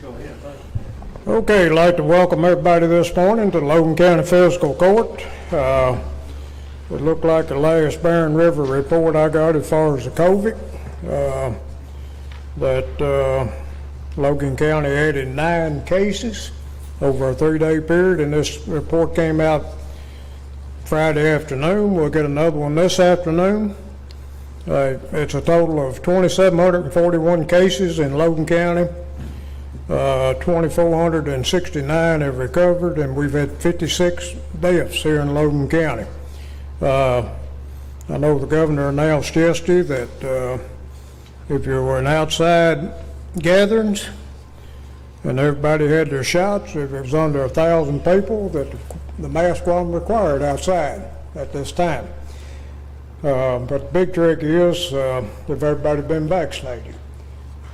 Go ahead. Okay, I'd like to welcome everybody this morning to Logan County Fiscal Court. It looked like the last Barren River report I got as far as the COVID, that Logan County added 9 cases over a 3-day period, and this report came out Friday afternoon. We'll get another one this afternoon. It's a total of 2,741 cases in Logan County. 2,469 have recovered, and we've had 56 deaths here in Logan County. I know the governor announced yesterday that if you were in outside gatherings and everybody had their shots, if it was under 1,000 people, that the mask wasn't required outside at this time. But the big trick is if everybody been vaccinated.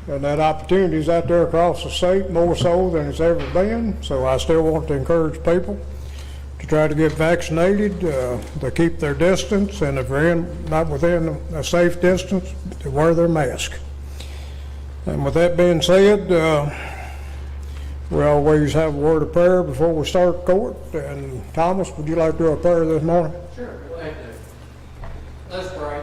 And that opportunity is out there across the state more so than it's ever been. So I still want to encourage people to try to get vaccinated, to keep their distance, and if they're not within a safe distance, to wear their mask. And with that being said, we always have a word of prayer before we start court. And Thomas, would you like to do a prayer this morning? Sure, glad to. Let's pray.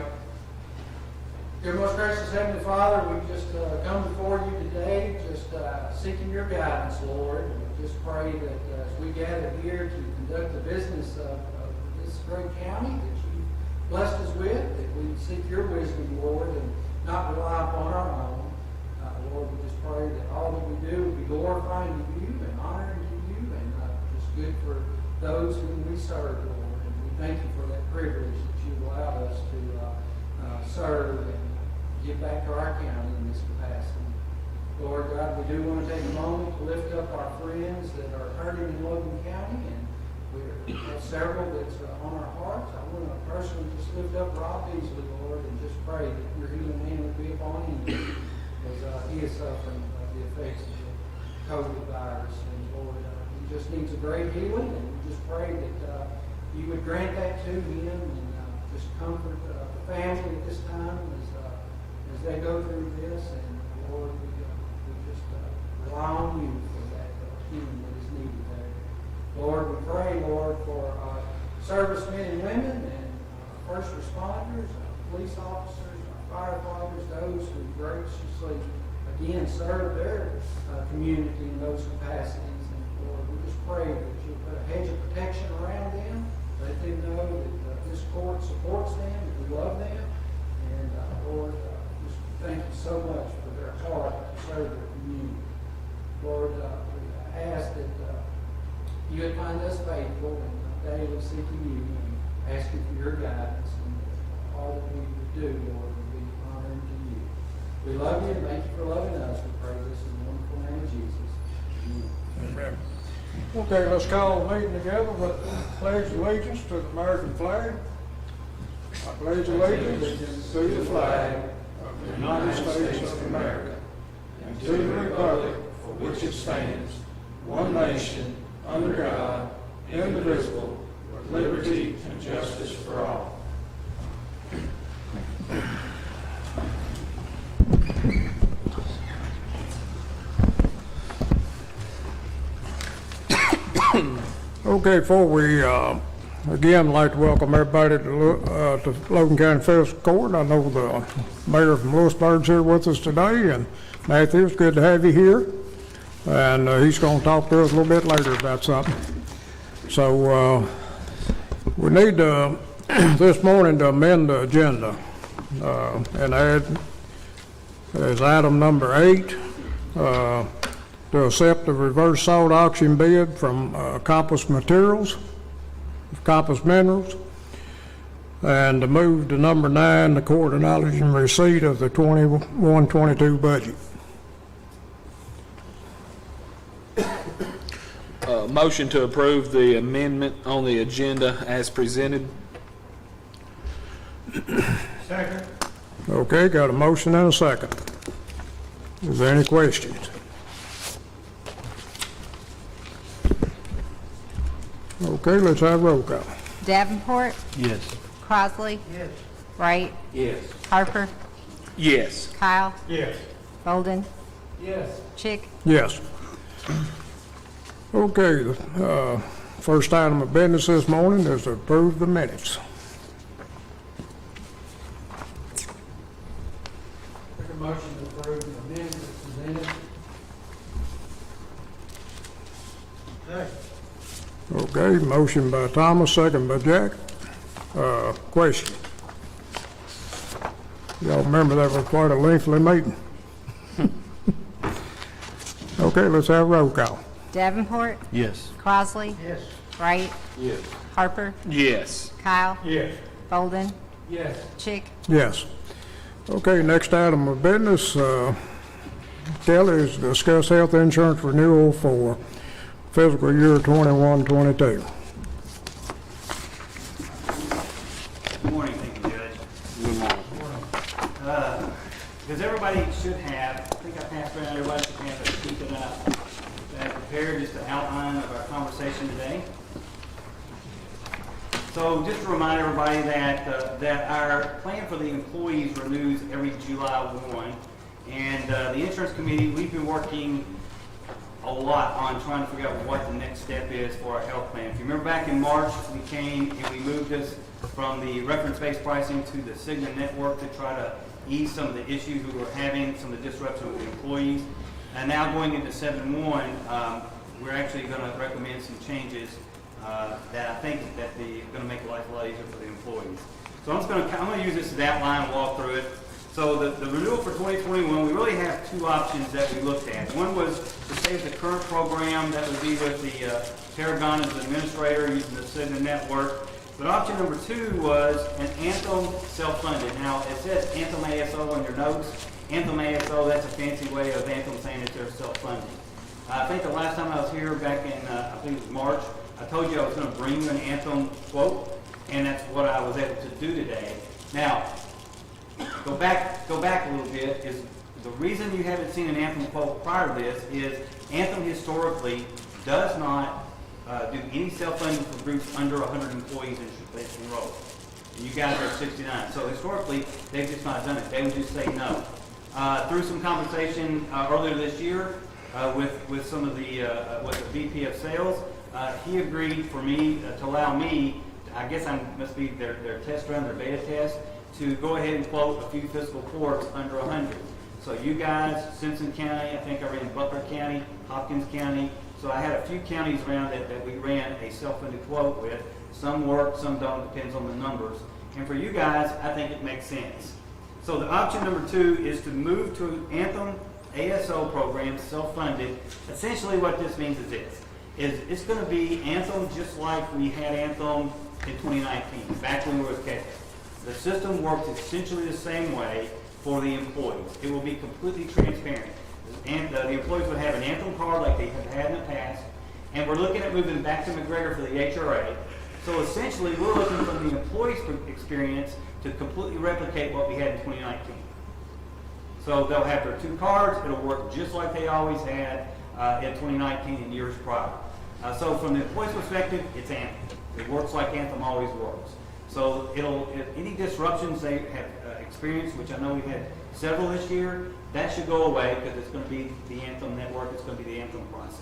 Dear most gracious Heavenly Father, we just come before you today, just seeking your guidance, Lord. We just pray that as we gather here to conduct the business of this great county that you blessed us with, that we seek your wisdom, Lord, and not rely upon our own. Lord, we just pray that all that we do will be glorifying to you and honoring to you, and just good for those whom we serve, Lord. And we thank you for that privilege that you've allowed us to serve and give back to our county in this capacity. Lord God, we do want to take a moment to lift up our friends that are hurting in Logan County, and we have several that's on our hearts. I want to personally just lift up Rob Beasley, Lord, and just pray that your healing hand would be upon him, as he is suffering the effects of the COVID virus. And Lord, he just needs a great healing, and we just pray that you would grant that to him, and just comfort the family at this time as they go through this. And Lord, we just rely on you for that healing that is needed there. Lord, we pray, Lord, for servicemen and women and first responders, police officers, firefighters, those who graciously, again, serve their community in those capacities. And Lord, we just pray that you'll put a hedge of protection around them, let them know that this court supports them, that we love them. And Lord, just thank you so much for their heart to serve their community. Lord, we ask that you would find us faithful and daily seeking you and asking for your guidance, and all that we would do, Lord, would be honoring to you. We love you and thank you for loving us. We pray this in the wonderful name of Jesus. Amen. Amen. Okay, let's call the meeting together with pledge allegiance to the American flag. I pledge allegiance to the flag of the United States of America and to the republic for which it stands, one nation, under God, indivisible, with liberty and justice for all. Okay, before we again like to welcome everybody to Logan County Fiscal Court. I know the mayor from Lewisburg's here with us today, and Matthew, it's good to have you here. And he's going to talk to us a little bit later about something. So we need to this morning to amend the agenda and add as item number 8. To accept the reverse salt auction bid from Compass Minerals, and to move to number 9, the court acknowledging receipt of the 21-22 budget. Motion to approve the amendment on the agenda as presented. Second. Okay, got a motion and a second. Is there any questions? Okay, let's have roll call. Davenport, Yes. Crosley, Yes. Wright, Yes. Harper, Yes. Kyle, Yes. Bolden, Yes. Chick, Yes. Okay, the first item of business this morning is to approve the minutes. Make a motion to approve the minutes as presented. Okay, motion by Thomas, second by Jack. Question. Y'all remember that was quite a lengthy meeting? Okay, let's have a roll call. Davenport, Yes. Crossley, Yes. Wright, Yes. Harper, Yes. Kyle, Yes. Bolden, Yes. Chick. Yes. Okay, next item of business, Kelly, is discuss health insurance renewal for fiscal year 21-22. Good morning, thank you, Judge. Good morning. Because everybody should have, I think I passed around, everybody should have a sheet that I prepared, just an outline of our conversation today. So just to remind everybody that our plan for the employees renews every July 1. And the insurance committee, we've been working a lot on trying to figure out what the next step is for our health plan. If you remember back in March, we came and we moved us from the reference-based pricing to the Cigna network to try to ease some of the issues we were having, some of the disruption with the employees. And now going into 7/1, we're actually going to recommend some changes that I think that are going to make life a lot easier for the employees. So I'm going to use this as an outline and walk through it. So the renewal for 2021, we really have two options that we looked at. One was to stay with the current program, that would be with the Paragon as the administrator using the Cigna network. But option number 2 was an Anthem self-funded. Now, it says Anthem ASO on your notes. Anthem ASO, that's a fancy way of Anthem saying that they're self-funding. I think the last time I was here back in, I think it was March, I told you I was going to bring you an Anthem quote, and that's what I was able to do today. Now, go back a little bit, is the reason you haven't seen an Anthem quote prior to this is Anthem historically does not do any self-funding for groups under 100 employees enrolled. And you guys are 69. So historically, they've just not done it. They would just say no. Through some conversation earlier this year with some of the with the VP of sales, he agreed for me to allow me, I guess I must be their test run, their beta test, to go ahead and quote a few fiscal courts under 100. So you guys, Simpson County, I think I ran Butler County, Hopkins County. So I had a few counties around that we ran a self-funded quote with. Some work, some don't, depends on the numbers. And for you guys, I think it makes sense. So the option number 2 is to move to Anthem ASO program, self-funded. Essentially what this means is this, is it's going to be Anthem just like we had Anthem in 2019, back when we were with Fiscal. The system works essentially the same way for the employees. It will be completely transparent. And the employees would have an Anthem card like they have had in the past, and we're looking at moving back to McGregor for the HRA. So essentially, we're looking from the employee's experience to completely replicate what we had in 2019. So they'll have their 2 cards. It'll work just like they always had in 2019 and years prior. So from the employee's perspective, it's Anthem. It works like Anthem always works. So if any disruptions they have experienced, which I know we've had several this year, that should go away because it's going to be the Anthem network. It's going to be the Anthem process.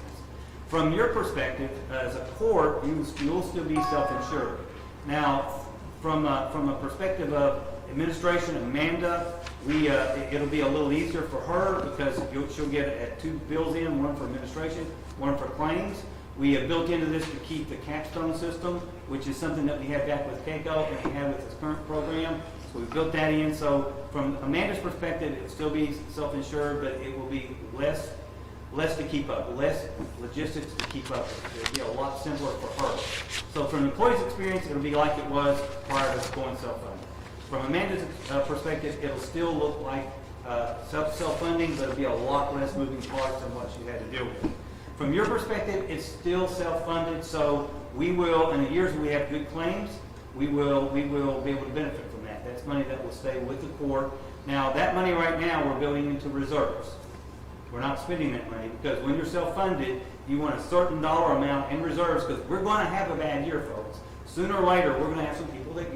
From your perspective, as a court, you'll still be self-insured. Now, from a perspective of administration, Amanda, it'll be a little easier for her because she'll get 2 bills in, one for administration, one for claims. We have built into this to keep the capstone system, which is something that we have back with Keiko and we have with this current program. So we built that in. So from Amanda's perspective, it'll still be self-insured, but it will be less to keep up, less logistics to keep up with. It'll be a lot simpler for her. So from the employee's experience, it'll be like it was prior to going self-funding. From Amanda's perspective, it'll still look like self-funding, but it'll be a lot less moving parts than what you had to deal with. From your perspective, it's still self-funded, so we will, in the years we have good claims, we will be able to benefit from that. That's money that will stay with the court. Now, that money right now we're building into reserves. We're not spending that money because when you're self-funded, you want a certain dollar amount in reserves because we're going to have a bad year, folks. Sooner or later, we're going to have some people that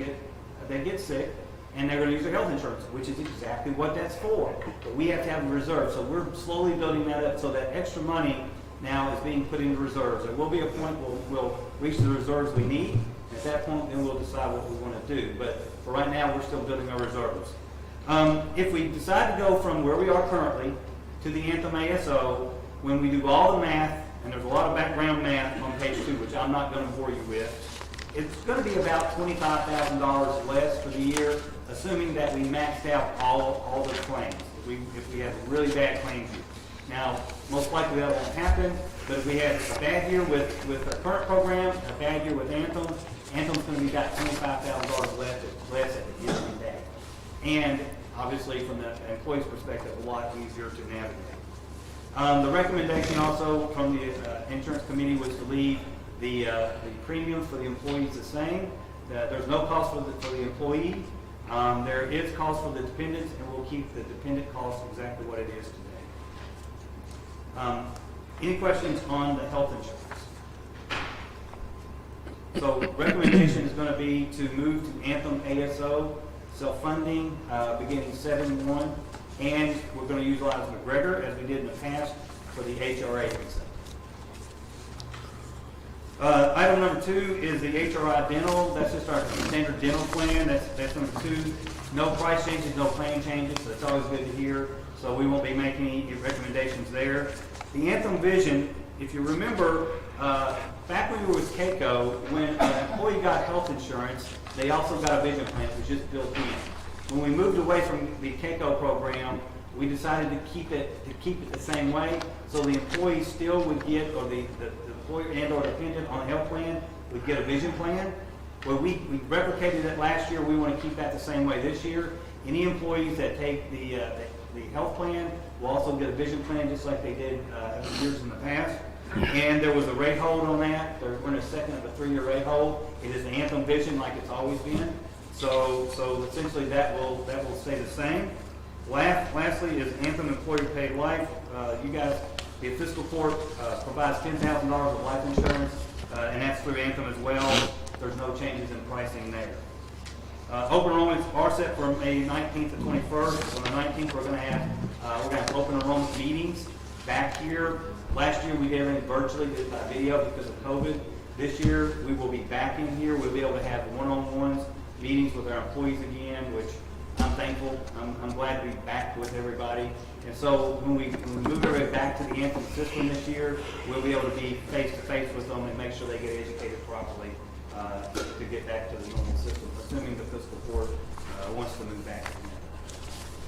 get sick and they're going to use their health insurance, which is exactly what that's for. But we have to have a reserve, so we're slowly building that up so that extra money now is being put into reserves. There will be a point we'll reach the reserves we need. At that point, then we'll decide what we want to do. But for right now, we're still building our reserves. If we decide to go from where we are currently to the Anthem ASO, when we do all the math, and there's a lot of background math on page 2, which I'm not going to bore you with, it's going to be about $25,000 less for the year, assuming that we maxed out all the claims. If we have a really bad claims year. Now, most likely that won't happen, but if we had a bad year with our current program, a bad year with Anthem, Anthem's going to be got $25,000 less at the end of the day. And obviously, from the employee's perspective, a lot easier to navigate. The recommendation also from the insurance committee was to leave the premiums for the employees the same. There's no cost for the employee. There is cost for the dependents, and we'll keep the dependent cost exactly what it is today. Any questions on the health insurance? So recommendation is going to be to move to Anthem ASO self-funding beginning 7/1, and we're going to utilize McGregor as we did in the past for the HRA consent. Item number 2 is the HRI dental. That's just our standard dental plan. That's number 2. No price changes, no plan changes. So that's always good to hear. So we won't be making any recommendations there. The Anthem Vision, if you remember, back when we were with KCO, when an employee got health insurance, they also got a vision plan. It was just built in. When we moved away from the KCO program, we decided to keep it the same way, so the employee still would get, or the employer and or dependent on a health plan would get a vision plan. Well, we replicated it last year. We want to keep that the same way this year. Any employees that take the health plan will also get a vision plan, just like they did years in the past. And there was a rate hold on that. We're in a second of a 3-year rate hold. It is the Anthem Vision like it's always been. So essentially that will stay the same. Lastly is Anthem Employee Paid Life. You guys, the Fiscal Court provides $10,000 of life insurance, and that's through Anthem as well. There's no changes in pricing there. Open enrollments are set for May 19th to 21st. On the 19th, we're going to have open enrollment meetings back here. Last year we did everything virtually, did by video because of COVID. This year we will be back in here. We'll be able to have one-on-ones meetings with our employees again, which I'm thankful. I'm glad to be back with everybody. And so when we move everybody back to the Anthem system this year, we'll be able to be face-to-face with them and make sure they get educated properly to get back to the normal system, assuming the Fiscal Court wants to move back.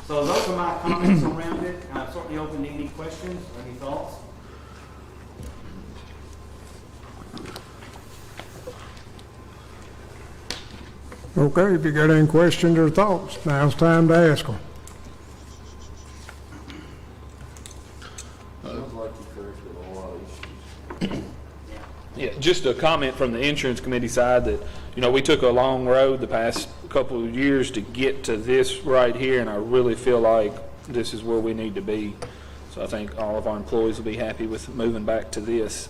So those are my comments around it. I'm certainly open to any questions or any thoughts. Okay, if you got any questions or thoughts, now's the time to ask them. Sounds like you corrected a lot of issues. Yeah, just a comment from the insurance committee side that, we took a long road the past couple of years to get to this right here, and I really feel like this is where we need to be. So I think all of our employees will be happy with moving back to this.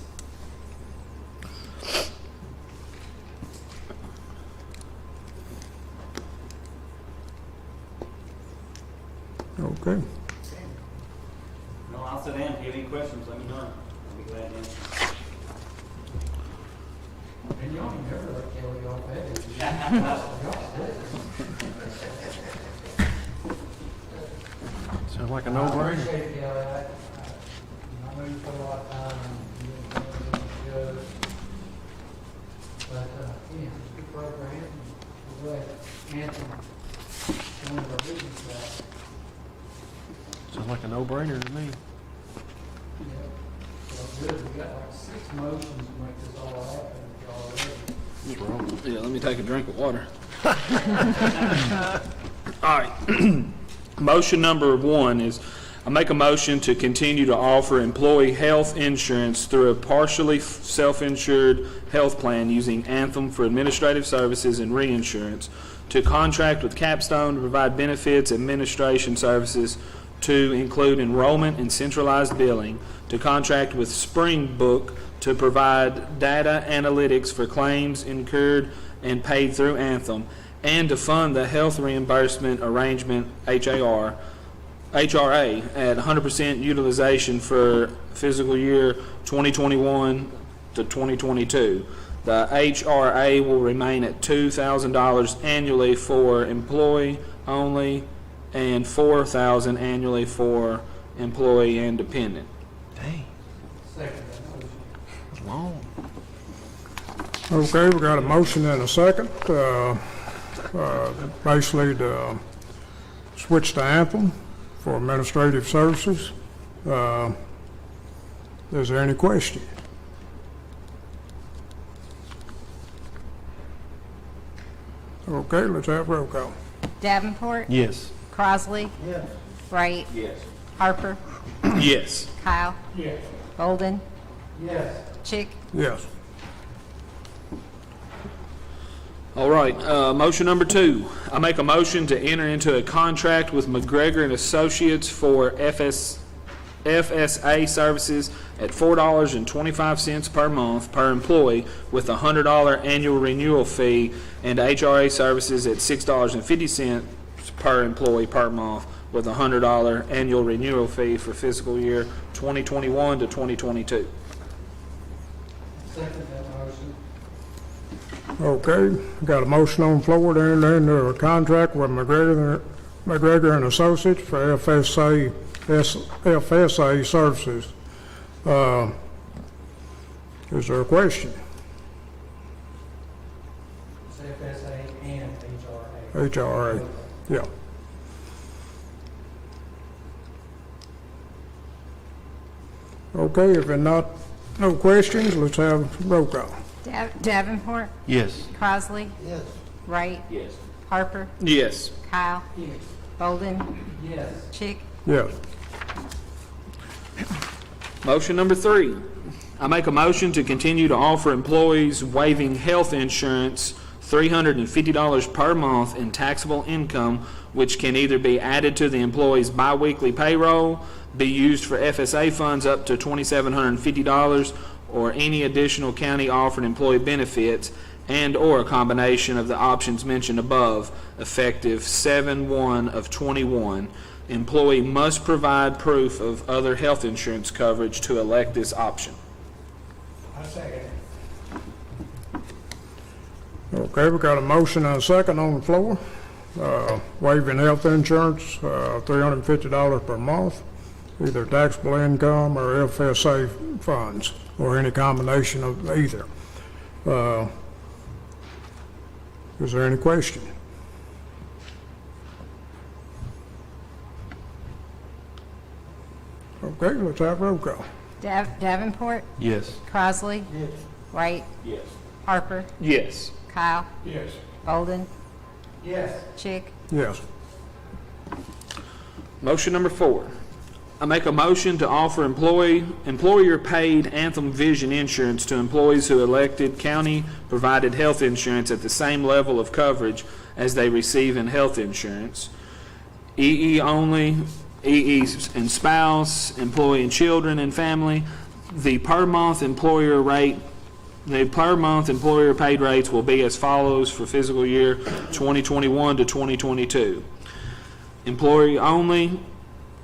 Okay. No, I'll sit down. If you have any questions, let me know. I'll be glad to answer. And y'all can never let Kelly off that. Sounds like a I no-brainer. appreciate it, Kelly. I know you put a lot of time and you know, but yeah, it's a good program. We're glad Anthem, one of our business guys. Sounds like a no-brainer to me. Yeah, so good. We got like 6 motions to make this all happen already. Yeah, let me take a drink of water. All right. Motion number 1 is I make a motion to continue to offer employee health insurance through a partially self-insured health plan using Anthem for administrative services and reinsurance, to contract with Capstone to provide benefits administration services, to include enrollment and centralized billing, to contract with Springbook to provide data analytics for claims incurred and paid through Anthem, and to fund the health reimbursement arrangement, HAR, HRA at 100% utilization for fiscal year 2021 to 2022. The HRA will remain at $2,000 annually for employee only and $4,000 annually for employee and dependent. Second that motion. Okay, we got a motion and a second, basically to switch to Anthem for administrative services. Is there any question? Okay, let's have roll call. Davenport, Yes. Crossley, Yes. Wright, Yes. Harper, Yes. Kyle, Yes. Bolden, Yes. Chick, Yes. All right, motion number 2. I make a motion to enter into a contract with McGregor and Associates for FSA services at $4.25 per month per employee with a $100 annual renewal fee, and HRA services at $6.50 per employee per month with a $100 annual renewal fee for fiscal year 2021 to 2022. Second that motion. Okay, got a motion on the floor to enter into a contract with McGregor and Associates for FSA services. Is there a question? It's FSA and HRA. HRA, yeah. Okay, if there not, no questions, let's have roll call. Davenport, Yes. Crossley, Yes. Wright, Yes. Harper, Yes. Kyle, Yes. Bolden, Yes. Chick, Yes. Motion number 3. I make a motion to continue to offer employees waiving health insurance $350 per month in taxable income, which can either be added to the employee's biweekly payroll, be used for FSA funds up to $2,750, or any additional county-offered employee benefits, and/or a combination of the options mentioned above, effective 7/1 of '21. Employee must provide proof of other health insurance coverage to elect this option. I second it. Okay, we got a motion and a second on the floor, waiving health insurance, $350 per month, either taxable income or FSA funds, or any combination of either. Is there any question? Okay, let's have roll call. Davenport, Yes. Crossley, Yes. Wright, Yes. Harper, Yes. Kyle, Yes. Bolden, Yes. Chick, Yes. Motion number 4. I make a motion to offer employer-paid Anthem Vision insurance to employees who elected county-provided health insurance at the same level of coverage as they receive in health insurance. EE only, EE and spouse, employee and children and family. The per month employer paid rates will be as follows for fiscal year 2021 to 2022. Employee only,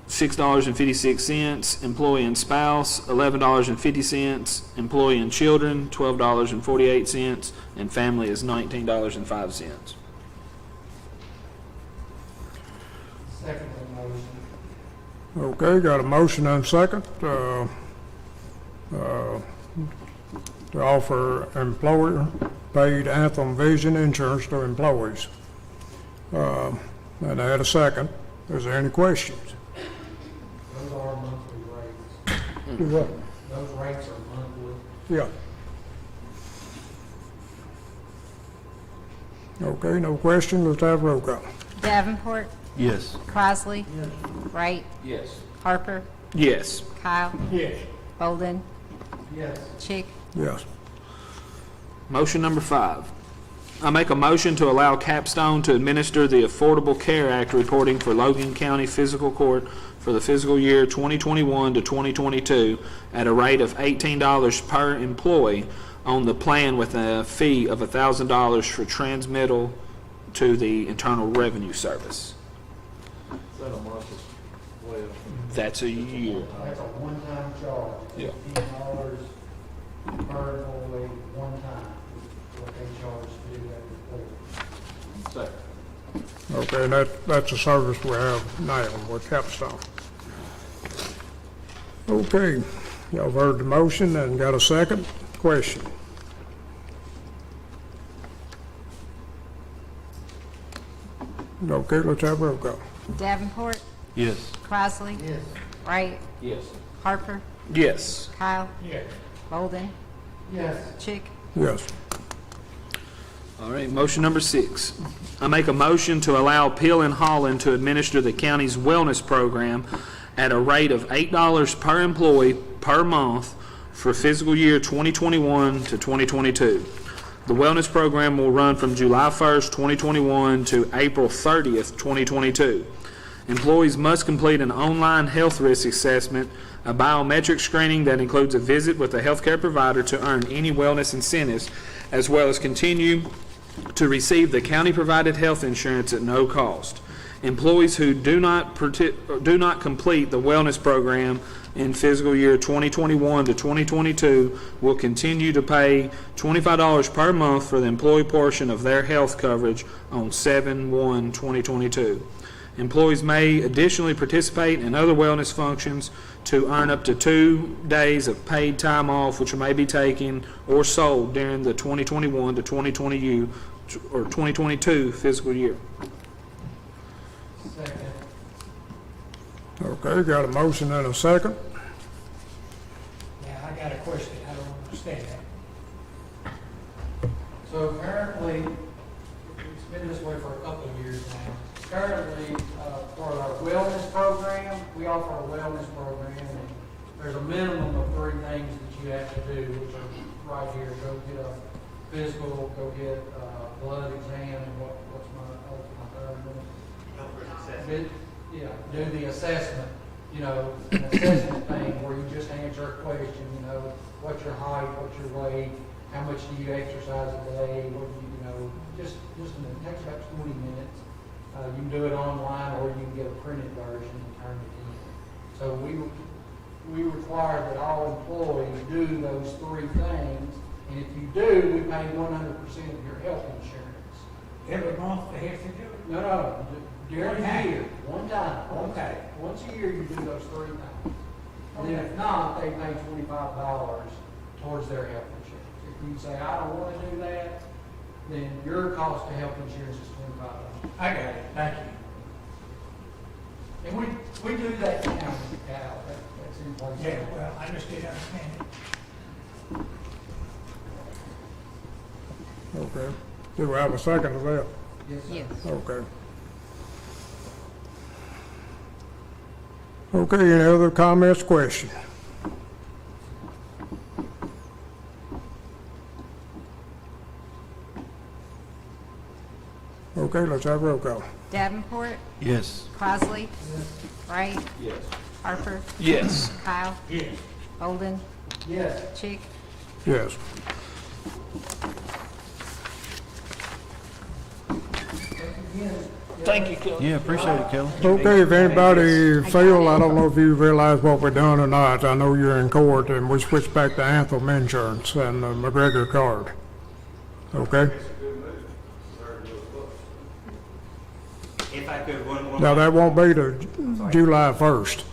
$6.56, employee and spouse, $11.50, employee and children, $12.48, and family is $19.05. Second that motion. Okay, got a motion and a second, to offer employer-paid Anthem Vision insurance to employees. And I had a second. Is there any questions? Those are monthly rates. Do what? Those rates are monthly. Yeah. Okay, no question, let's have roll call. Davenport, Yes. Crossley, Wright, Yes. Harper, Yes. Kyle, Yes. Bolden, Yes. Chick, Yes. Motion number 5. I make a motion to allow Capstone to administer the Affordable Care Act reporting for Logan County Fiscal Court for the fiscal year 2021 to 2022 at a rate of $18 per employee on the plan with a fee of $1,000 for transmittal to the Internal Revenue Service. Is that a monthly? That's a year. That's a one-time charge. Yeah. $15 per employee, one time, is what they charge to do that report. Second. Okay, and that's a service we have now with Capstone. Okay, y'all have heard the motion and got a second question. Okay, let's have a roll call. Davenport, Yes. Crossley, Yes. Wright, Yes. Harper, Yes. Kyle, Yes. Bolden, Yes. Chick, Yes. All right, motion number 6. I make a motion to allow Peel and Holland to administer the county's wellness program at a rate of $8 per employee per month for fiscal year 2021 to 2022. The wellness program will run from July 1st, 2021 to April 30th, 2022. Employees must complete an online health risk assessment, a biometric screening that includes a visit with a healthcare provider to earn any wellness incentives, as well as continue to receive the county-provided health insurance at no cost. Employees who do not complete the wellness program in fiscal year 2021 to 2022 will continue to pay $25 per month for the employee portion of their health coverage on 7/1/2022. Employees may additionally participate in other wellness functions to earn up to 2 days of paid time off, which may be taken or sold during the 2021 to 2022 fiscal year. Second. Okay, got a motion and a second. Yeah, I got a question, I don't understand that. So currently, it's been this way for a couple of years now. Currently, for our wellness program, we offer a wellness program, and there's a minimum of 3 things that you have to do, which are right here. Go get a physical, go get a blood exam, and what's my third one? Yeah, do the assessment, you know, an assessment thing where you just answer a question, you know, what's your height, what's your weight, how much do you exercise a day, what do you know, just it takes about 20 minutes. You can do it online or you can get a printed version and turn it in. So we require that all employees do those 3 things, and if you do, we pay 100% of your health insurance. Every month they have to do it? No, during the Okay. year, one time. Okay. Once a year, you do those 3 things. And then if not, they pay $25 towards their health insurance. If you say, I don't want to do that, then your cost of health insurance is $25. I got it, thank you. And we do that now, Cal, that's in place. Yeah, well, I just didn't understand it. Okay. Do we have a second to that? Yes, sir. yes. Okay. Okay, any other comments, questions? Okay, let's have a roll call. Davenport, Yes. Crossley, Wright, Yes. Harper, Yes. Kyle, Yes. Bolden, Yes. Chick, Yes. Thank you, Kelly. Yeah, appreciate it, Kelly. Okay, if anybody feel, I don't know if you realize what we've done or not, I know you're in court, and we switched back to Anthem Insurance and the McGregor card. Okay? If I could, one Now, that won't be to July 1st.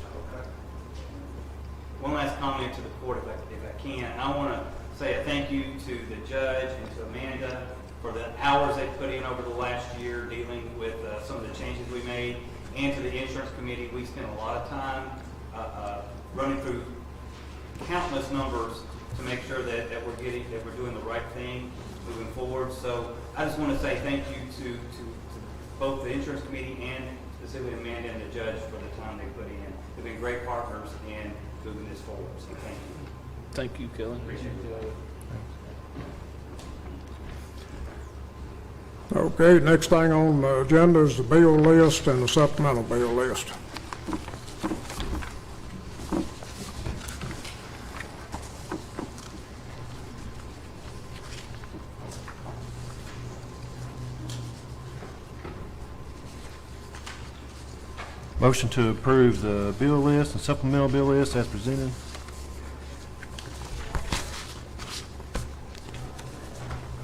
One last comment to the court, if I can. I want to say a thank you to the judge and to Amanda for the hours they put in over the last year dealing with some of the changes we made, and to the insurance committee. We spent a lot of time running through countless numbers to make sure that we're doing the right thing moving forward. So I just want to say thank you to both the insurance committee and specifically Amanda and the judge for the time they put in. They've been great partners in moving this forward, so thank you. Thank you, Kelly. Appreciate it. Okay, next thing on the agenda is the bill list and the supplemental bill list. Motion to approve the bill list and supplemental bill list as presented.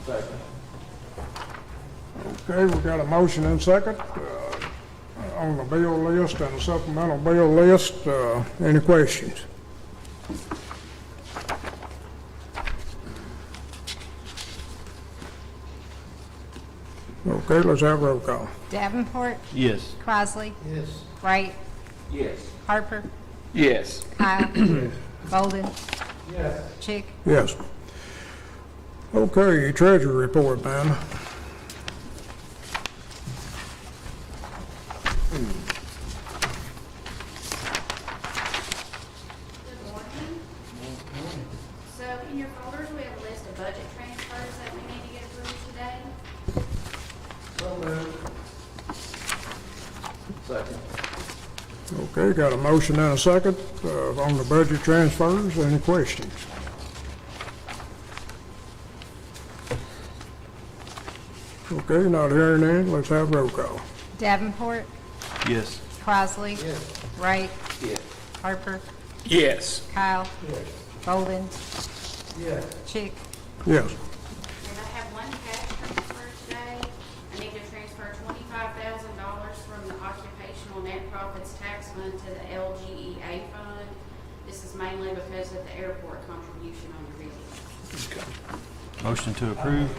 Second. Okay, we got a motion and second on the bill list and the supplemental bill list. Any questions? Okay, let's have roll call. Davenport, Yes. Crossley, Yes. Wright, Yes. Harper, Yes. Kyle, Bolden, Yes. Chick. Yes. Okay, treasury report, man. Good morning. So in your folders, we have a list of budget transfers that we need to get approved today. So moved. Second. Okay, got a motion and a second on the budget transfers. Any questions? Okay, not hearing any. Let's have roll call. Davenport, Yes. Crossley, Wright, Yes. Harper, Yes. Kyle, Bolden, Yes. Chick. Yes. And I have one cash transfer today. I need to transfer $25,000 from the occupational net profits tax fund to the LGEA fund. This is mainly because of the airport contribution on the video. Motion to approve.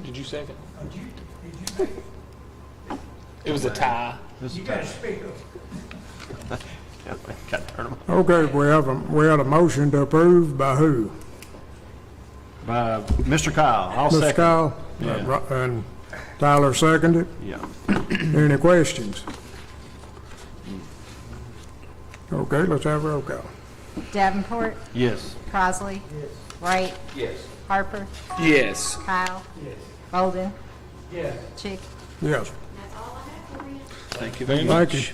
Did you second? Did you make, It was a tie. you gotta speak up. Got to turn 'em Okay, we had a motion to approve by who? by Mr. Kyle. I'll Mr. second. Kyle? Yeah. And Tyler seconded. Yeah. Any questions? Okay, let's have roll call. Davenport, Yes. Crossley, Wright, Yes. Harper, Yes. Kyle, Yes. Bolden, Yes. Chick. Yes. That's all I have for you. Thank you very Thank much. you.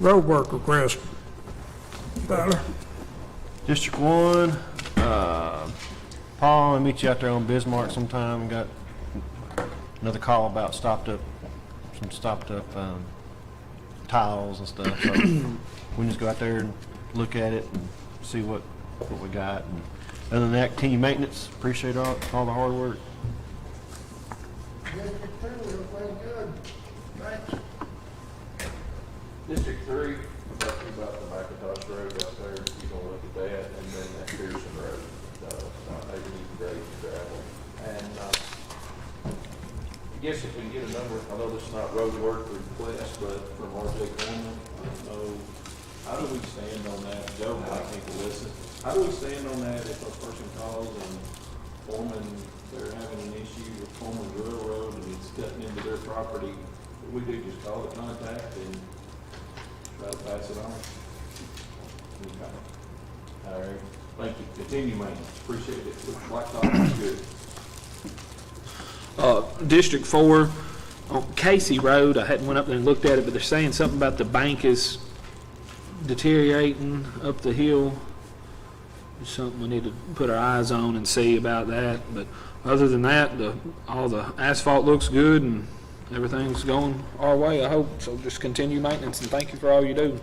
Road work request. Tyler? District 1, Paul, I'll meet you out there on Bismarck sometime. Got another call about some stopped up tiles and stuff. So we can just go out there and look at it and see what we got. And other than that, continue maintenance. Appreciate all the hard work. District 3, I'm talking about the McIntosh Road out there, you gonna look at that, and then that Pearson Road, maybe you can grade and gravel. And, I guess if we can get a number, I know this is not road work request, but from RJ Coleman, I don't know, how do we stand on that? Joe might need to listen. How do we stand on that if a person calls and Foreman, they're having an issue with Foreman Railroad and it's cutting into their property? We do just call it contact and try to pass it on. Okay. All right. Thank you. Continue, man. Appreciate it. Blacktop is good. District 4, on Casey Road, I hadn't went up there and looked at it, but they're saying something about the bank is deteriorating up the hill. It's something we need to put our eyes on and see about that. But other than that, all the asphalt looks good and everything's going our way, I hope. So just continue maintenance and thank you for all you do.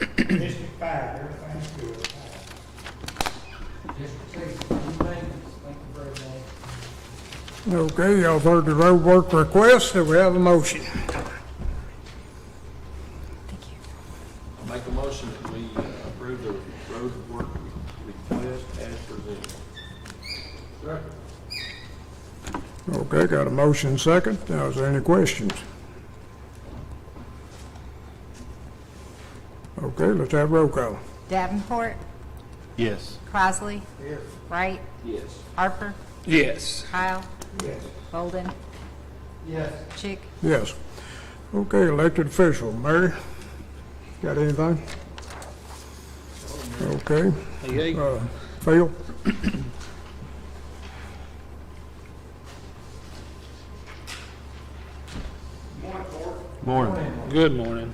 District 5, everything's good. District 6, new maintenance. Thank you very much. Okay, y'all heard the road work request. Do we have a motion? I'll make a motion that we approve the road work request as presented. Okay, got a motion second. Now, is there any questions? Okay, let's have roll call. Davenport, Yes. Crossley, Wright, Yes. Harper, Yes. Kyle, Yes. Bolden, Yes. Chick. Yes. Okay, elected official. Mary, got anything? Okay. Hey, hey. Phil? Morning. Good morning.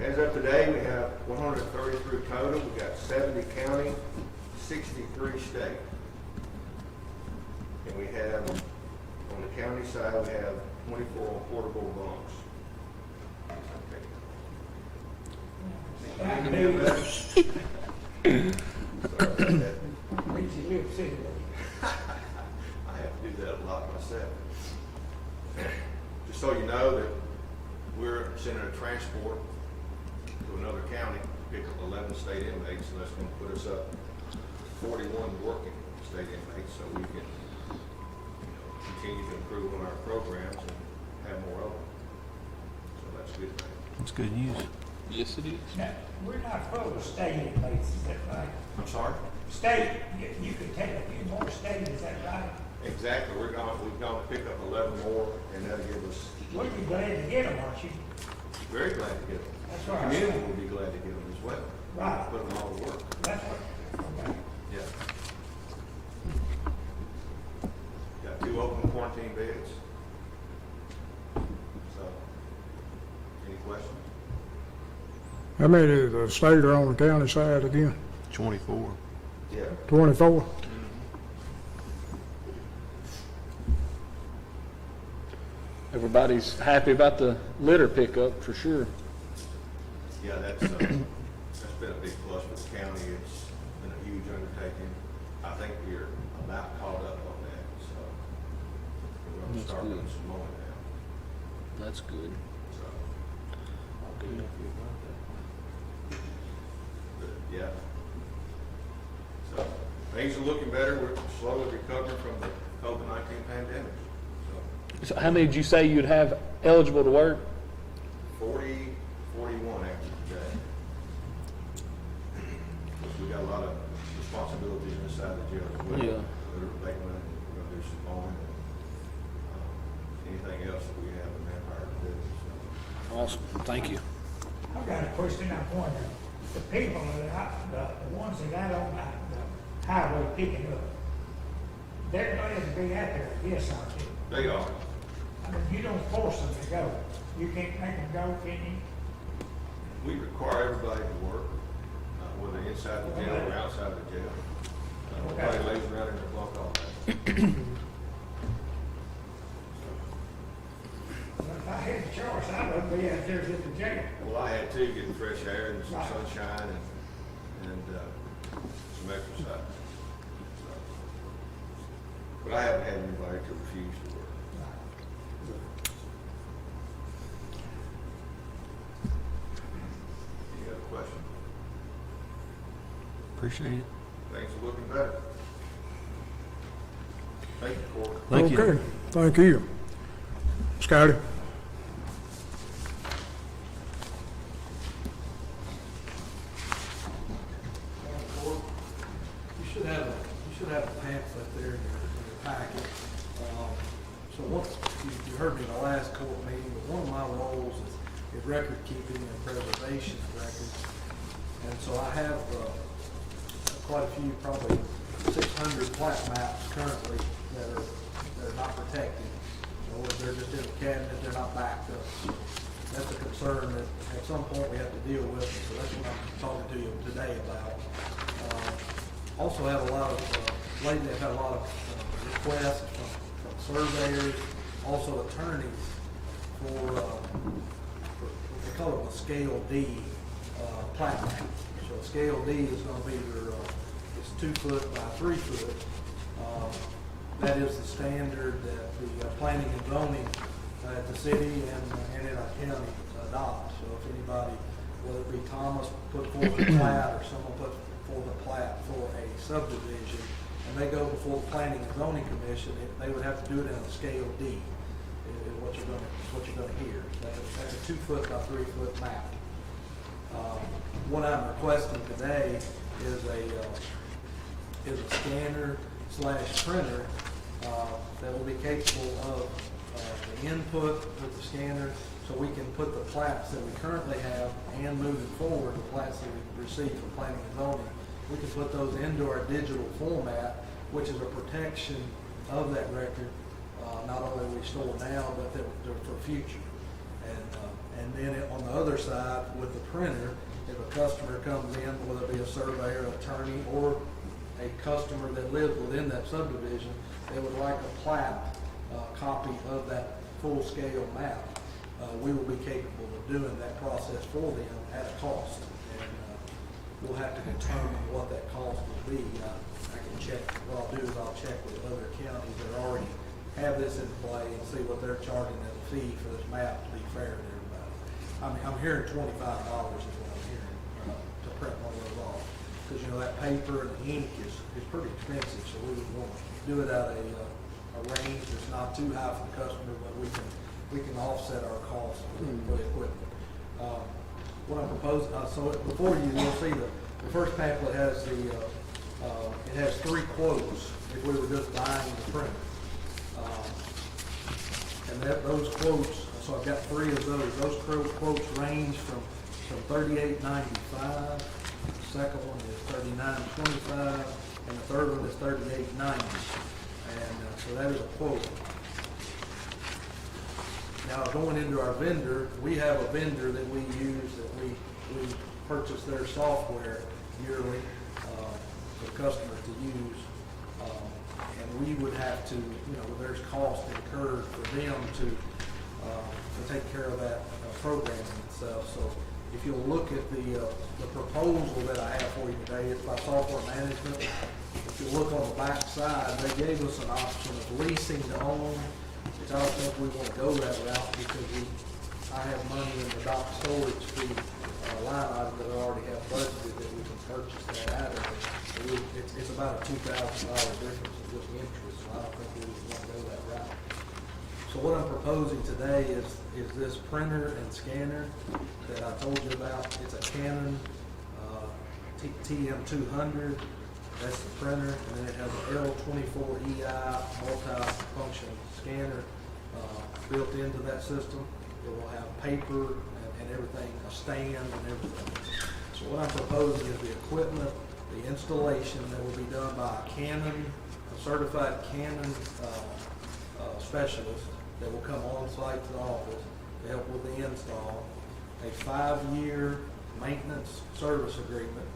As of today, we have 133 total. We got 70 county, 63 state. And we have, on the county side, we have 24 portable bunks. I knew that. Sorry about that. Makes you live city. I have to do that a lot myself. Just so you know that we're sending a transport to another county, pick up 11 state inmates, and that's gonna put us up 41 working state inmates, so we can, continue to improve on our programs and have more of them. So that's a good thing. That's good news. Yes, it is. Now, we're not full of state inmates, is that right? I'm sorry? State, you could take a few more state, is that right? Exactly, we've gone to pick up 11 more, and that'll give us, Well, you're glad to get them, aren't you? very glad to get them. That's The right. community will be glad to get them as well. Right. Put them all to work. That's what, okay. Yeah. Got 2 open quarantine beds. So, any questions? How many of the state are on the county side again? 24. Yeah. 24? Everybody's happy about the litter pickup for sure. Yeah, that's been a big plus for the county. It's been a huge undertaking. I think we're about caught up on that, so we're gonna That's start good. doing some mowing now, That's good. so. But, yeah. So, things are looking better. We're slowly recovering from the COVID-19 pandemic, so. So how many did you say you'd have eligible to work? 41 after today. We got a lot of responsibilities inside the jail as well. Yeah. We're abatement, we're gonna do some mowing, and anything else that we have in manpower to do, so. Awesome. Thank you. I've got a question I'm wondering. The people the ones that got on the highway picking up, they're glad to be out there, yes, aren't they? They are. I mean, you don't force them to go. You can't make them go, can you? We require everybody to work, whether inside the jail or outside the jail. Nobody lays around in their bunk all day. Well, if I had the choice, I would be out there at the jail. Well, I had to get fresh air and some sunshine and some exercise. So, but I haven't had anybody to refuse to work. Any other questions? Appreciate it. Things are looking better. Thank you, Court. Thank you. Okay, thank you. Scotty? You should have a pamphlet there in your packet. So once, you heard me in the last court meeting, but one of my roles is record keeping and preservation of records. And so I have quite a few, probably 600 plat maps currently that are not protected. Or they're just in the cabinet, they're not backed up. So that's a concern that at some point we have to deal with, so that's what I'm talking to you today about. Also have a lot of, lately I've had a lot of requests from surveyors, also attorneys for what they call it a Scale D plat map. So a Scale D is going to be it's 2 foot by 3 foot. That is the standard that the planning and zoning at the city and in our county adopt. So if anybody, whether it be Thomas put forth a plat or someone put forth a plat for a subdivision, and they go before the planning and zoning commission, they would have to do it in a Scale D. Is what you're going to hear. That's a 2 foot by 3 foot map. What I'm requesting today is a scanner / printer that will be capable of the input with the scanner, so we can put the plats that we currently have and moving forward, the plats that we receive from planning and zoning, we can put those into our digital format, which is a protection of that record. Not only we store now, but that they're for future. And then on the other side with the printer, if a customer comes in, whether it be a surveyor, attorney, or a customer that lives within that subdivision, they would like a plat copy of that full-scale map, we will be capable of doing that process for them at a cost. And we'll have to determine what that cost will be. I can check, what I'll do is I'll check with other counties that already have this in play and see what they're charging as a fee for this map to be fair to everybody. I'm hearing $25 is what I'm hearing to print one of those off. Because, you know, that paper and the ink is pretty expensive, so we would want to do it at a range that's not too high for the customer, but we can offset our costs for the equipment. What I'm proposing, so before you'll see the first pamphlet has it has 3 quotes if we were just buying the printer. And those quotes, so I've got 3 of those. Those quotes range from $38.95. The second one is $39.25, and the third one is $38.90. And so that is a quote. Now, going into our vendor, we have a vendor that we use, that we purchase their software yearly for customers to use. And we would have to, you know, there's cost incurred for them to take care of that programming itself. So if you'll look at the proposal that I have for you today, it's by software management. If you look on the back side, they gave us an option of leasing to own, which I don't think we want to go that route because I have money in the dock storage fee line item that I already have budgeted that we can purchase that out of. So it's about a $2,000 difference in just interest, so I don't think we would want to go that route. So what I'm proposing today is this printer and scanner that I told you about. It's a Canon TM200. That's the printer, and then it has an L24EI multi-function scanner built into that system. It will have paper and everything, a stand and everything. So what I'm proposing is the equipment, the installation that will be done by a certified Canon specialist that will come on site to the office to help with the install, a 5-year maintenance service agreement,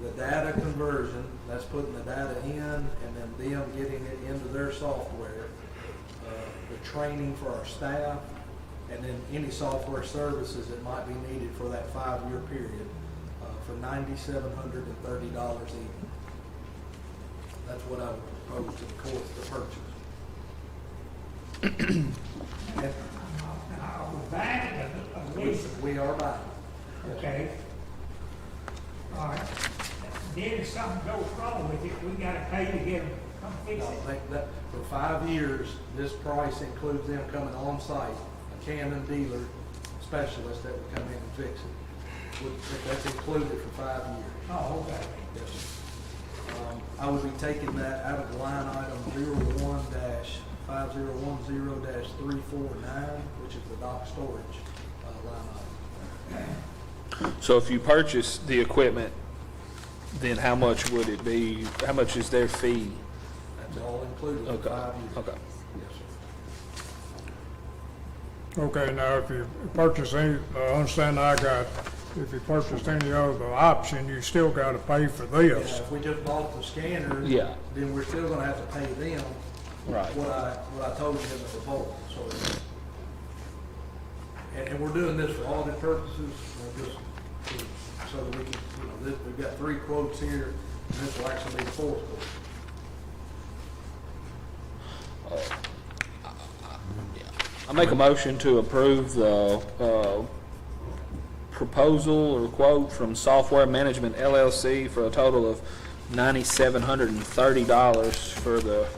the data conversion, that's putting the data in and then them getting it into their software, the training for our staff, and then any software services that might be needed for that 5-year period for $9,730 even. That's what I would propose to the court to purchase. Now, we're buying it, a lease. We are buying. Okay. All right. Then if something goes wrong with it, we gotta pay to get them come fix I it. think that for 5 years, this price includes them coming on site, a Canon dealer specialist that would come in and fix it. That's included for 5 years. Oh, okay. Yes, sir. I would be taking that out of the line item 01-5010-349, which is the dock storage line item. So if you purchase the equipment, then how much would it be? How much is their fee? That's all included for Okay. 5 years. Okay. Yes, sir. Okay, now if you purchase any, understand if you purchased any other option, you still gotta pay for Yeah, this. if we just bought the scanner, Yeah. then we're still gonna have to pay them Right. what I told you in the proposal. So, and we're doing this for audit purposes, just so that we can, we've got 3 quotes here, and this will actually be the 4th quote. I make a motion to approve the proposal or quote from Software Management LLC for a total of $9,730 for the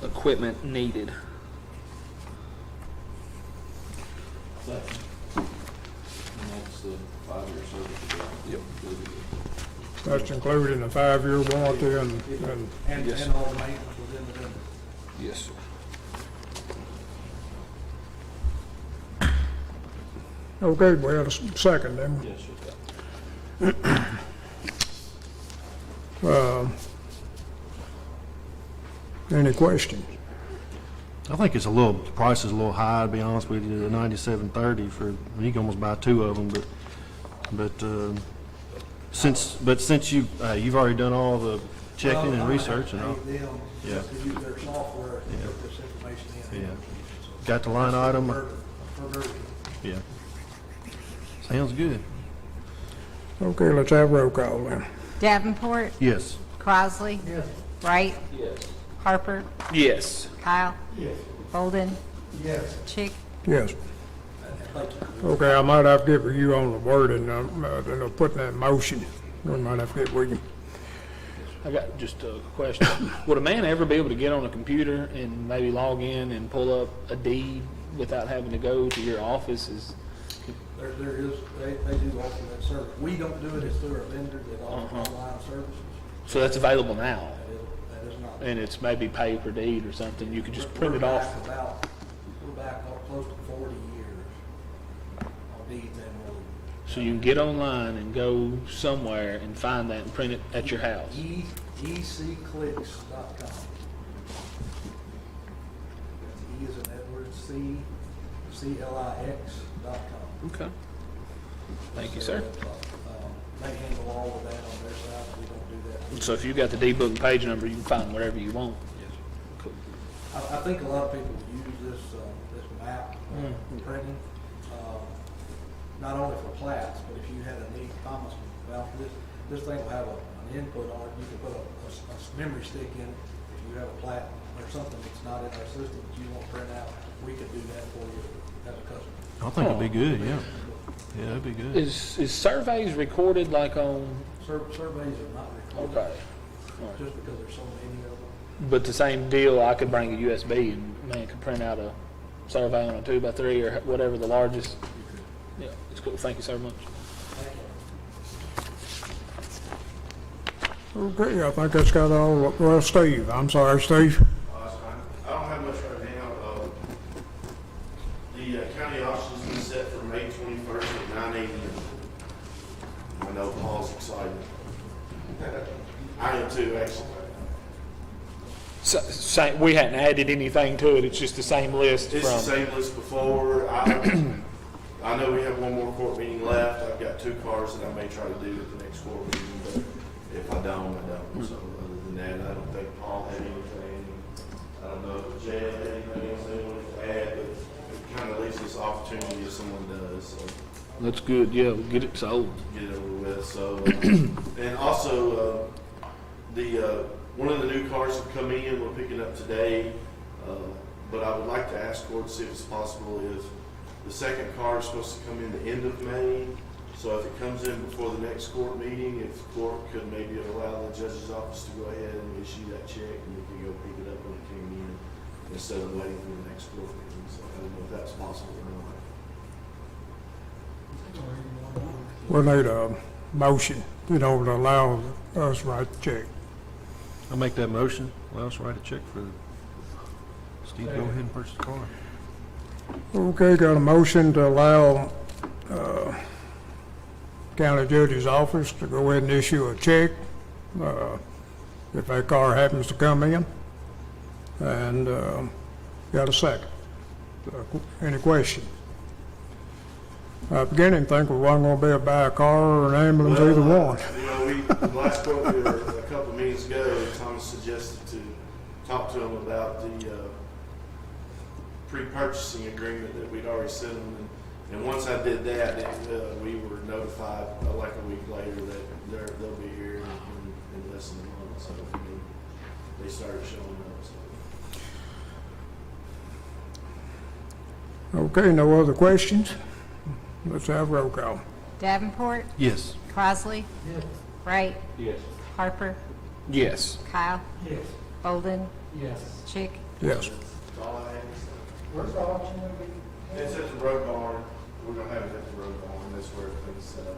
equipment needed. And that's the 5-year service agreement. Yep. That's including a 5-year warranty and, Yes. And all the maintenance within the vendor. Yes, sir. okay, we have a second then. Yes, sir. Any questions? I think it's the price is a little high, to be honest with you, the $97.30 for, you can almost buy 2 of them, but since you've already done all the checking and researching. I pay them Yeah. just to use their software to Yeah. put this information in. Yeah. So Got the line item? for version. Yeah. Sounds good. Okay, let's have roll call then. Davenport, Yes. Crossley. Yes. Wright, Yes. Harper, Yes. Kyle, Yes. Bolden, Yes. Chick. Yes. Thank you. Okay, I might have to get with you on the wording, putting that in motion. We might have to get with you. I got just a question. Would a man ever be able to get on a computer and maybe log in and pull up a deed without having to go to your office? There is, they do offer that service. We don't do it, it's through our vendor that offers Uh-huh. online services. So that's available now, That is not. and it's maybe pay per deed or something. You could just print We're it off. We're back close to 40 years on deeds and more. So you can get online and go somewhere and find that and print it at your house. ecclicks.com. That's E as in Edward, CLIX.com. Okay. Thank you, sir. They handle all of that on their side, we don't do that. So if you got the deed book and page number, you can find whatever you want. Yes. Cool. I think a lot of people use this map printing, not only for plats, but if you had a need, Thomas, well, this thing will have an input on it, you can put a memory stick in it. If you have a plat or something that's not in our system that you want to print out, we could do that for you as a customer. I think it'd be good, yeah. Yeah, that'd be good. Is surveys recorded like on? Surveys are not recorded. Okay. Just because there's so many of them. But the same deal, I could bring a USB and man could print out a survey on a 2x3 or whatever the largest. Yeah, it's cool. Thank you so much. Okay, I think that's got all, well, Steve, I'm sorry, Steve. That's fine. I don't have much right now. The county auction has been set for May 21st at 9 a.m. I know Paul's excited. I am too, actually. So, we hadn't added anything to it. It's just the same list It's the from. same list before. I know we have one more court meeting left. I've got 2 cars that I may try to do at the next court meeting, but if I don't, I don't. So other than that, I don't think Paul had anything. I don't know if Jay had anything else they wanted to add, but it kind of leaves this opportunity if someone does. So That's good. Yeah, we'll get it sold. get it over with. So, and also one of the new cars have come in. We're picking up today, but I would like to ask court to see if it's possible. If the second car is supposed to come in the end of May, so if it comes in before the next court meeting, if the court could maybe allow the judge's office to go ahead and issue that check, and we could go pick it up when it came in instead of waiting for the next court meeting. So I don't know if that's possible or not. We'll need a motion, to allow us to write the check. I'll make that motion. Well, let's write a check for Steve, go ahead and purchase the car. Okay, got a motion to allow county judge's office to go ahead and issue a check if that car happens to come in. And got a second. Any question? Beginning think we wasn't going to be able to buy a car or an ambulance, either one. The last quote we were a couple of meetings ago, Thomas suggested to talk to him about the pre-purchasing agreement that we'd already sent him. And once I did that, we were notified like a week later that they'll be here in less than a month. So they started showing up. So. Okay, no other questions? Let's have roll call. Davenport, Yes. Crossley, Yes. Wright, Yes. Harper, Yes. Kyle, Yes. Bolden, Yes. Chick. Yes. That's all I have. Where's the auction gonna be? It's at the road barn. We're gonna have it at the road barn. That's where everything's set up.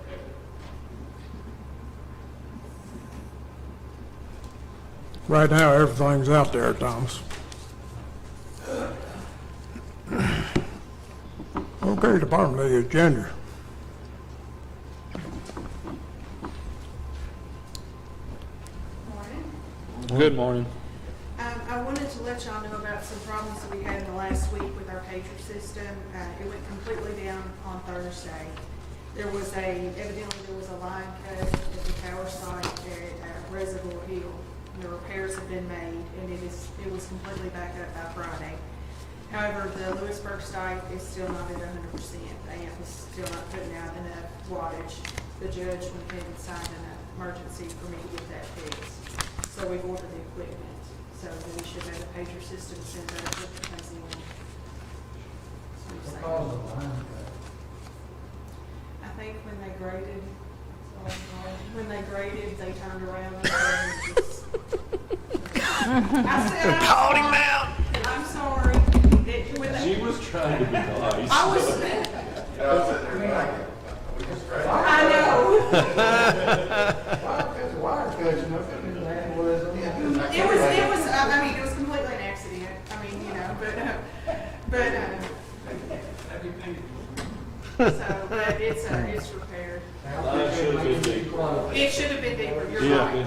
Right now, everything's out there, Thomas. Okay, Department of the Agenda. Morning. Good morning. I wanted to let y'all know about some problems that we had in the last week with our pager system. It went completely down on Thursday. Evidently there was a line cut at the power site at Reservoir Hill. The repairs have been made, and it was completely back up by Friday. However, the Lewisburg site is still not at 100%. The amp is still not putting out enough wattage. The judge went ahead and signed an emergency for me to get that fixed. So we've ordered the equipment. So we should have a pager system sent out if it comes in. So we've saved- I think when they graded, they turned around and just. I said, called him out. I'm sorry. She was trying to be nice. I was. I know. It was, I mean, it was completely an accident. I mean, you know, but it's repaired. Line should have been deeper. It should have been deeper, you're Yeah. right.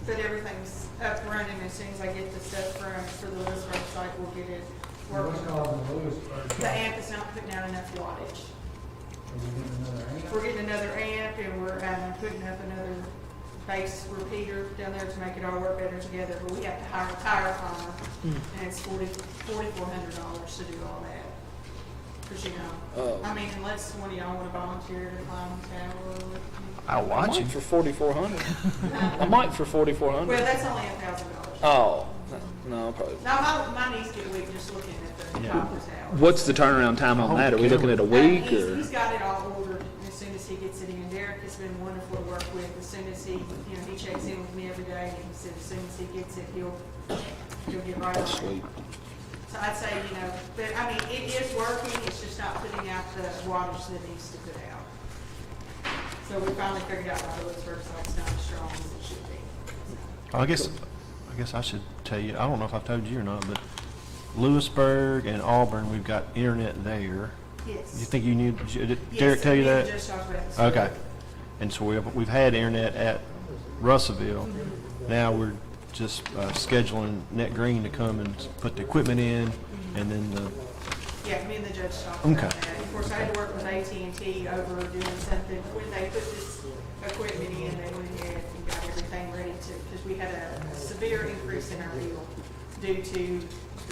But everything's up and running. As soon as I get the stuff for the Lewisburg site, we'll get it working. The amp is not putting out enough wattage. We're getting another amp, and we're putting up another bass repeater down there to make it all work better together, but we have to hire a tire farmer, and it's $4,400 to do all that. Cause you know, I mean, unless one of y'all wanna volunteer to climb the tower. I'll watch I it. might for 4,400. I might for 4,400. Well, that's only $1,000. Oh, no, probably. Now, my niece get a week just looking at the top of the tower. What's the turnaround time on that? Are we looking at a week or? He's got it all ordered as soon as he gets it in. Derek has been wonderful to work with. As soon as he checks in with me every day, and he said as soon as he gets it, he'll get right on it. Sweet. So I'd say, but I mean, it is working, it's just not putting out the wattage that it needs to put out. So we finally figured out why the Lewisburg site's not as strong as it should be. I guess I should tell you, I don't know if I've told you or not, but Lewisburg and Auburn, we've got internet there. Yes. You think you need, did Derek tell you Yes, that? we just talked about this. Okay. And so we've had internet at Russellville. Now we're just scheduling Net Green to come and put the equipment in, and then the, Yeah, me and the judge talked Okay. about that. Of course, I had to work with AT&T over doing something. When they put this equipment in, they went ahead and got everything ready because we had a severe increase in our bill due to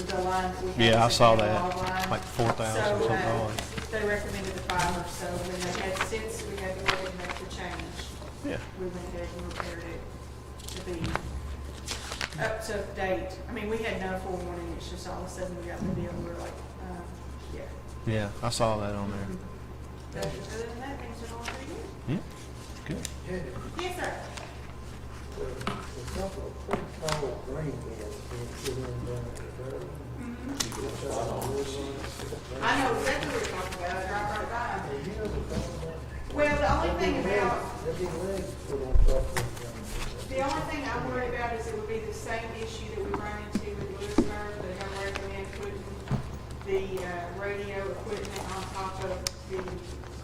the line that we had. yeah, I saw that, log line. like 4,000 So, something. they recommended the fiber, so when they had, since we had to go ahead and make the change, Yeah. we went ahead and repaired it to be up to date. I mean, we had no forewarning, it's just all of a sudden we got the bill, and we were like, yeah. Yeah, I saw that on there. But other than that, things are going pretty good. Yeah, good. Yes, sir. I know exactly what you're talking about, it's right by. Well, the only thing I'm worried about is it would be the same issue that we run into with Lewisburg, but I'm recommend putting the radio equipment on top of the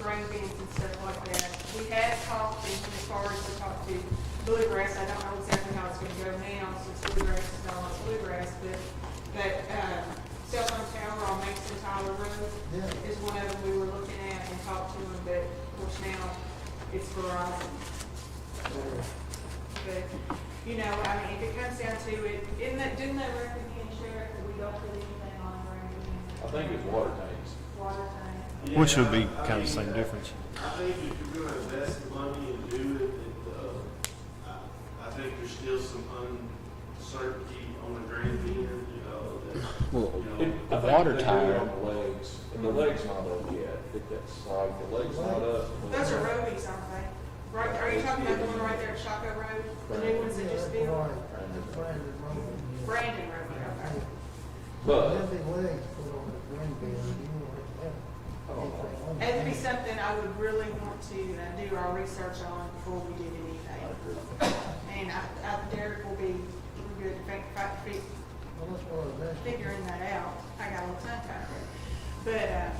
grain bins and stuff like that. We had talked, and as far as we talked to Bluegrass, I don't know exactly how it's gonna go now, since Bluegrass is not like Bluegrass, but cell phone tower on Mason Tyler Road is one of them we were looking at and talked to them, but of course now it's Verizon. But, I mean, if it comes down to it, didn't they recommend, Sheriff, that we don't put anything on the ground? I think it's water tanks. Water tank. Which would be kind of the same difference. I think if you're gonna invest the money and do it, I think there's still some uncertainty on the drain bin, Well, The water tower on the legs, and the leg's not up yet. I think that's like, the leg's not up. Those are Robies, aren't they? Right, are you talking about the one right there at Shockoe Road? The new ones that just built? Brandon Road, okay. But, That'd be something I would really want to do our research on before we did anything. And Derek will be good figuring that out. I got a little tongue tied.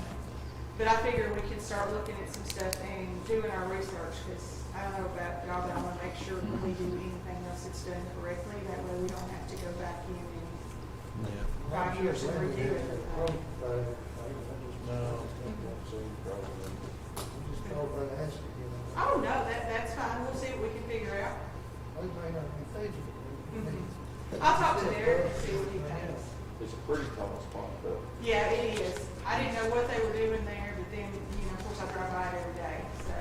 But I figure we can start looking at some stuff and doing our research, because I don't know about y'all, but I want to make sure when we do anything else it's done correctly. That way we don't have to go back in and 5 years and redo it. Oh, no, that's fine. I'll talk to Derek and see what he thinks. It's a pretty tall spot though. Yeah, it is. I didn't know what they were doing there, but then, you know, of course I drive by it every day, so.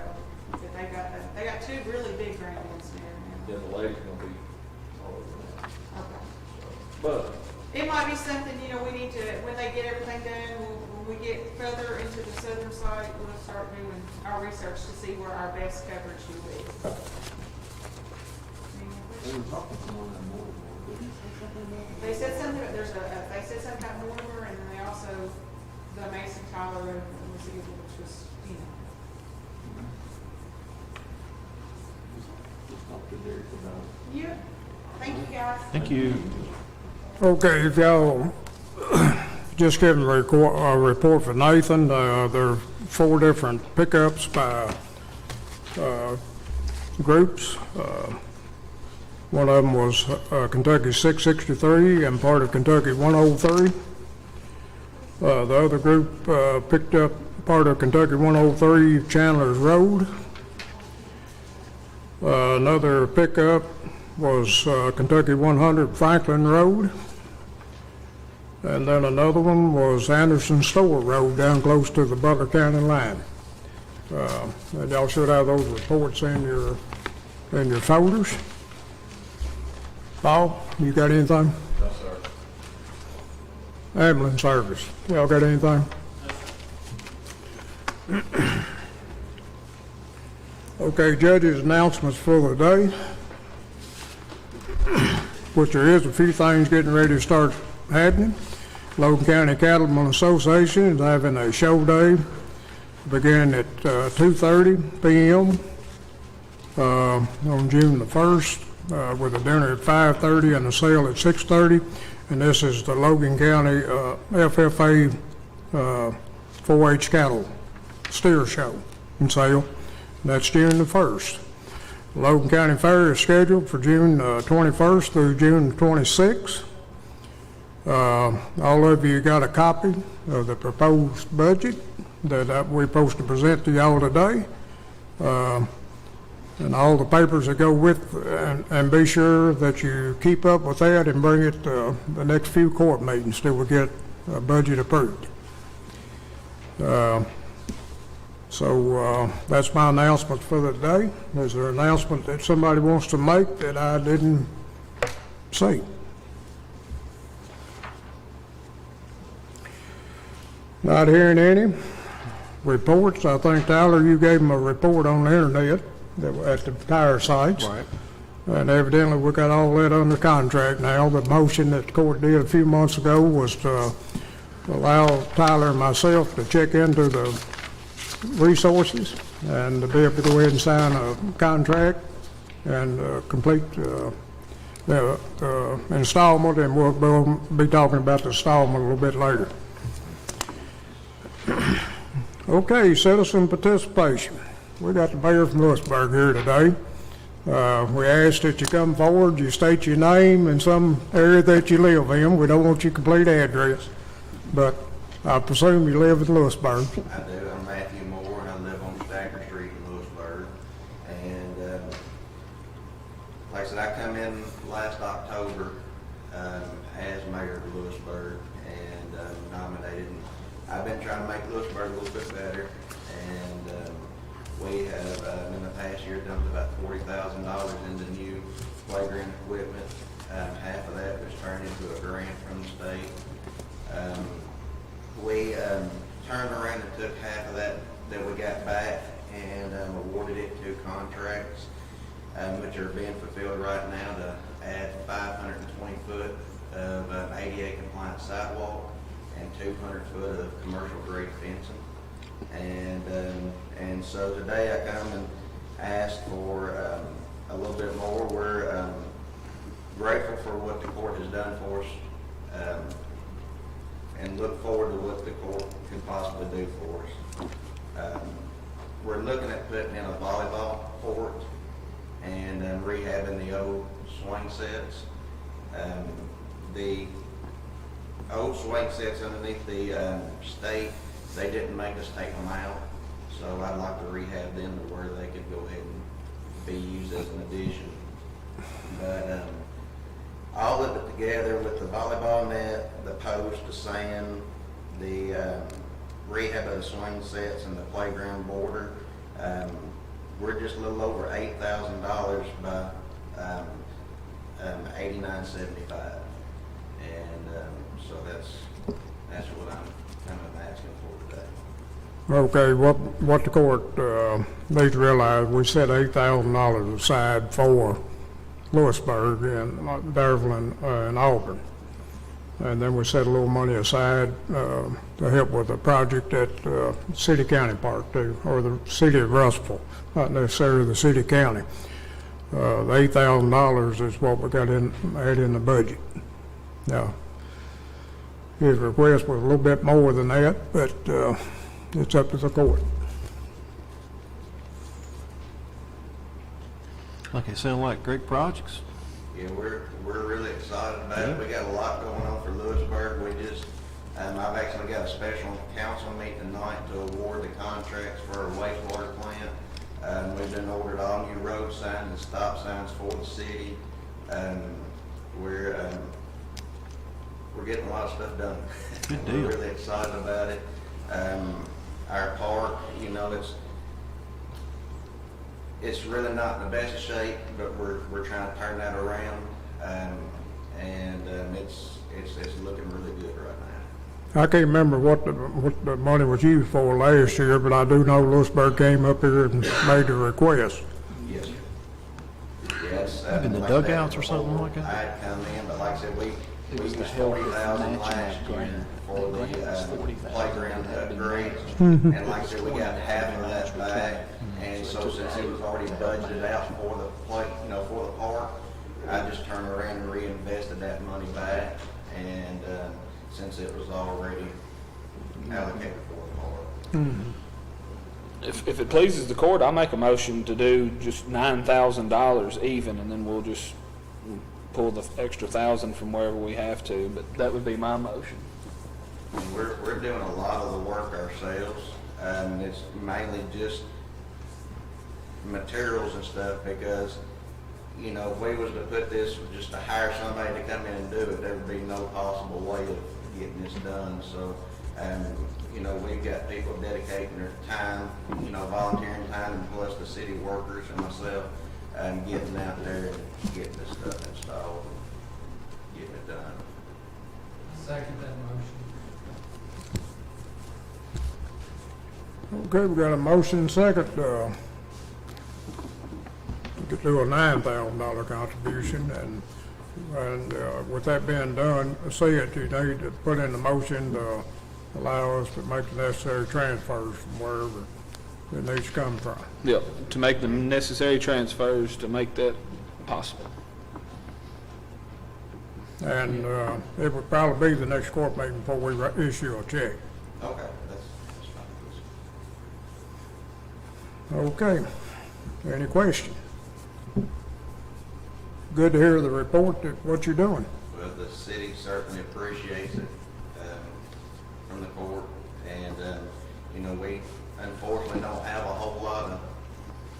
But they got two really big grandkids there now. Then the lady's gonna be all over that. Okay. But It might be something, you know, we need to, when they get everything done, when we get further into the southern side, we'll start doing our research to see where our best coverage will be. they were talking to one of them more, didn't they say something about it? They said something, they said something about Mortimer, and then they also, the Mason Tyler Road, which was, you know. Just talk to Derek about it. Yeah, thank you guys. Thank you. Okay, if y'all just give them a report for Nathan, there are 4 different pickups by groups. One of them was Kentucky 663 and part of Kentucky 103. The other group picked up part of Kentucky 103 Chandler's Road. Another pickup was Kentucky 100 Franklin Road. And then another one was Anderson Store Road down close to the Butler County line. And y'all should have those reports in your folders. Paul, you got anything? No, sir. Ambulance service, y'all got anything? Okay, judges' announcements for the day, which there is a few things getting ready to start happening. Logan County Cattlemen Association is having a show day beginning at 2:30 p.m. On June the 1st, with a dinner at 5:30 and a sale at 6:30. And this is the Logan County FFA 4-H cattle steer show and sale. That's June the 1st. Logan County Fair is scheduled for June 21st through June 26th. All of you got a copy of the proposed budget that we're supposed to present to y'all today. And all the papers that go with, and be sure that you keep up with that and bring it to the next few court meetings till we get a budget approved. So that's my announcement for the day. Is there an announcement that somebody wants to make that I didn't see? Not hearing any reports. I think, Tyler, you gave them a report on the internet that were at the tire sites. Right. And evidently we got all that under contract now. The motion that the court did a few months ago was to allow Tyler and myself to check into the resources and to be able to go ahead and sign a contract and complete the installment, and we'll be talking about the installment a little bit later. Okay, citizen participation. We got the mayor from Lewisburg here today. We ask that you come forward, you state your name and some area that you live in. We don't want your complete address, but I presume you live in Lewisburg. I do. I'm Matthew Moore, and I live on Stacker Street in Lewisburg. And like I said, I come in last October as mayor of Lewisburg and nominated. And I've been trying to make Lewisburg a little bit better, and we have in the past year dumped about $40,000 into new playground equipment. Half of that was turned into a grant from the state. We turned around and took half of that we got back and awarded it to contracts, which are being fulfilled right now to add 520 foot of ADA compliant sidewalk and 200 foot of commercial grade fencing. And so today I come and ask for a little bit more. We're grateful for what the court has done for us, and look forward to what the court can possibly do for us. We're looking at putting in a volleyball court and rehabbing the old swing sets. The old swing sets underneath the state, they didn't make us take them out, so I'd like to rehab them to where they could go ahead and be used as an addition. But all of it together with the volleyball net, the post, the sand, the rehab of the swing sets and the playground border. We're just a little over $8,000 by $89.75, and so that's what I'm kind of asking for today. Okay, what the court needs to realize, we set $8,000 aside for Lewisburg and Darville and Auburn. And then we set a little money aside to help with a project at City County Park too, or the city of Russellville, not necessarily the city county. The $8,000 is what we got had in the budget. Now, his request was a little bit more than that, but it's up to the court. Like it sound like great projects. Yeah, we're really excited about it. We got a lot going on for Lewisburg. We just, I've actually got a special council meeting tonight to award the contracts for our wastewater plant. We've been ordered all new road signs and stop signs for the city. We're getting a lot of stuff done. Good deal. We're really excited about it. Our park, you know, it's really not in the best shape, but we're trying to turn that around, and it's looking really good right now. I can't remember what the money was used for last year, but I do know Lewisburg came up here and made a request. Yes, sir. Yes. Maybe in the dugouts or something like that? I had come in, but like I said, we used the help with $40,000 last matching year grant. for the Grant was $40,000. playground upgrades, Mhm. and like I said, we got half of that back. And so since it was already budgeted out for the play, you know, for the park, I just turned around and reinvested that money back. And since it was already allocated for the park. If it pleases the court, I'll make a motion to do just $9,000 even, and then we'll just pull the extra 1,000 from wherever we have to, but that would be my motion. And we're doing a lot of the work ourselves. It's mainly just materials and stuff, because, you know, if we was to put this, just to hire somebody to come in and do it, there would be no possible way of getting this done. So, you know, we've got people dedicating their time, you know, volunteering time, and plus the city workers and myself, getting out there and getting this stuff installed and getting it done. Second that motion. Okay, we got a motion second, to do a $9,000 contribution, and with that being done, say it, you need to put in the motion to allow us to make the necessary transfers from wherever it needs to come from. Yep, to make the necessary transfers to make that possible. And it would probably be the next court meeting before we issue a check. Okay, that's fine. Okay, any questions? Good to hear the report that what you're doing. Well, the city certainly appreciates it from the court, and you know, we unfortunately don't have a whole lot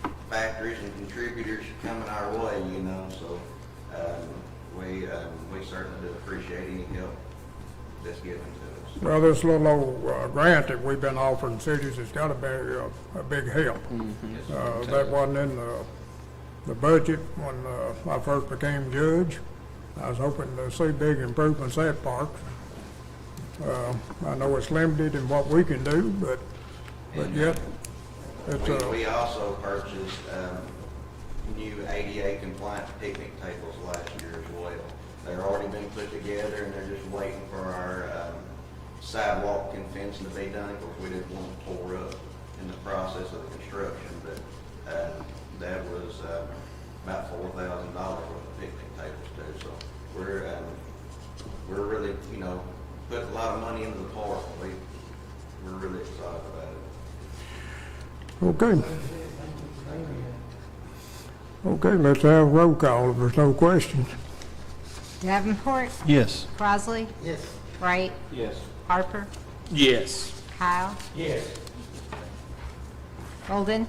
of factories and contributors coming our way, you know, so we certainly do appreciate any help that's given to us. Well, this little old grant that we've been offering cities has got to be a big help. That wasn't in the budget when I first became judge. I was hoping to see big improvements at parks. I know it's limited in what we can do, but yet it's We also purchased new ADA compliant picnic tables last year as well. They're already been put together, and they're just waiting for our sidewalk and fencing to be done, because we didn't want to tore up in the process of the construction. But that was about $4,000 worth of picnic tables too. So we're really, you know, putting a lot of money into the park. We're really excited about it. okay. Okay, let's have a roll call if there's no questions. Davenport, Yes. Crossley, Yes. Wright, Yes. Harper, Yes. Kyle, Yes. Golden,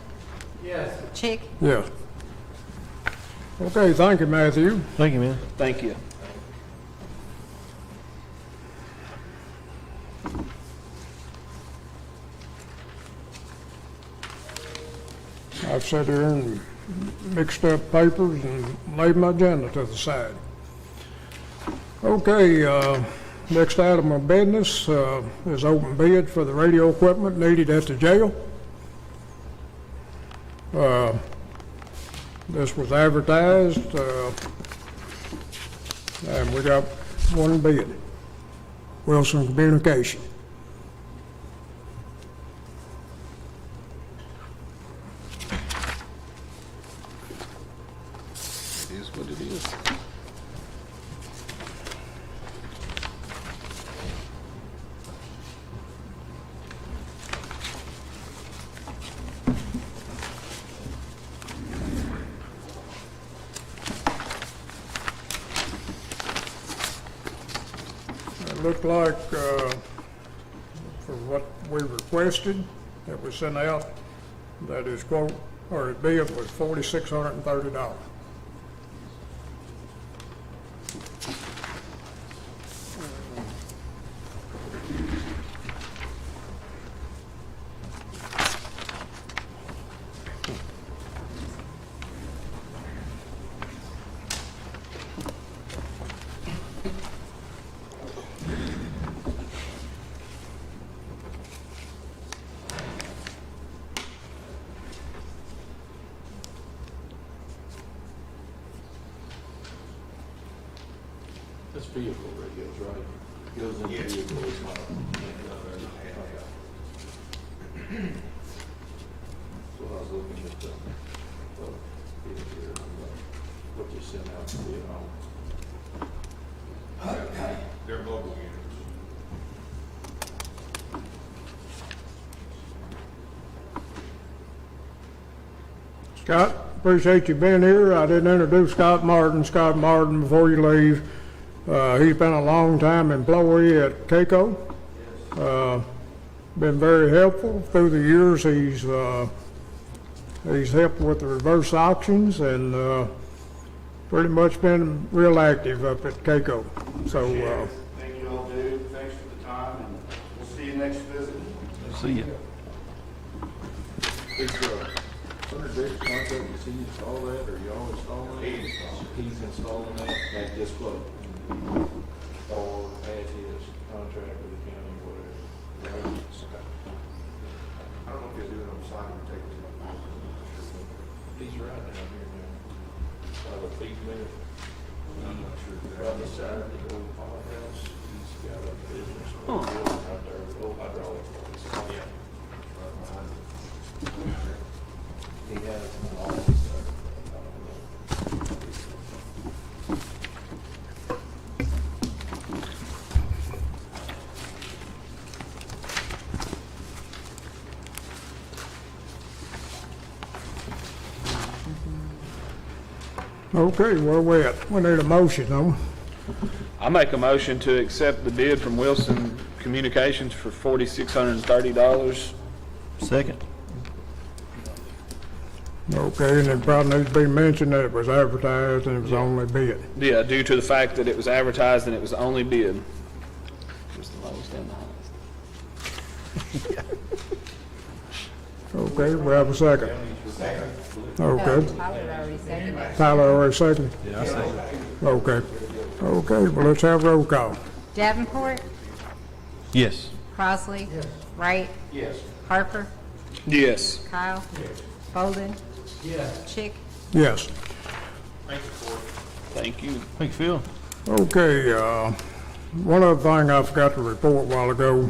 Yes. Chick. Yes. Okay, thank you, Matthew. Thank you, man. Thank you. I've sat here and mixed up papers and laid my agenda to the side. Okay, next item of business is open bid for the radio equipment needed at the jail. This was advertised, and we got one bid, Wilson Communication. It is what it is. It looked like, for what we requested, that was sent out, that his quote, or his bid was $4,630. That's vehicle radios, right? Goes in the vehicle, it's not. So I was looking at what they sent out to the, they're mobile units. Scott, appreciate you being here. I didn't introduce Scott Martin. Scott Martin, before you leave, he's been a long-time employee at CAECO. Been very helpful through the years. He's helped with the reverse auctions and pretty much been real active up at CAECO. So, Thank you all, dude. Thanks for the time, and we'll see you next visit. See ya. It's, under Dave's contract, does he install that, or y'all installing it? He's installing that at this quote. Or at his contract with the county, whatever. Right? Okay. I don't know if he'll do it on site or take it. He's right down here now. A feet minute. I'm not sure. Right beside the old Courthouse, he's got a business building out there, with old hydraulic. Yeah. Right behind it. He has all of that. okay, where we at? We need a motion, though. I make a motion to accept the bid from Wilson Communications for $4,630. Second. Okay, and it probably needs to be mentioned that it was advertised and it was only bid. Yeah, due to the fact that it was advertised and it was the only bid. It was the lowest and the highest. Okay, we have a second. Okay, Tyler already seconded. Tyler already seconded? Yeah, I second. Okay. Okay, well, let's have roll call. Davenport, Yes. Crossley. Wright. Yes. Harper. Yes. Kyle. Bolden. Chick. Yes. Thank you. Thank you, Phil. Okay, one other thing I forgot to report a while ago,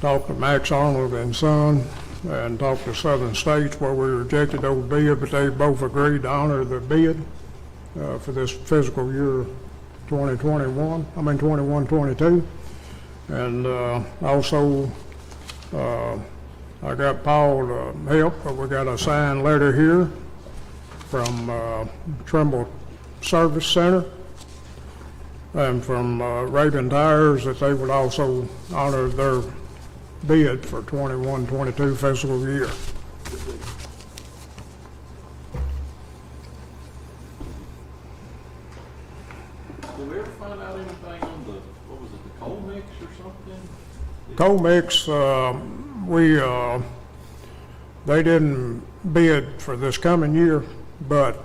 talked to Max Arnold and Son, and talked to Southern States where we rejected those bid, but they both agreed to honor the bid for this fiscal year 21-22. And also, I got Paul to help, but we got a signed letter here from Trimble Service Center and from Raven Tires that they would also honor their bid for 21-22 fiscal year. Did we ever find out anything on the, what was it, the coal mix or something? Coal mix, They didn't bid for this coming year, but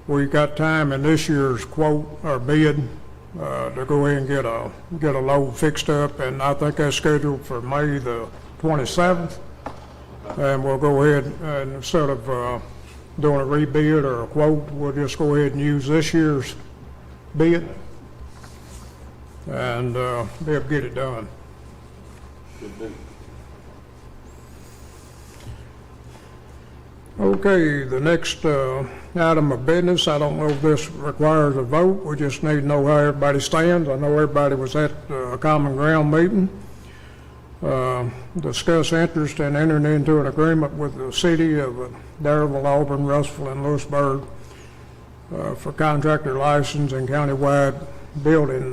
we got time in this year's quote or bid to go ahead and get a load fixed up, and I think that's scheduled for May the 27th. And we'll go ahead and instead of doing a rebid or a quote, we'll just go ahead and use this year's bid and be able to get it done. Good deal. Okay, the next item of business, I don't know if this requires a vote. We just need to know how everybody stands. I know everybody was at a Common Ground meeting. Discuss interest in entering into an agreement with the city of Darrellville, Auburn, Russell, and Lewisburg for contractor license and countywide building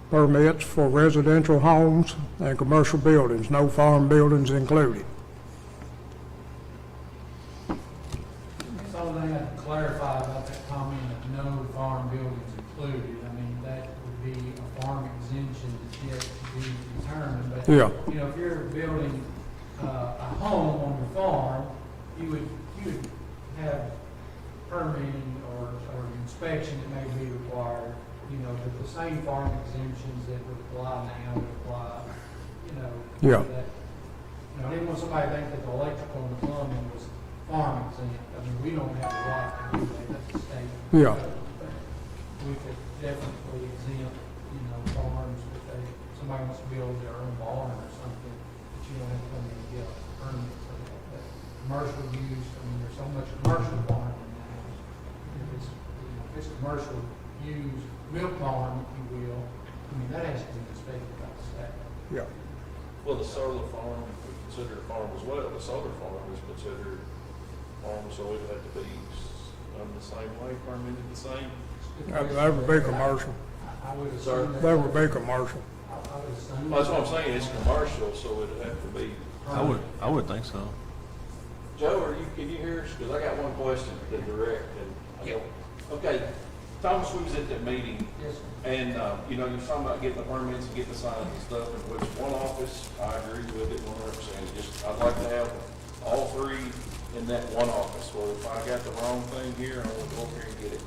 permits for residential homes and commercial buildings, no farm buildings included. The only thing I'd clarify about that comment of no farm buildings included, I mean, that would be a farm exemption that's yet to be determined. But, Yeah. you know, if you're building a home on your farm, you would have permitting or inspection that may be required, you know, but the same farm exemptions that would apply now would apply, you know. Yeah. That, you know, I didn't want somebody to think that the electrical and the plumbing was farm exempt. I mean, we don't have the right to do that, that's the state. Yeah. But we could definitely exempt, you know, farms if somebody wants to build their own barn or something, but you don't have to come in and get a permit for that. But commercial use, I mean, there's so much commercial farming now. If it's commercial use, milk farm, if you will, I mean, that has to be inspected by the state. Yeah. Well, the solar farm, if we consider a farm as well, the solar farm is considered farm, so it'd have to be done the same way, permitted the same. That would be commercial. I would Sir? assume That would be commercial. I would assume. Well, that's what I'm saying, it's commercial, so it'd have to be. I would think so. Joe, can you hear us? Because I got one question to direct, and I don't, okay, Thomas, we was at that meeting, Yes, sir. and, you know, you're talking about getting the permits and getting the signs and stuff, in which one office, I agree with it 100%. Just, I'd like to have all three in that one office, where if I got the wrong thing here, I will go over here and get it.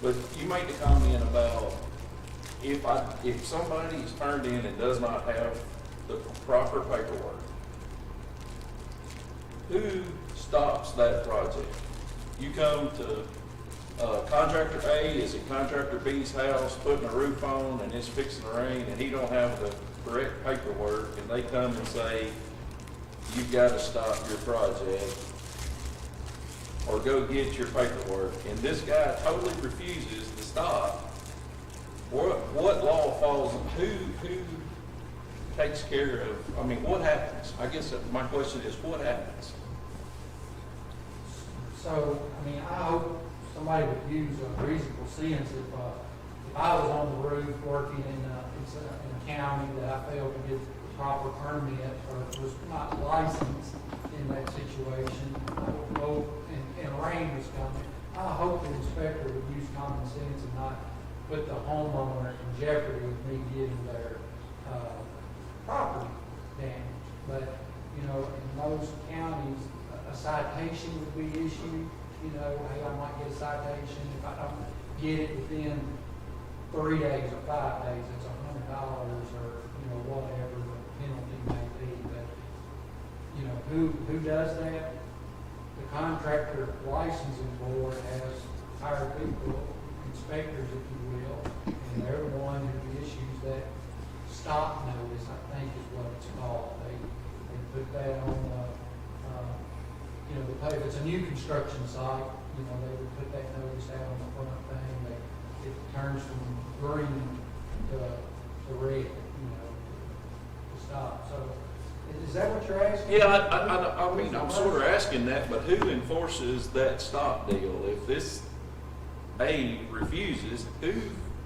But you made the comment about if somebody is turned in and does not have the proper paperwork, who stops that project? You come to contractor A, is it contractor B's house, putting a roof on and it's fixing to rain and he don't have the correct paperwork, and they come and say, you've got to stop your project or go get your paperwork, and this guy totally refuses to stop, what law falls, who takes care of, I mean, what happens? I guess my question is, what happens? So, I mean, I hope somebody would use a reasonable sense if I was on the roof working in a county that I failed to get the proper permit or was not licensed in that situation, I would hope, and rain was coming, I hope the inspector would use common sense and not put the homeowner in jeopardy of me getting their property damaged. But, you know, in most counties, a citation would be issued. You know, hey, I might get a citation if I don't get it within 3 days or 5 days. It's $100 or, you know, whatever the penalty may be. But, you know, who does that? The contractor licensing board has hired people, inspectors, if you will, and they're the one who issues that stop notice, I think is what it's called. They put that on you know, if it's a new construction site, you know, they would put that notice out on the front thing. It turns from green to red, you know, to stop. So, is that what you're asking? Yeah, I mean, I'm sort of asking that, but who enforces that stop deal? If this A refuses, who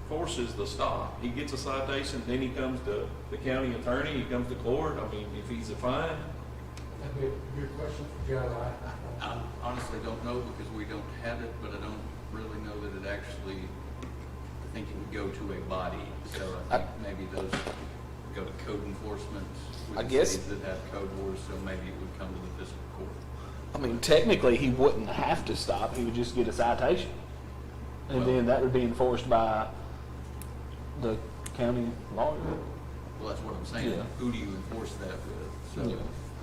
forces the stop? He gets a citation, then he comes to the county attorney, he comes to court. I mean, if he's a fine. That'd be a good question for Joe. I honestly don't know because we don't have it, but I don't really know that it actually, I think it would go to a body. So I think maybe those go to code enforcement. I guess- cities that have code wars, so maybe it would come to the fiscal court. I mean, technically, he wouldn't have to stop. He would just get a citation. And Well- then that would be enforced by the county lawyer. Well, that's what I'm saying. Yeah. Who do you enforce that with? So Yeah. I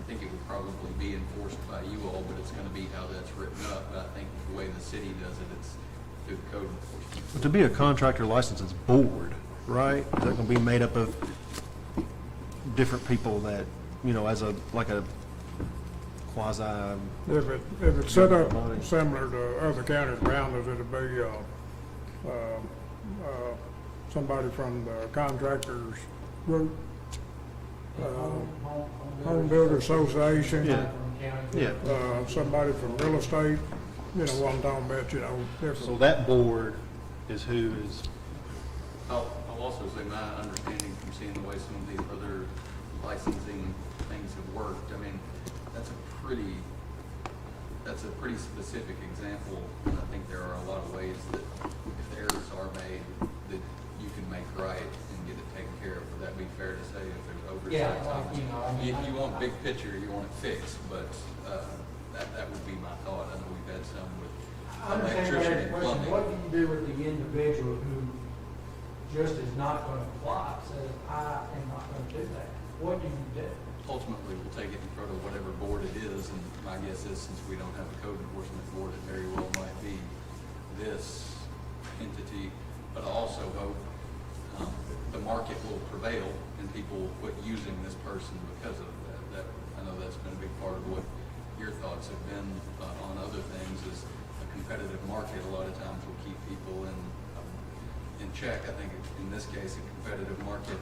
think it would probably be enforced by you all, but it's gonna be how that's written up. But I think the way the city does it, it's through the code enforcement. But to be a contractor license, it's board, right? Is that gonna be made up of different people that, you know, as a, like a quasi, If it's set up similar to other counties around us, it'll be, somebody from the contractors group, Home Builder Association. Yeah. Yeah. Somebody from real estate, you know what I'm talking about, you know, So different. that board is who is, I'll also say my understanding from seeing the way some of these other licensing things have worked, I mean, that's a pretty specific example. And I think there are a lot of ways that if errors are made, that you can make right and get it taken care of. Would that be fair to say if there's Yeah, oversight? like, you know, I mean, You want big picture, you want it fixed, but that would be my thought. I know we've had some with I understand electrician Larry's and question, plumbing. what do you do with the individual who just is not gonna comply, says, I am not gonna do that? What do you do? Ultimately, we'll take it in front of whatever board it is, and my guess is since we don't have a code enforcement board, it very well might be this entity. But I also hope the market will prevail and people will quit using this person because of that. I know that's been a big part of what your thoughts have been on other things, is a competitive market a lot of times will keep people in check. I think in this case, a competitive market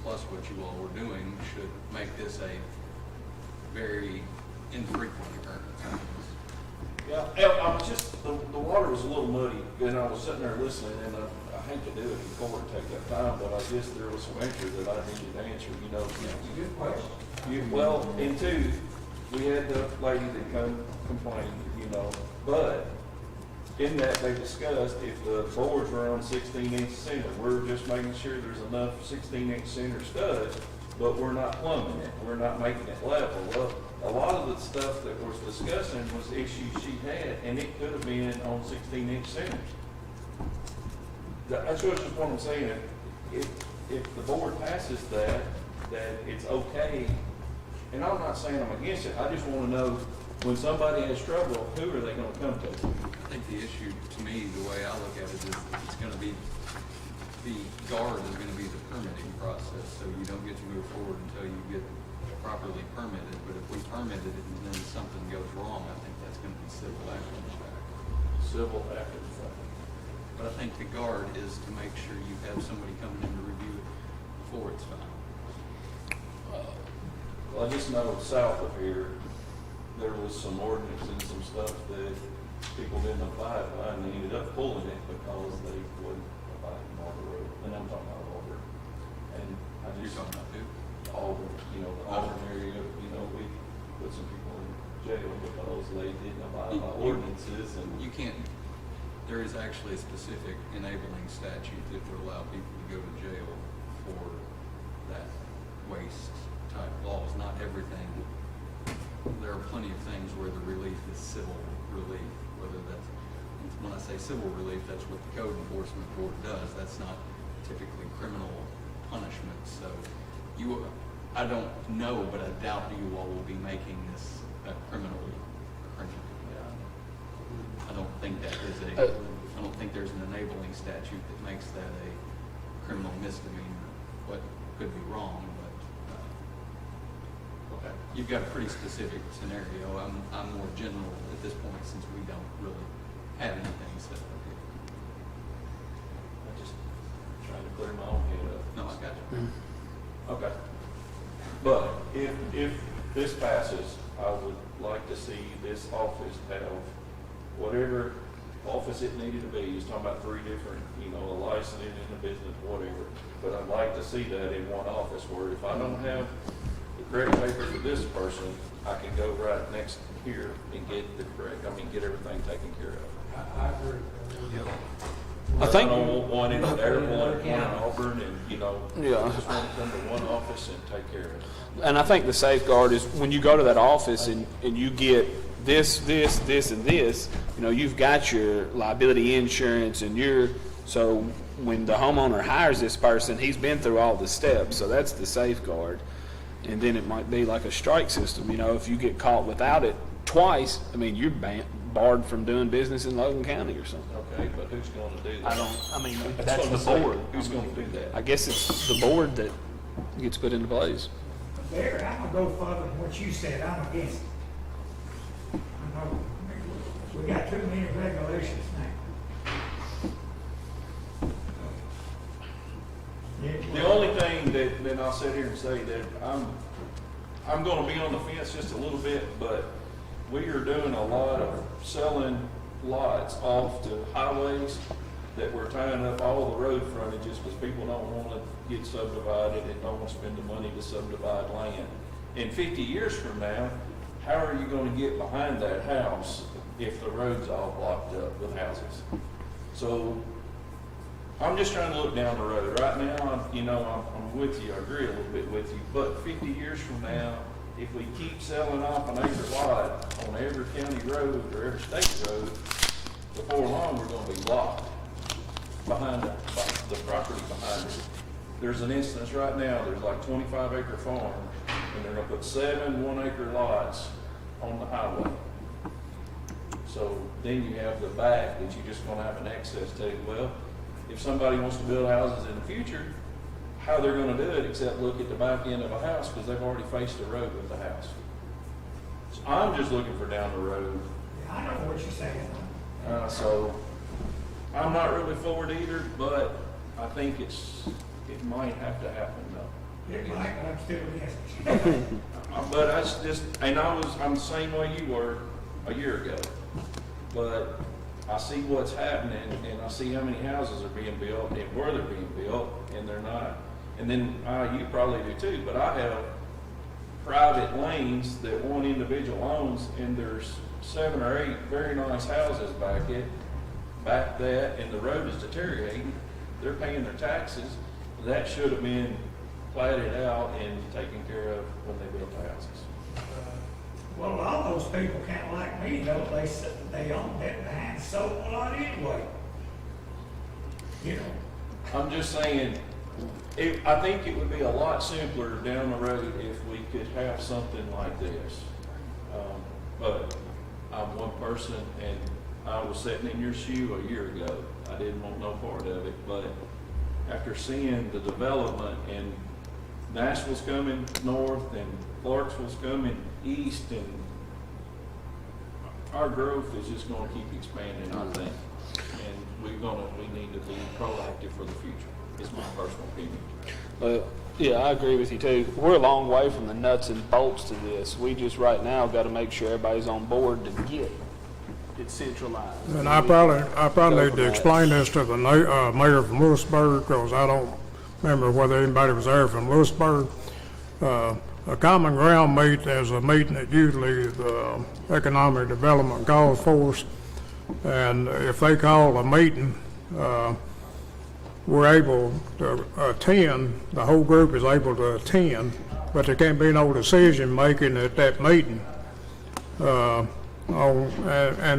plus what you all were doing should make this a very infrequent occurrence. Yeah, I was just, the water was a little muddy, and I was sitting there listening, and I hate to do it in court, take that time, but I guess there was some answers that I needed to answer, you know. Good question. Well, and two, we had the lady that come complain, you know, but in that they discussed if the boards were on 16-inch center, we're just making sure there's enough 16-inch center studs, but we're not plumbing it, we're not making it level. Well, a lot of the stuff that was discussing was issues she had, and it could have been on 16-inch centers. That's just what I'm saying. If the board passes that it's okay, and I'm not saying I'm against it, I just want to know when somebody has trouble, who are they going to come to? I think the issue, to me, the way I look at it, is it's going to be, the guard is going to be the permitting process, so you don't get to move forward until you get properly permitted. But if we permitted it and then something goes wrong, I think that's going to be civil after the fact. Civil after the fact. But I think the guard is to make sure you have somebody coming in to review it before it's final. Well, I just know south of here, there was some ordinance and some stuff that people didn't abide by, and they ended up pulling it because they wouldn't abide by the road. And I'm talking about Auburn. And I You're just, talking about who? Auburn, you know, the Auburn area, you know, we put some people in jail because they didn't abide by ordinances and. You can't, there is actually a specific enabling statute that would allow people to go to jail for that waste type laws. Not everything, there are plenty of things where the relief is civil relief, whether that's, when I say civil relief, that's what the code enforcement board does. That's not typically criminal punishment. So I don't know, but I doubt you all will be making this a criminal. I don't think that is I don't think there's an enabling statute that makes that a criminal misdemeanor. What could be wrong, but okay. You've got a pretty specific scenario. I'm more general at this point since we don't really have anything set up here. I'm just trying to clear my own head up. No, I got you. Okay. But if this passes, I would like to see this office have whatever office it needed to be. He's talking about 3 different, you know, a licensing in the business, whatever. But I'd like to see that in one office where if I don't have the correct paper for this person, I can go right next here and get the correct, get everything taken care of. I agree. Yep. I think- I don't want one in there, one in Auburn, and, you know, Yeah. just want to come to one office and take care of it. And I think the safeguard is when you go to that office and you get this, and this, you know, you've got your liability insurance and so when the homeowner hires this person, he's been through all the steps, so that's the safeguard. And then it might be like a strike system, you know, if you get caught without it twice, I mean, you're barred from doing business in Logan County or something. Okay, but who's going to do that? That's what the I'm saying. board. Who's going to do that? I guess it's the board that gets put into place. Barry, I'm gonna go further than what you said, I'm against it. I know, we got too many regulations now. The only thing that I'll sit here and say that I'm gonna be on the fence just a little bit, but we are doing a lot of selling lots off to highways that we're tying up all the road frontages because people don't wanna get subdivided and don't wanna spend the money to subdivide land. And 50 years from now, how are you gonna get behind that house if the road's all blocked up with houses? So I'm just trying to look down the road. Right now, I'm with you, I agree a little bit with you, but 50 years from now, if we keep selling off an acre lot on every county road or every state road, before long, we're gonna be locked behind the property behind it. There's an instance right now, there's like 25-acre farms, and they're gonna put 7 one-acre lots on the highway. So then you have the back that you're just gonna have an access to. Well, if somebody wants to build houses in the future, how they're gonna do it except look at the back end of a house because they've already faced the road with the house. So I'm just looking for down the road. I know what you're saying. So I'm not really for it either, but I think it might have to happen though. It might, but I'm still against it. But I'm the same way you were a year ago. But I see what's happening and I see how many houses are being built and where they're being built and they're not. And then you probably do too, but I have private lanes that one individual owns and there's 7 or 8 very nice houses back that, and the road is deteriorating. They're paying their taxes. That should have been platted out and taken care of when they built the houses. Well, all those people kind of like me, though, they own that behind sold a lot anyway. You know, I'm just saying, I think it would be a lot simpler down the road if we could have something like this. But I'm one person and I was sitting in your shoe a year ago. I didn't want no part of it, but after seeing the development and Nashville's coming north and Clarksville's coming east, and our growth is just gonna keep expanding, I think. And we need to be proactive for the future, is my personal opinion. Well, yeah, I agree with you too. We're a long way from the nuts and bolts to this. We just right now got to make sure everybody's on board to get it centralized. And I probably need to explain this to the mayor from Lewisburg, because I don't remember whether anybody was there from Lewisburg. A common ground meet is a meeting that usually the economic development calls for us. And if they call a meeting, we're able to attend, the whole group is able to attend, but there can't be no decision making at that meeting. And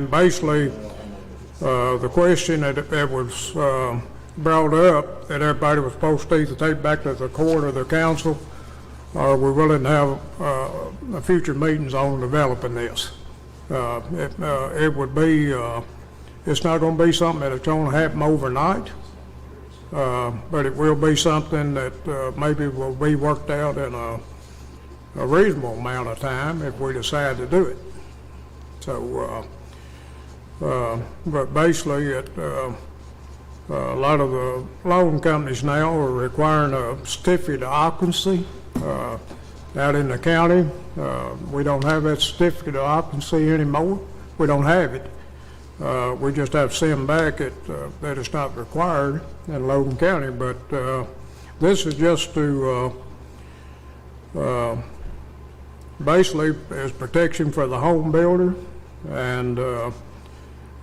basically, the question that was brought up, that everybody was supposed to either take back to the court or the council, or we're willing to have future meetings on developing this. It would be, it's not going to be something that's going to happen overnight, but it will be something that maybe will be worked out in a reasonable amount of time if we decide to do it. So, but basically, a lot of the loan companies now are requiring a certificate of occupancy out in the county. We don't have that certificate of occupancy anymore. We don't have it. We just have to send back that it's not required in Logan County. But this is just to basically as protection for the home builder, and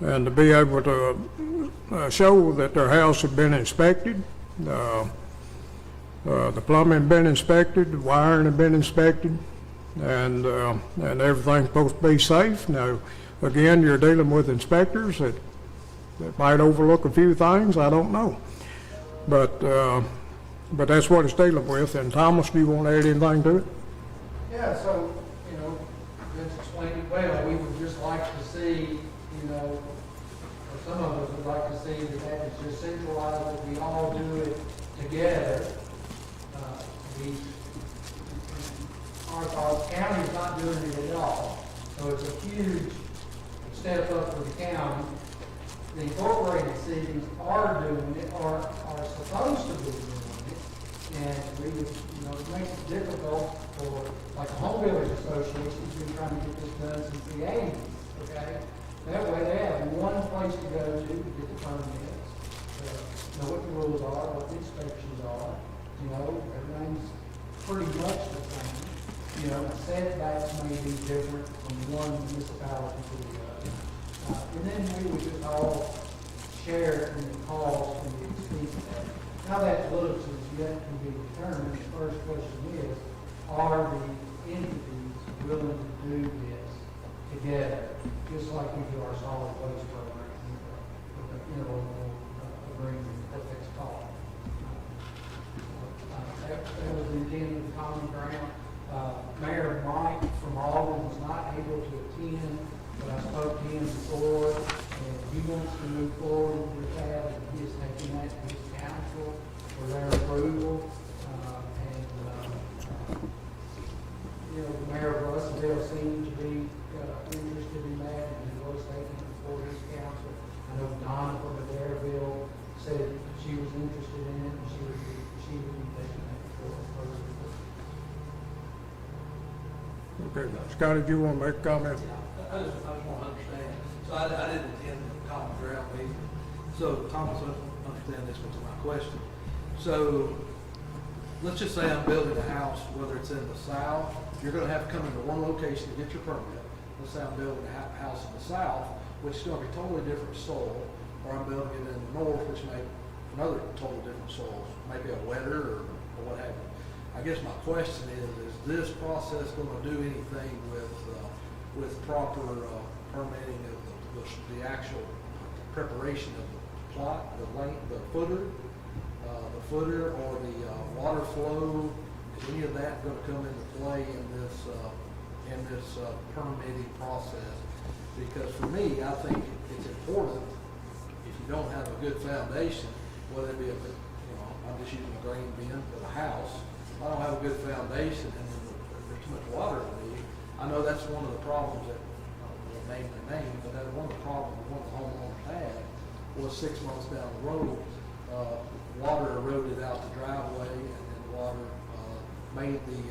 and to be able to show that their house had been inspected. The plumbing had been inspected, the wiring had been inspected, and everything's supposed to be safe. Now, again, you're dealing with inspectors that might overlook a few things, I don't know. But that's what it's dealing with. And Thomas, do you want to add anything to it? Yeah, so, Vince explained it well. We would just like to see, or some of us would like to see that is just centralized, that we all do it together. Our county is not doing it at all, so it's a huge step up for the county. The incorporated cities are doing it, or are supposed to be doing it, and we would, it makes it difficult for, like the Home Builders Association has been trying to get this done since the 80s, okay? That way they have one place to go to get the permits, know what the rules are, what the inspections are, everything's pretty much the same. Setbacks may be different from one municipality to the other. And then we would just all share in the cost and the expense of that. How that looks is yet to be determined. The first question is, are the entities willing to do this together, just like we do our solid waste program with the interlocal agreement, what that's called. That was the intent of the common ground. Mayor Mike from Auburn was not able to attend, but I spoke to him before, and he wants to move forward with that, and he is taking that to his council for their approval. The mayor of Russellville seemed to be interested in that, and he was taking it before his council. I know Donna from Adairville said she was interested in it, and she would be taking that before her. Okay, Scotty, do you want to make a comment? I just want to understand. So I didn't attend the common ground meeting. So Thomas, I don't understand this was my question. So let's just say I'm building a house, whether it's in the south, you're going to have to come into one location to get your permit. Let's say I'm building a house in the south, which is going to be totally different soil, or I'm building it in the north, which may another totally different soil, maybe a wetter or what have you. I guess my question is this process going to do anything with proper permitting of the actual preparation of the plot, the footer, or the water flow? Is any of that going to come into play in this permitting process? Because for me, I think it's important if you don't have a good foundation, whether it be I'm just using a grain bin for the house. If I don't have a good foundation and there's too much water in me, I know that's one of the problems that, I won't name the name, but that one of the problems one of the homeowners had was 6 months down the road, water eroded out the driveway, and then water made the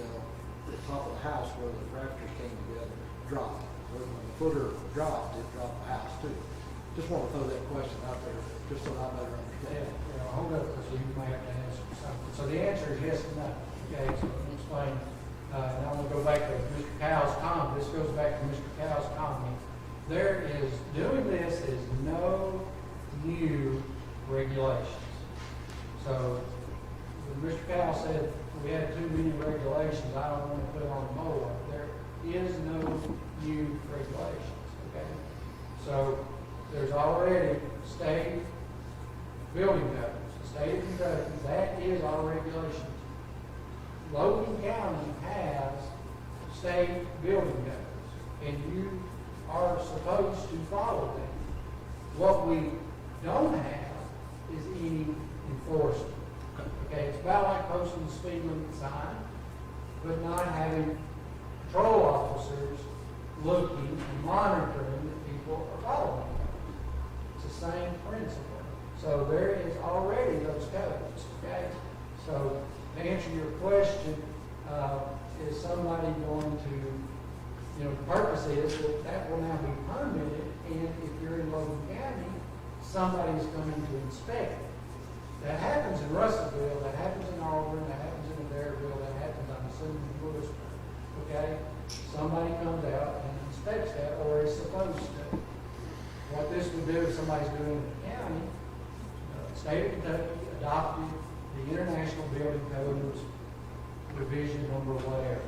top of the house where the rafters came together drop. When the footer dropped, it dropped the house too. Just want to throw that question out there, just so I better understand. Hold up, because you may have to answer something. So the answer is yes and no. Okay, so let me explain. And I'm going to go back to Mr. Cow's comment. This goes back to Mr. Cow's comment. Doing this is no new regulations. So when Mr. Cow said we had too many regulations, I don't want to put on more. There is no new regulations. Okay, so there's already state building codes. The state of Kentucky, that is our regulations. Logan County has state building codes, and you are supposed to follow them. What we don't have is any enforcement. Okay, it's about like posting the speed limit sign, but not having patrol officers looking and monitoring that people are following them. It's the same principle. So there is already those codes, okay? So to answer your question, is somebody going to, the purpose is that will now be permitted, and if you're in Logan County, somebody's coming to inspect it. That happens in Russellville, that happens in Auburn, that happens in Adairville, that happens, I'm assuming, in Lewisburg, okay? Somebody comes out and inspects that, or is supposed to. What what this would do if somebody's doing it in the county, the state of Kentucky adopted the International Building Codes revision number whatever,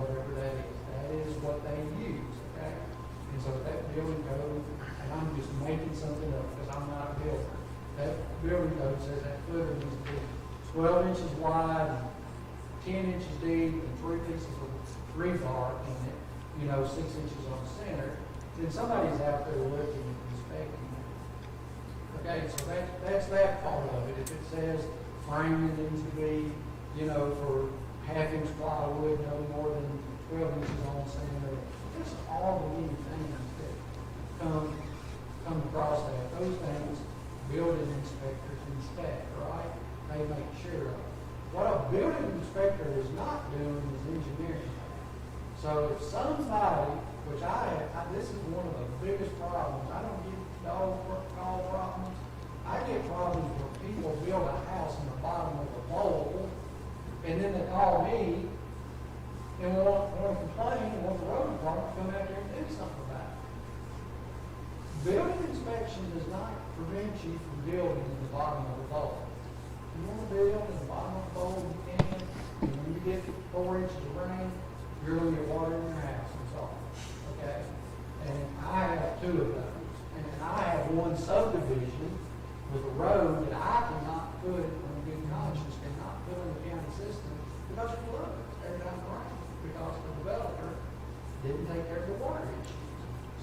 whatever that is. That is what they use, okay? And so that building code, and I'm just making something up because I'm not a builder. That building code says that footer needs to be 12 inches wide, and 10 inches deep, and 3 pieces of rebar in it, 6 inches on the center. Then somebody's out there looking and inspecting it. Okay, so that's that part of it. If it says framing needs to be, for half-inch plywood, no more than 12 inches on the center, just all the little things that come across that. Those things, building inspectors inspect, right? They make sure of. What a building inspector is not doing is engineering. So if somebody, which this is one of the biggest problems, I don't get call problems. I get problems where people build a house in the bottom of a bowl, and then they call me and want to complain and want the road department to come out there and do something about it. Building inspection does not prevent you from building in the bottom of the bowl. If you want to build in the bottom of the bowl, you can. And when you get 4 inches of rain, you're going to get water in your house and so on. Okay? And I have 2 of those. And I have one subdivision with a road that I cannot put, on a good conscience, cannot put in the county system because it floods every time it rains. Because the developer didn't take care of the water issues.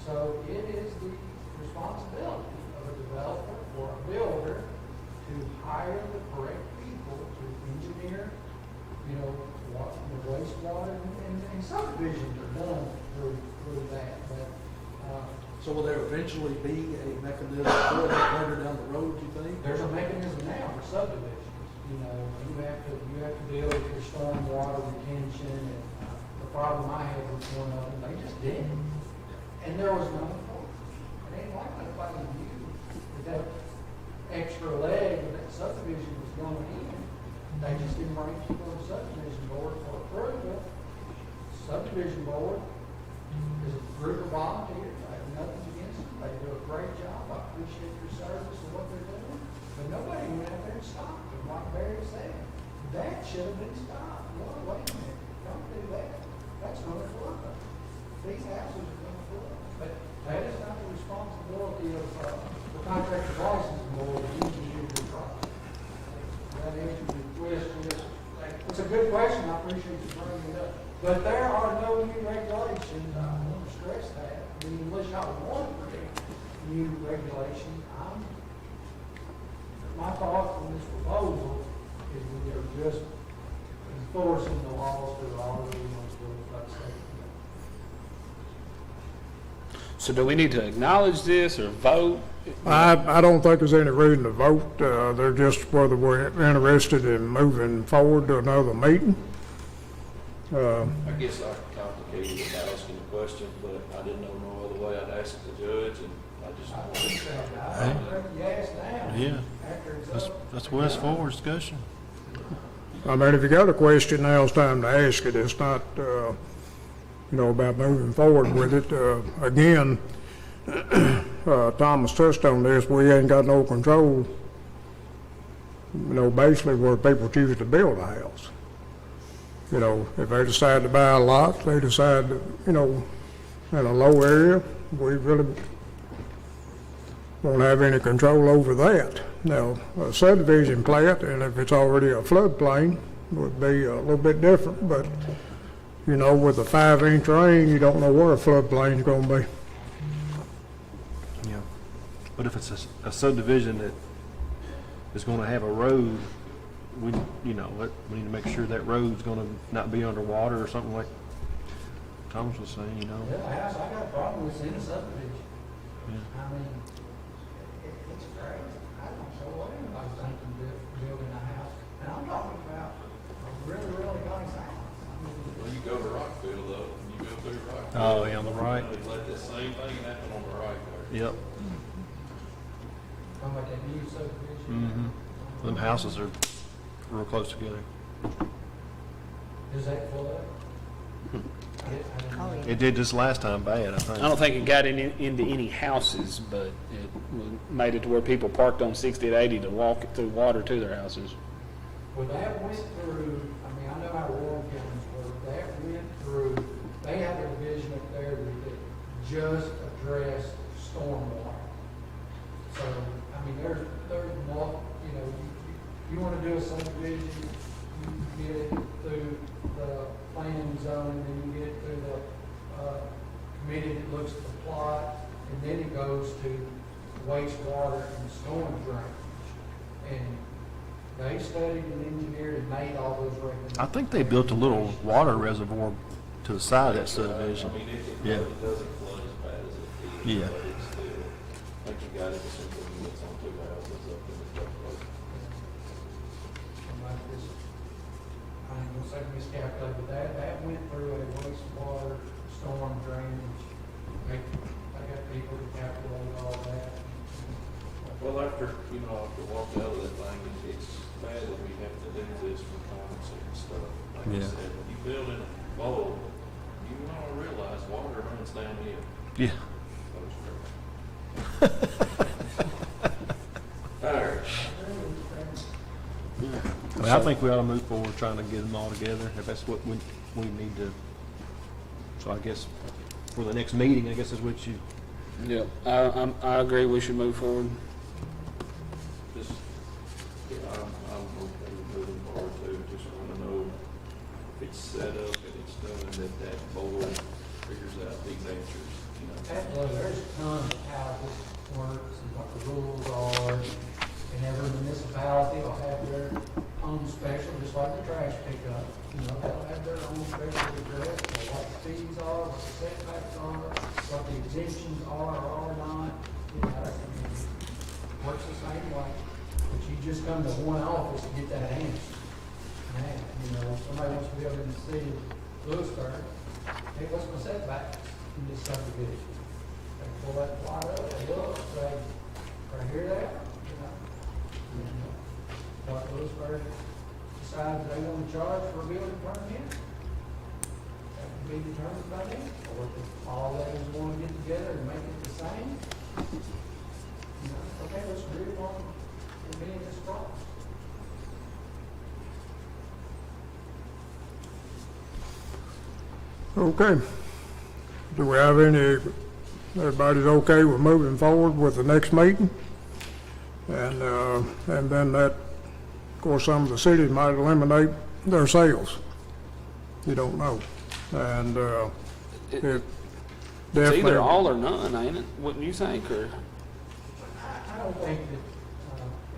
So it is the responsibility of a developer or a builder to hire the correct people to engineer, the wastewater, and subdivisions are done through that. But So will there eventually be a mechanism for that later down the road, you think? there's a mechanism now for subdivisions. You have to deal with your stormwater retention, and the problem I had with one of them, they just didn't. And there was no enforcement. It ain't like nobody knew that extra leg of that subdivision was going in. They just didn't bring it to the subdivision board for approval. Subdivision board is a group of volunteers. I have nothing against them. They do a great job. I appreciate your service and what they're doing. But nobody went out there and stopped them, like Barry said. That should have been stopped. Well, wait a minute. Don't do that. That's going to flood. These houses are going to flood. But that is not the responsibility of the contractor's license board to engineer the project. That answers your question. It's a good question. I appreciate you bringing it up. But there are no new regulations. I want to stress that. I mean, unless y'all want to create new regulations, my thought on this proposal is we are just enforcing the laws that are already on the books by the state. So do we need to acknowledge this or vote? I don't think there's any reason to vote. They're just whether we're interested in moving forward to another meeting. I guess I complicated it by asking the question, but I didn't know no other way. I'd ask the judge, and I just wanted Yes, now. Yeah. After it's up. That's what it's for, discussion. I mean, if you got a question, now's time to ask it. It's not, about moving forward with it. Again, Thomas touched on this. We ain't got no control, basically where people choose to build a house. If they decide to buy a lot, they decide, in a low area, we really won't have any control over that. Now, a subdivision plat, and if it's already a floodplain, would be a little bit different, but, with a 5-inch rain, you don't know where a floodplain's gonna be. Yeah. But if it's a subdivision that is gonna have a road, we need to make sure that road's gonna not be underwater or something like Thomas was saying, Yeah, the house I got a problem with is in a subdivision. Yeah. I mean, it's crazy. I don't know what anybody's thinking building a house. And I'm talking about a really, really nice house. Well, you go to Rockville though, and you go through Rockville. Oh, yeah, on the right. They let that same thing happen on the right there. Yep. Talking about that new subdivision. Mm-hmm. Them houses are real close together. Does that flood? Oh, yeah. It did this last time bad, I think. I don't think it got into any houses, but it made it to where people parked on 60 and 80 to walk through water to their houses. Well, that went through, I mean, I know how Warren counties work, that went through, they have a division up there that just addressed stormwater. So, I mean, there's more, you know, you want to do a subdivision, you get it through the planning zone, and then you get it through the committee that looks at the plot, and then it goes to wastewater and storm drainage. And they studied and engineered and made all those recommendations. I think they built a little water reservoir to the side of that subdivision. I mean, it Yeah. really doesn't flood as bad as it did. Yeah. But it's still, like you got it, it's simple units on 2 houses up in the top place. Like this, I ain't gonna say miscalculated, but that went through a wastewater storm drainage. I got people to calculate all that. Well, after walk out of that thing, it's bad that we have to do this for currency and stuff. Like I Yeah. said, when you build in a bowl, you want to realize water runs downhill. Yeah. All right. Well, I think we ought to move forward trying to get them all together, if that's what we need to. So I guess for the next meeting, I guess is what you, Yep, I agree we should move forward. Just, yeah, I'm okay with moving forward too. Just want to know if it's set up and it's done, that board figures out the answers, you know. Well, there's a ton of how this works and what the rules are, and every municipality will have their own special, just like the trash pickup. You know, they'll have their own special address, for what the fees are, what the setbacks are, what the exemptions are or are not. You know, I mean, it works the same way, but you just come to one office to get that answer. Man, you know, if somebody wants to be able to see Lewisburg, hey, what's my setback in this subdivision? They pull that plot up, they look, say, right here, there, you know. What Lewisburg decides they want to charge for a building permit, that can be determined by them, or if all they want to get together and make it the same. You know, okay, let's agree on being this problem. Okay. Do we have everybody's okay with moving forward with the next meeting? And then that, of course, some of the cities might eliminate their sales. You don't know. And it It's definitely. either all or none, ain't it? Wouldn't you think, or? I don't think that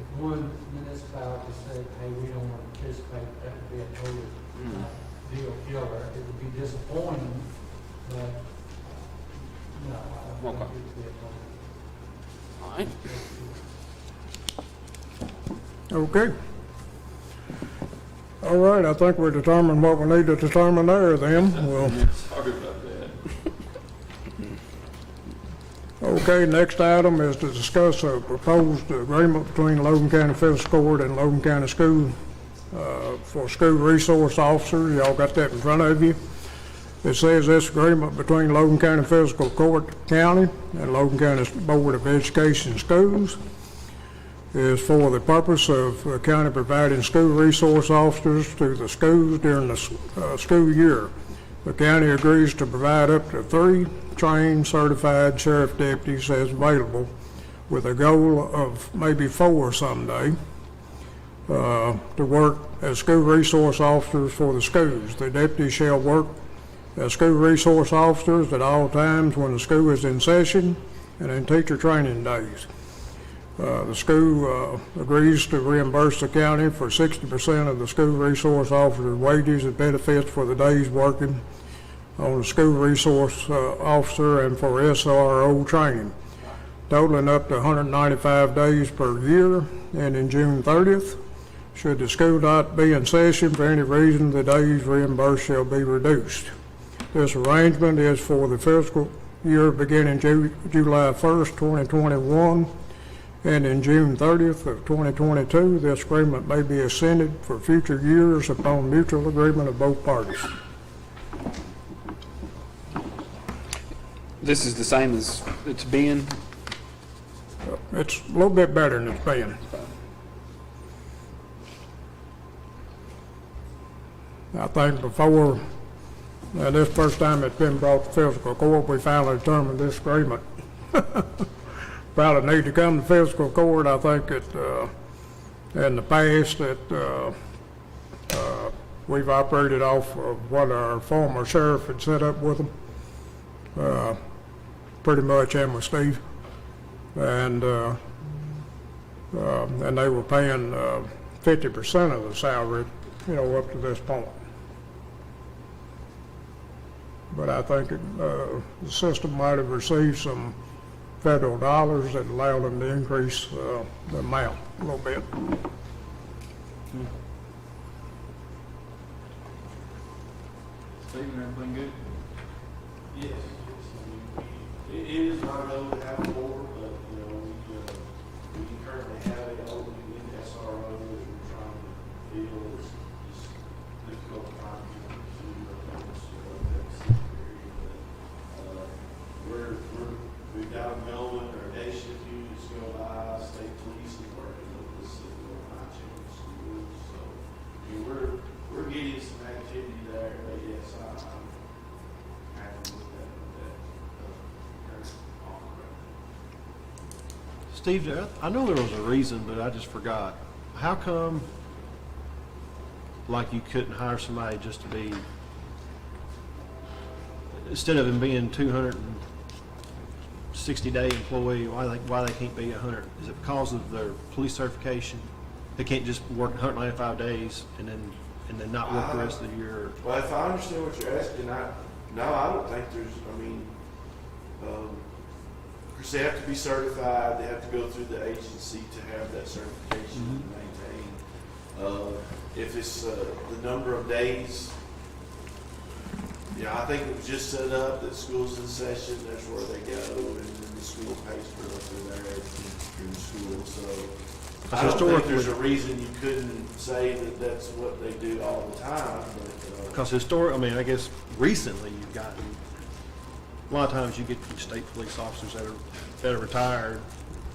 if one municipality said, hey, we don't want to participate, that would be a total deal killer. It would be disappointing, but no, I don't think it would be a total. All right. Okay. All right, I think we determined what we need to determine there then. Well, Sorry about that. okay, next item is to discuss a proposed agreement between Logan County Fiscal Court and Logan County School for school resource officers. Y'all got that in front of you. It says this agreement between Logan County Fiscal Court County and Logan County Board of Education Schools is for the purpose of the county providing school resource officers to the schools during the school year. The county agrees to provide up to 3 trained certified sheriff deputies as available, with a goal of maybe 4 someday, to work as school resource officers for the schools. The deputies shall work as school resource officers at all times when the school is in session and in teacher training days. The school agrees to reimburse the county for 60% of the school resource officer's wages and benefits for the days working on the school resource officer and for SRO training, totaling up to 195 days per year, and in June 30th. Should the school not be in session for any reason, the days reimbursed shall be reduced. This arrangement is for the fiscal year beginning July 1st, 2021, and in June 30th of 2022. This agreement may be extended for future years upon mutual agreement of both parties. this is the same as it's been? It's a little bit better than it's been. I think before, this first time it's been brought to fiscal court, we finally determined this agreement probably need to come to fiscal court. I think that in the past that we've operated off of what our former sheriff had set up with them, pretty much him with Steve, and they were paying 50% of the salary, up to this point. But I think the system might have received some federal dollars that allowed them to increase the amount a little bit. Stephen, everything good? Yes, it is our goal to have more, but, we currently have a old SRO that we're trying to fill. It's just difficult to find people to work that period. But, we've got them going, our day shift units go by, state police is working with us, and we're not changing schools. So, we're getting some activity there, but yes, I'm happy with that current offer. Steve, I know there was a reason, but I just forgot. How come, like, you couldn't hire somebody just to be, instead of him being 260-day employee, why they can't be 100? Is it because of their police certification? They can't just work 195 days and then not work the rest of the year? Well, if I understand what you're asking, I don't think there's, because they have to be certified, they have to go through the agency to have that certification and maintain. If it's the number of days, I think it was just set up that school's in session, that's where they go, and then the school pays for what they're there in school. So I don't think there's a reason you couldn't say that that's what they do all the time. Because I guess recently you've gotten, a lot of times you get state police officers that are retired.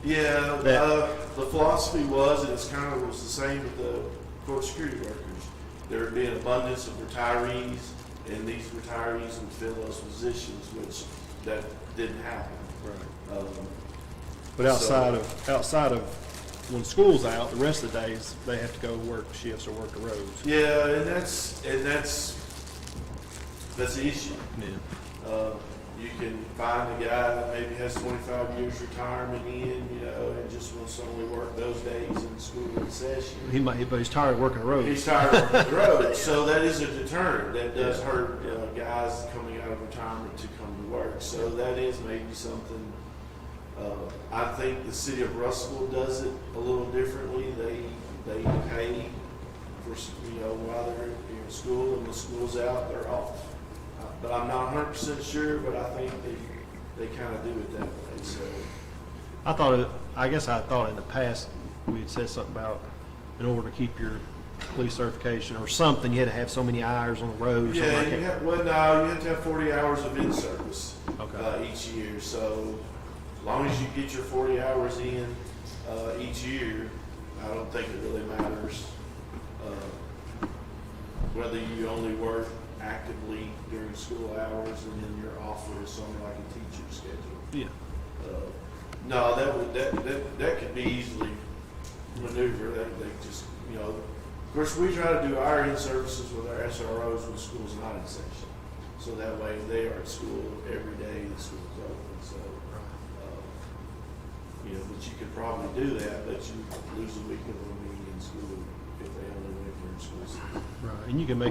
Yeah, the philosophy was, and it's kind of was the same with the court security workers. There would be an abundance of retirees, and these retirees would fill those positions, which that didn't happen. Right. But outside of when school's out, the rest of the days they have to go work shifts or work the roads. Yeah, and that's the issue. Yeah. You can find a guy that maybe has 25 years retirement in, and just wants to only work those days in school in session. But he's tired of working the roads. He's tired of working the road. So that is a deterrent. That does hurt guys coming out of retirement to come to work. So that is maybe something. I think the city of Russell does it a little differently. They pay for while they're in school, and when school's out, they're off. But I'm not 100% sure. But I think they kind of do it that way. So I guess I thought in the past we had said something about in order to keep your police certification or something, you had to have so many hours on the road. Or yeah, something you have to have 40 hours of in service each year. So as long as you get your 40 hours in each year, I don't think it really matters whether you only work actively during school hours and then you're off for something like a teacher's schedule. Yeah. No, that could be easily maneuvered. They just, of course, we try to do our in-services with our SROs when school's not in session. So that way they are at school every day the school's open. So, but you could probably do that, but you lose a week of them being in school if they only went during school season. Right, and you can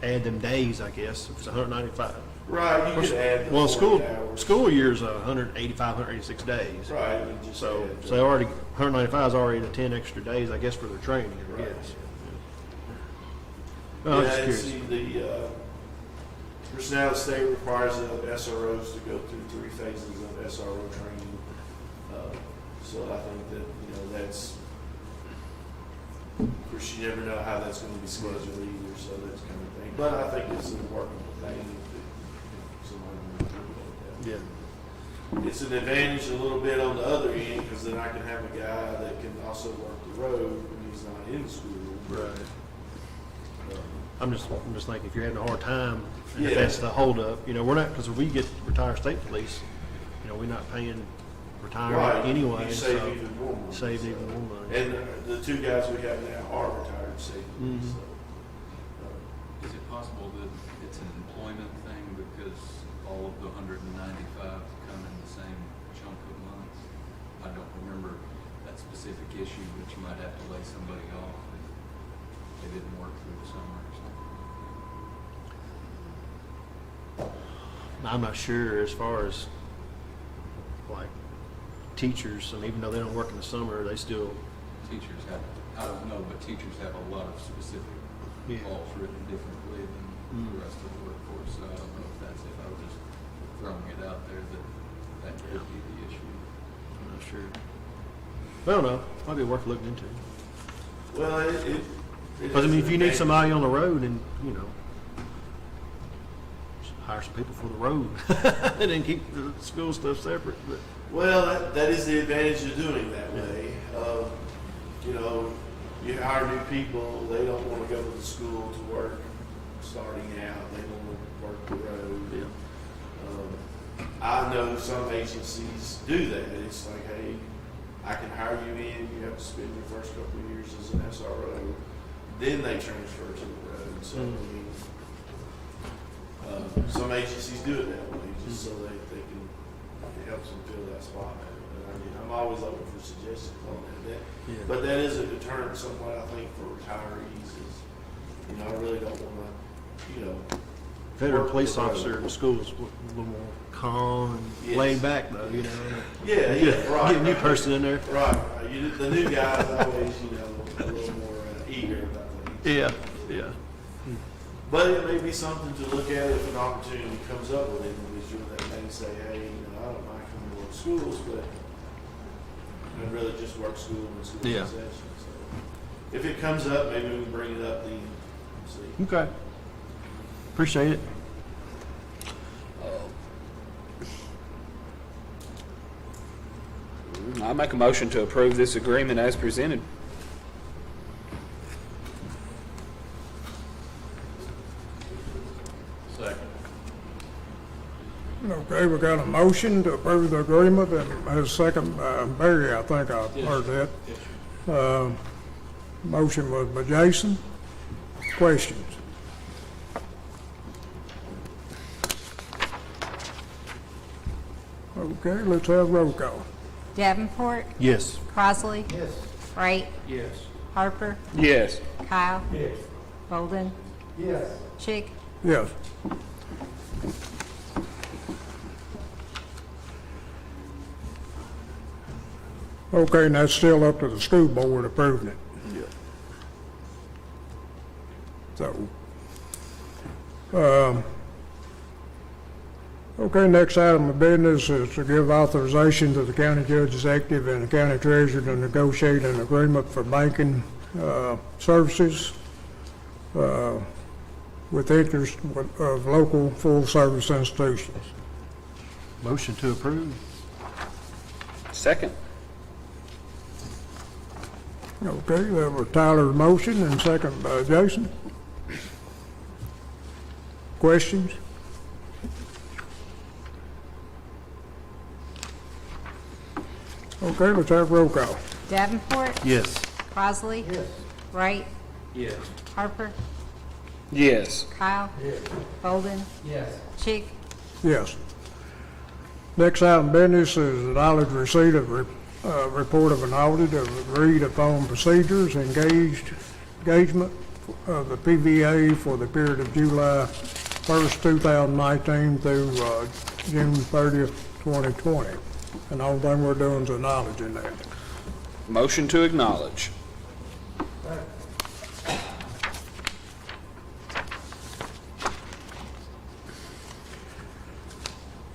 add them days, I guess, if it's 195. Right, you could add the 40 hours. School year's 185, 186 days. Right. So already 195 is already the 10 extra days, I guess, for their training. I guess. Yeah, and see of course now the state requires SROs to go through 3 phases of SRO training. So I think that that's. Of course, you never know how that's going to be scheduled either, so that's kind of thing. But I think it's an workable thing if somebody would do that. Yeah. It's an advantage a little bit on the other end, because then I can have a guy that can also work the road when he's not in school. Right. I'm just thinking, if you're having a hard time, and if Yeah. that's the holdup, you know, we're not, because if we get retired state police, you know, we're not paying retirement Right. anyway. You save so even more money. Save so. even more money. And the two guys we have now are retired state police, Mhm. so. Is it possible that it's an employment thing because all of the 195 come in the same chunk of months? I don't remember that specific issue, but you might have to lay somebody off if they didn't work through the summer or something. I'm not sure as far as like teachers, and even though they don't work in the summer, they still. Teachers have, I don't know, but teachers have a lot of specific laws written differently than the rest of the workforce, so I don't know if that's it. I was just throwing it out there that could be the issue. I'm not sure. I don't know. Might be worth looking into. Well, Because I mean, if you need somebody on the road, and you know, just hire some people for the road, and then keep the school stuff separate. But well, that is the advantage of doing that way. You know, you hire new people, they don't want to go to the school to work starting out, they want to work the road. I know some agencies do that. It's like, hey, I can hire you in, you have to spend your first couple of years as an SRO, then they transfer to the road. So, I mean, some agencies do it that way, just so they can, it helps them fill that spot. And I mean, I'm always open for suggestions on that. But that is a deterrent somewhat, I think, for retirees is, you know, I really don't want to, you know. veteran work police the road. officer in school is a little more calm and Yes. laid back, though. You know. Yeah, right. Get a new person in there. Right. The new guys always, you know, a little more eager about things. Yeah. Yeah. But it may be something to look at if an opportunity comes up with an individual that may say, hey, you know, I don't mind coming to work schools, but I'd rather just work school and school Yeah. concessions. So if it comes up, maybe we can bring it up then and see. Okay. Appreciate it. I make a motion to approve this agreement as presented. Second. Okay, we got a motion to approve the agreement, and a second by Barry, I think I heard that. Motion was by Jason. Questions? Okay, let's have roll call. Davenport, Yes. Crossley. Wright, Yes. Harper, Yes. Kyle, Yes. Bolden, Yes. Chick, Yes. Okay, and that's still up to the school board approving it. Yeah. So, okay, next item of business is to give authorization to the county judge executive and the county treasurer to negotiate an agreement for banking services with interest of local full-service institutions. Motion to approve. Second. Okay, that was Tyler's motion and second by Jason. Questions? Okay, let's have roll call. Davenport, Yes. Crossley. Wright, Yes. Harper, Yes. Kyle, Bolden, Yes. Chick, Yes. Next item of business is acknowledge receipt of report of an audit of agreed upon procedures, engagement of the PVA for the period of July 1st, 2019 through June 30th, 2020. And the only thing we're doing is acknowledging that. Motion to acknowledge.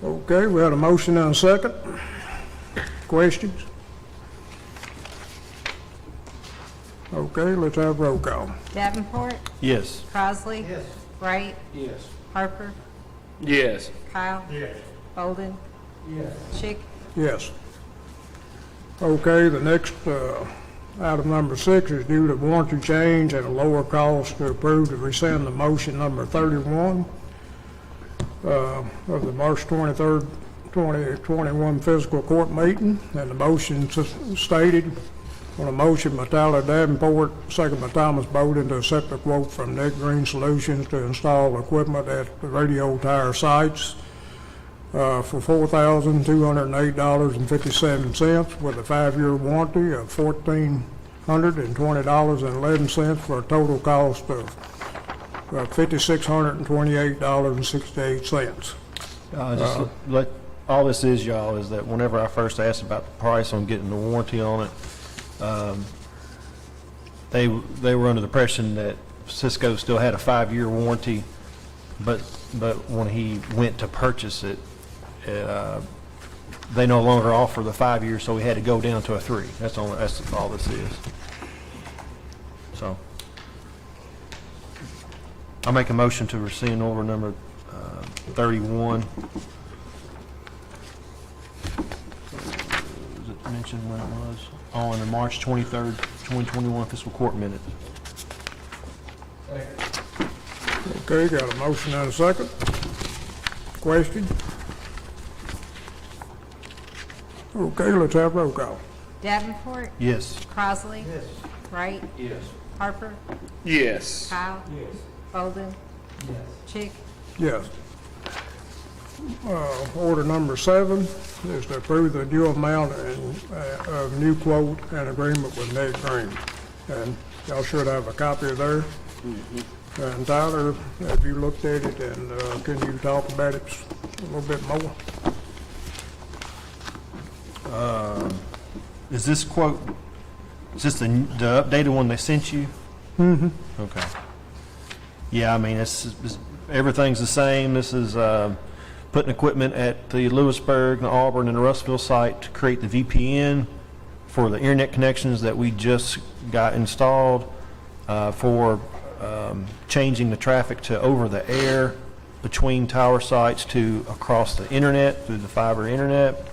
Okay, we had a motion and a second. Questions? Okay, let's have roll call. Davenport, Yes. Crossley. Wright, Yes. Harper, Yes. Kyle, Bolden, Yes. Chick, Yes. Okay, the next, item number 6 is due to warranty change at a lower cost to approve to rescind the motion number 31 of the March 23rd, 2021 fiscal court meeting. And the motion stated, on a motion by Tyler Davenport, second by Thomas Bowden, to accept the quote from Nick Green Solutions to install equipment at the radio tower sites for $4,208.57 with a 5-year warranty of $1,420.11 for a total cost of $5,628.68. Just let, all this is, y'all, is that whenever I first asked about the price on getting the warranty on it, they were under the impression that Fiscal still had a 5-year warranty, but when he went to purchase it, they no longer offer the 5 years, so we had to go down to a 3. That's all this is. So I'll make a motion to rescind order number 31. Was it mentioned when it was? On the March 23rd, 2021 fiscal court minute. Okay, got a motion and a second. Question? Okay, let's have roll call. Davenport, Yes. Crossley, Yes. Wright, Yes. Harper, Yes. Kyle, Yes. Bolden, Yes. Chick, Yes. Order number 7 is to approve the due amount of new quote and agreement with Ned Green. And y'all should have a copy of there. And Tyler, have you looked at it, and can you talk about it a little bit more? Is this quote, is this the updated one they sent you? Mm-hmm. Okay. Yeah, I mean, everything's the same. This is putting equipment at the Lewisburg, the Auburn, and the Russellville site to create the VPN for the internet connections that we just got installed, for changing the traffic to over the air between tower sites to across the internet through the fiber internet,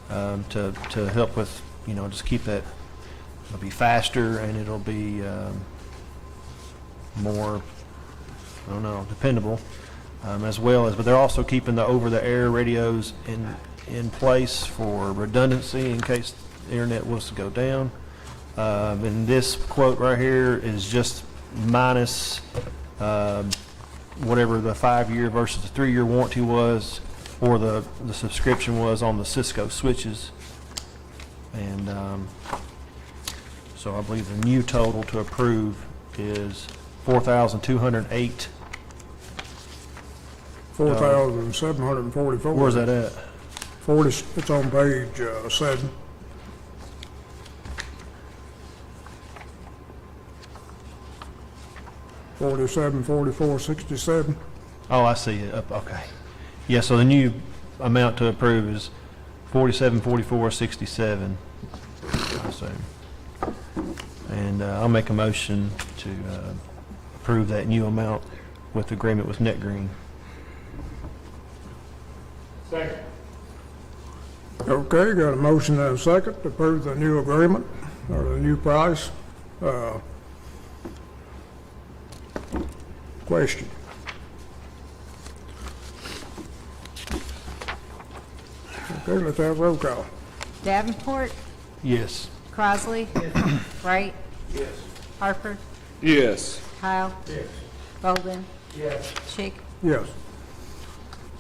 to help with, just keep that. It'll be faster, and it'll be more, I don't know, dependable, as well as, but they're also keeping the over-the-air radios in place for redundancy in case the internet was to go down. And this quote right here is just minus whatever the 5-year versus the 3-year warranty was, or the subscription was on the Cisco switches. And so I believe the new total to approve is $4,208. 4,744. Where's that at? 40. It's on page 7. $47, $44, $67. Oh, I see it. Okay. Yeah, so the new amount to approve is $47.44.67, I assume. And I'll make a motion to approve that new amount with agreement with Net Green. Second. Okay, got a motion and a second to approve the new agreement, or the new price. Question? Okay, let's have roll call. Davenport, Yes. Crossley, Wright, Yes. Harper, Yes. Kyle, Yes. Bolden, Yes. Chick, Yes.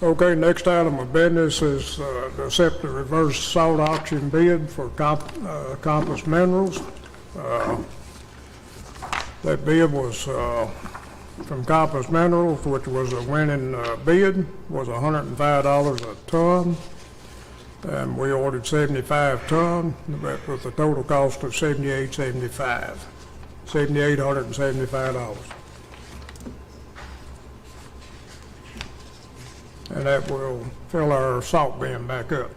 Okay, next item of business is to accept the reverse salt auction bid for Compass Minerals. That bid was from Compass Minerals, which was a winning bid, was $105 a ton. And we ordered 75 ton, but with a total cost of $7,875. And that will fill our salt bin back up.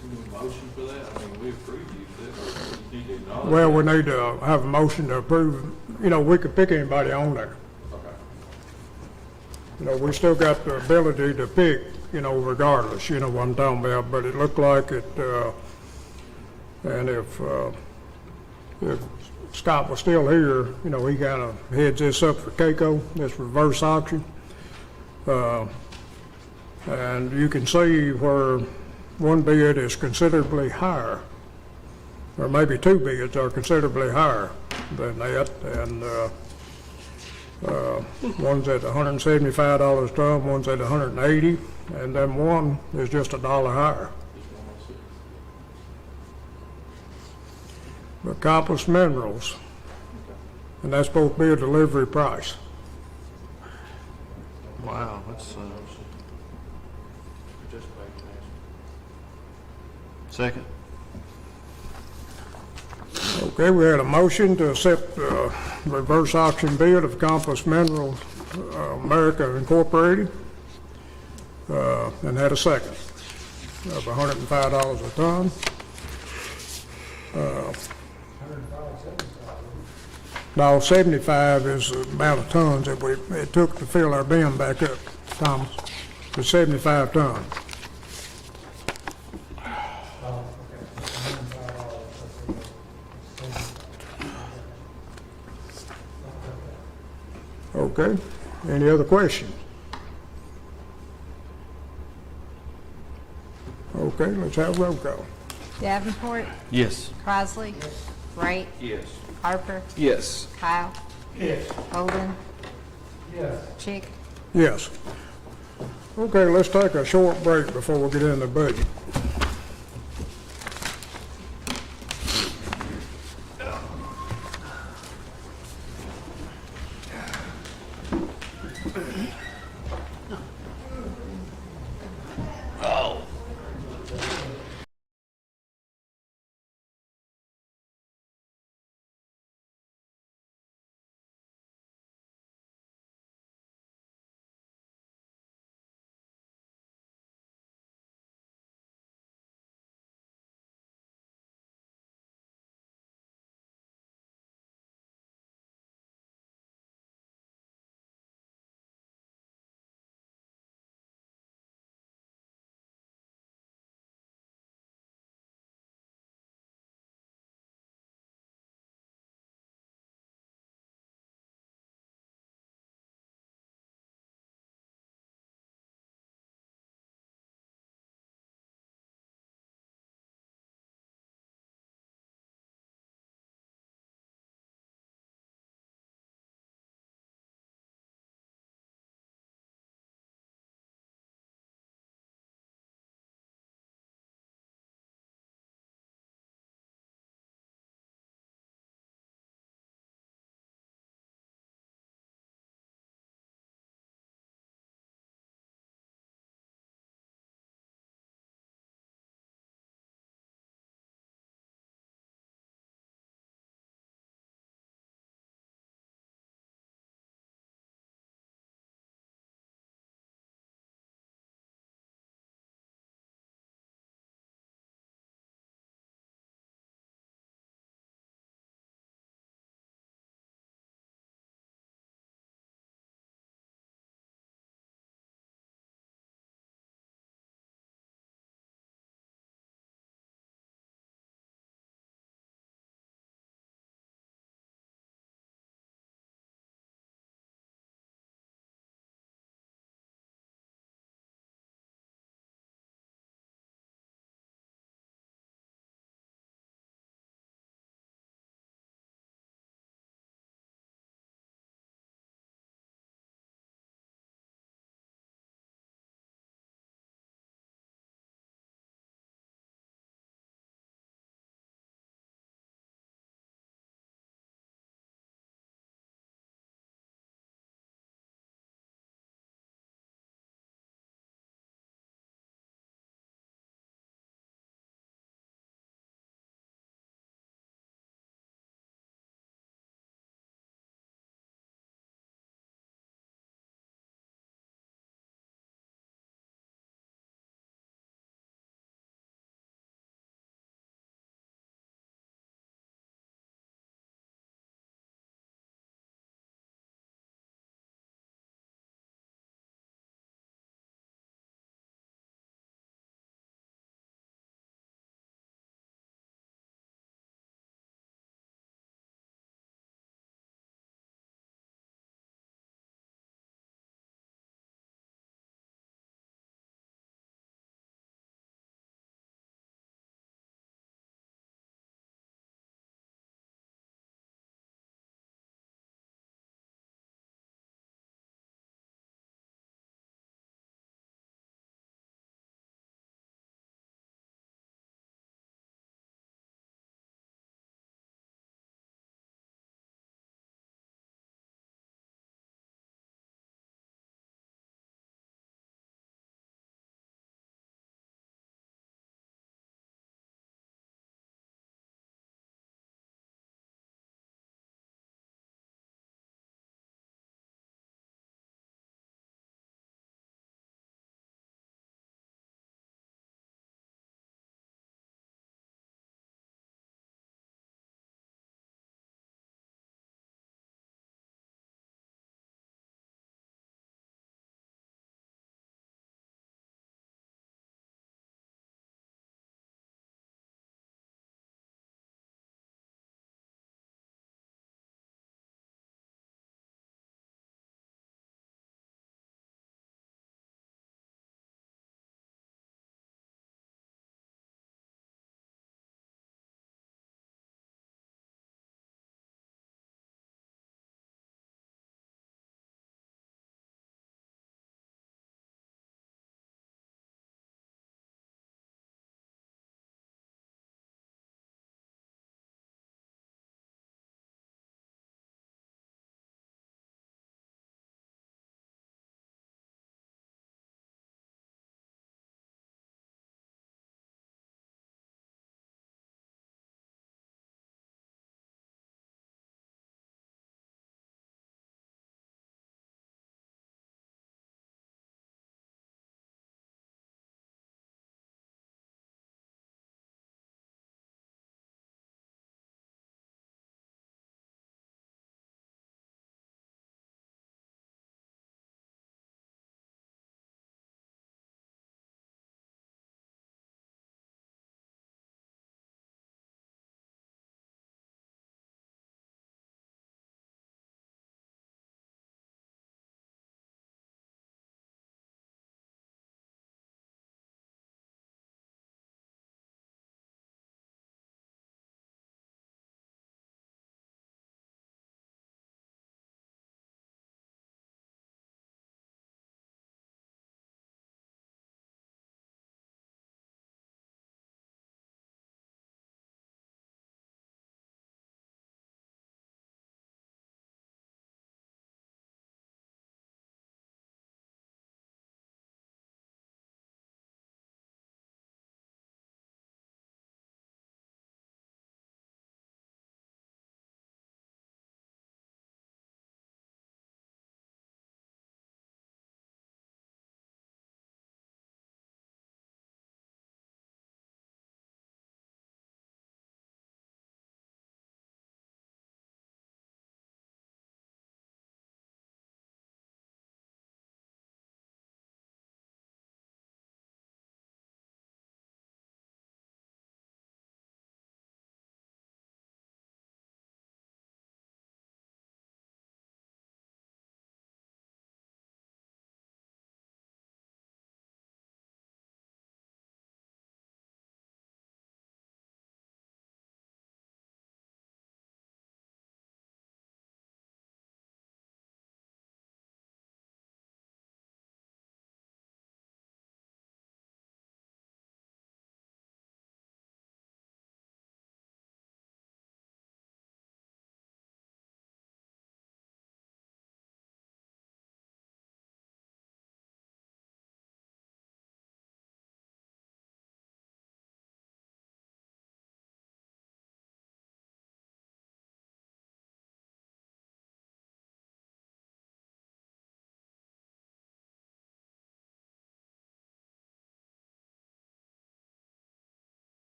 Do you need a motion for that? I mean, we approved you for this, or you need to acknowledge. Well, we need to have a motion to approve, we could pick anybody on there. Okay. we still got the ability to pick, regardless, you know what I'm talking about, but it looked like it, and if Scott was still here, he kind of heads this up for Keiko, this reverse auction. And you can see where one bid is considerably higher, or maybe two bids are considerably higher than that, and one's at $175 a ton, one's at $180, and then one is just $1 higher. Accomplished Minerals, and that's supposed to be a delivery price. Wow, that's, second. Okay, we had a motion to accept reverse auction bid of Accomplished Minerals America Incorporated, and had a second of $105 a ton. No, 75 is the amount of tons that it took to fill our bin back up, Thomas. It's 75 tons. Okay, any other questions? Okay, let's have a roll call. Davenport, Yes. Crossley, Wright, Yes. Harper, Yes. Kyle, Yes. Bolden, Yes. Chick. Yes. Okay, let's take a short break before we get into the budget.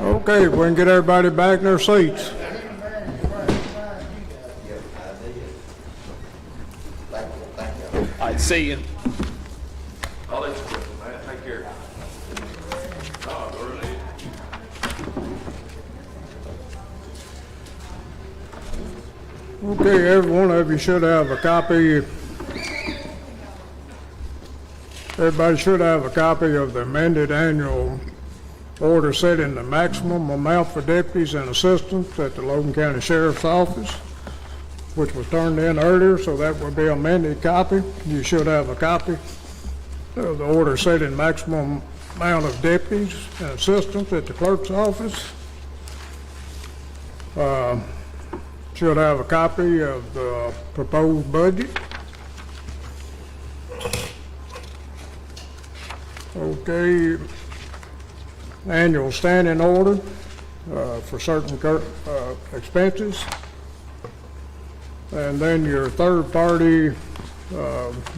Okay, we can get everybody back in their seats. All right, see you. I'll let you go, man. Take care. Oh, really? Okay, every one of you should have a copy. Everybody should have a copy of the amended annual order setting the maximum amount for deputies and assistants at the Logan County Sheriff's Office, which was turned in earlier, so that would be an amended copy. You should have a copy of the order setting maximum amount of deputies and assistants at the clerk's office. Should have a copy of the proposed budget. Okay, annual standing order for certain expenses. And then your third-party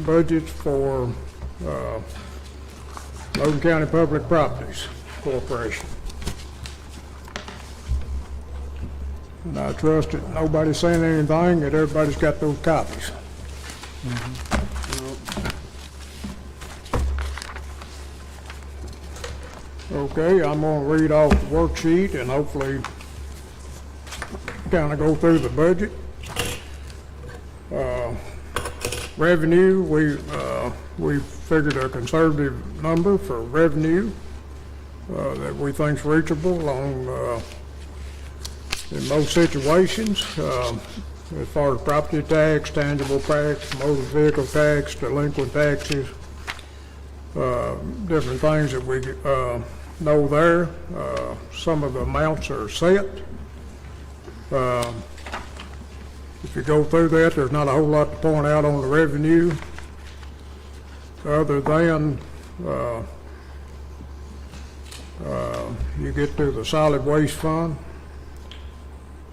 budgets for Logan County Public Properties Corporation. And I trust that nobody's saying anything, that everybody's got those copies. Okay, I'm gonna read off the worksheet and hopefully kind of go through the budget. Revenue, we figured a conservative number for revenue that we think's reachable on in most situations, as far as property tax, tangible tax, motor vehicle tax, delinquent taxes, different things that we know there. Some of the amounts are set. If you go through that, there's not a whole lot to point out on the revenue, other than you get to the solid waste fund.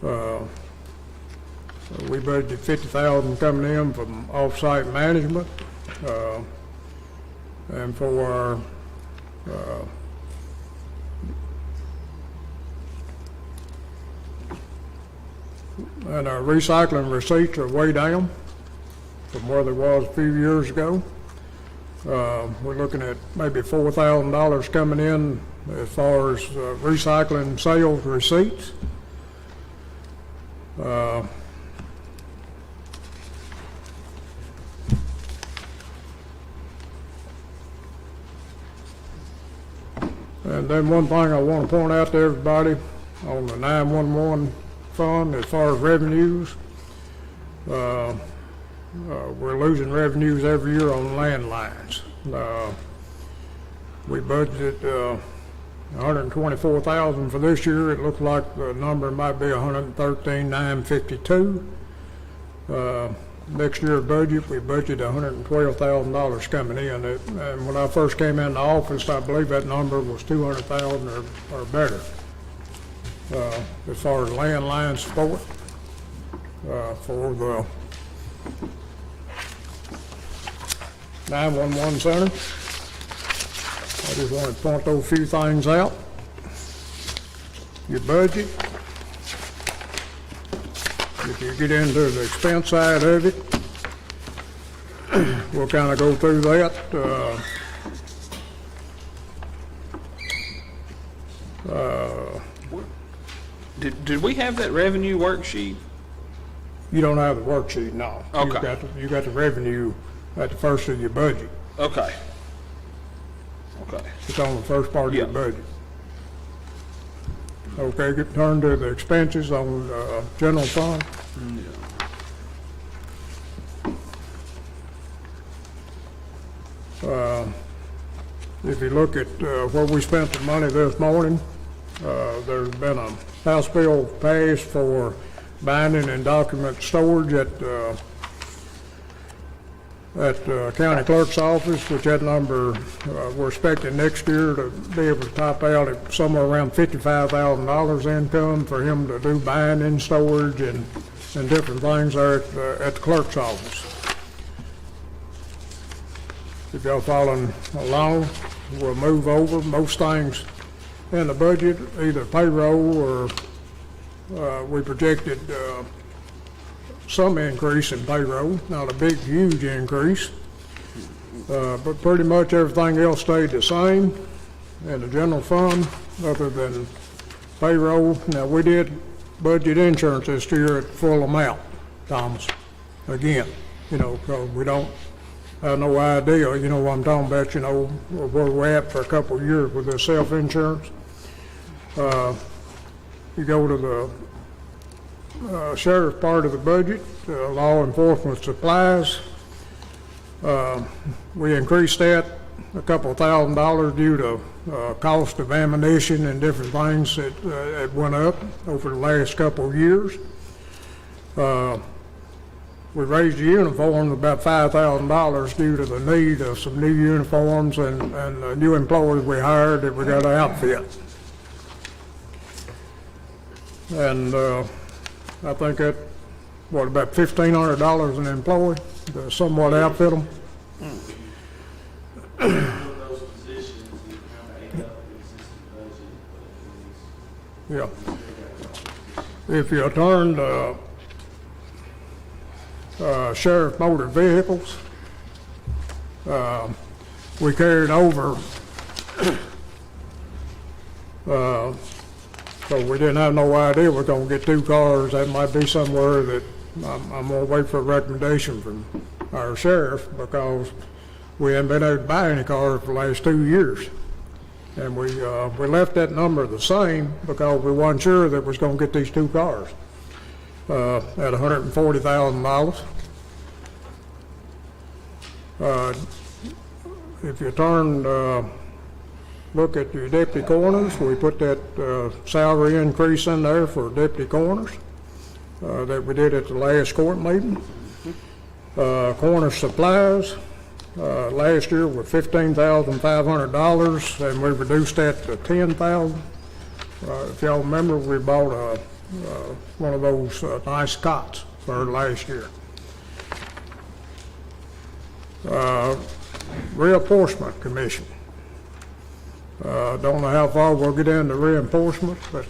We budgeted $50,000 coming in from off-site management, and for our our recycling receipts are way down from where they was a few years ago. We're looking at maybe $4,000 coming in as far as recycling sales receipts. And then one thing I want to point out to everybody on the 911 fund, as far as revenues, we're losing revenues every year on landlines. We budgeted $124,000 for this year. It looks like the number might be $113,952. Next year's budget, we budgeted $112,000 coming in. And when I first came in the office, I believe that number was $200,000 or better. As far as landline support for the 911 center. I just wanted to point those few things out. Your budget. If you get into the expense side of it, we'll kind of go through that. Did we have that revenue worksheet? You don't have the worksheet, no. Okay. You got the revenue at the first of your budget. Okay. Okay. It's on the first part of your budget. Okay, turn to the expenses on general fund. If you look at where we spent the money this morning, there's been a House bill passed for binding and document storage at county clerk's office, which that number we're expecting next year to be able to top out at somewhere around $55,000 income for him to do binding, storage, and different things there at the clerk's office. If y'all following along, we'll move over most things in the budget, either payroll or we projected some increase in payroll, not a big, huge increase. But pretty much everything else stayed the same in the general fund, other than payroll. Now, we did budget insurance this year at full amount, Thomas, again, because we don't have no idea, what I'm talking about, where we're at for a couple of years with the self-insurance. You go to the sheriff part of the budget, law enforcement supplies. We increased that a couple $1,000 due to cost of ammunition and different things that went up over the last couple of years. We raised the uniforms about $5,000 due to the need of some new uniforms and the new employees we hired that we got to outfit. And I think that, about $1,500 an employee to somewhat outfit them. Those positions, you kind of ate up the existing budget, Yeah. If you turn to sheriff motor vehicles, we carried over, so we didn't have no idea we're going to get 2 cars. That might be somewhere that I'm going to wait for a recommendation from our sheriff, because we haven't been able to buy any cars for the last 2 years. And we left that number the same because we weren't sure that we was going to get these 2 cars at $140,000. If you turn, look at your deputy coroners, we put that salary increase in there for deputy coroners that we did at the last court meeting. Coroner supplies, last year were $15,500, and we reduced that to $10,000. If y'all remember, we bought one of those nice cots for last year. Reapportionment commission. Don't know how far we'll get into reinforcement, but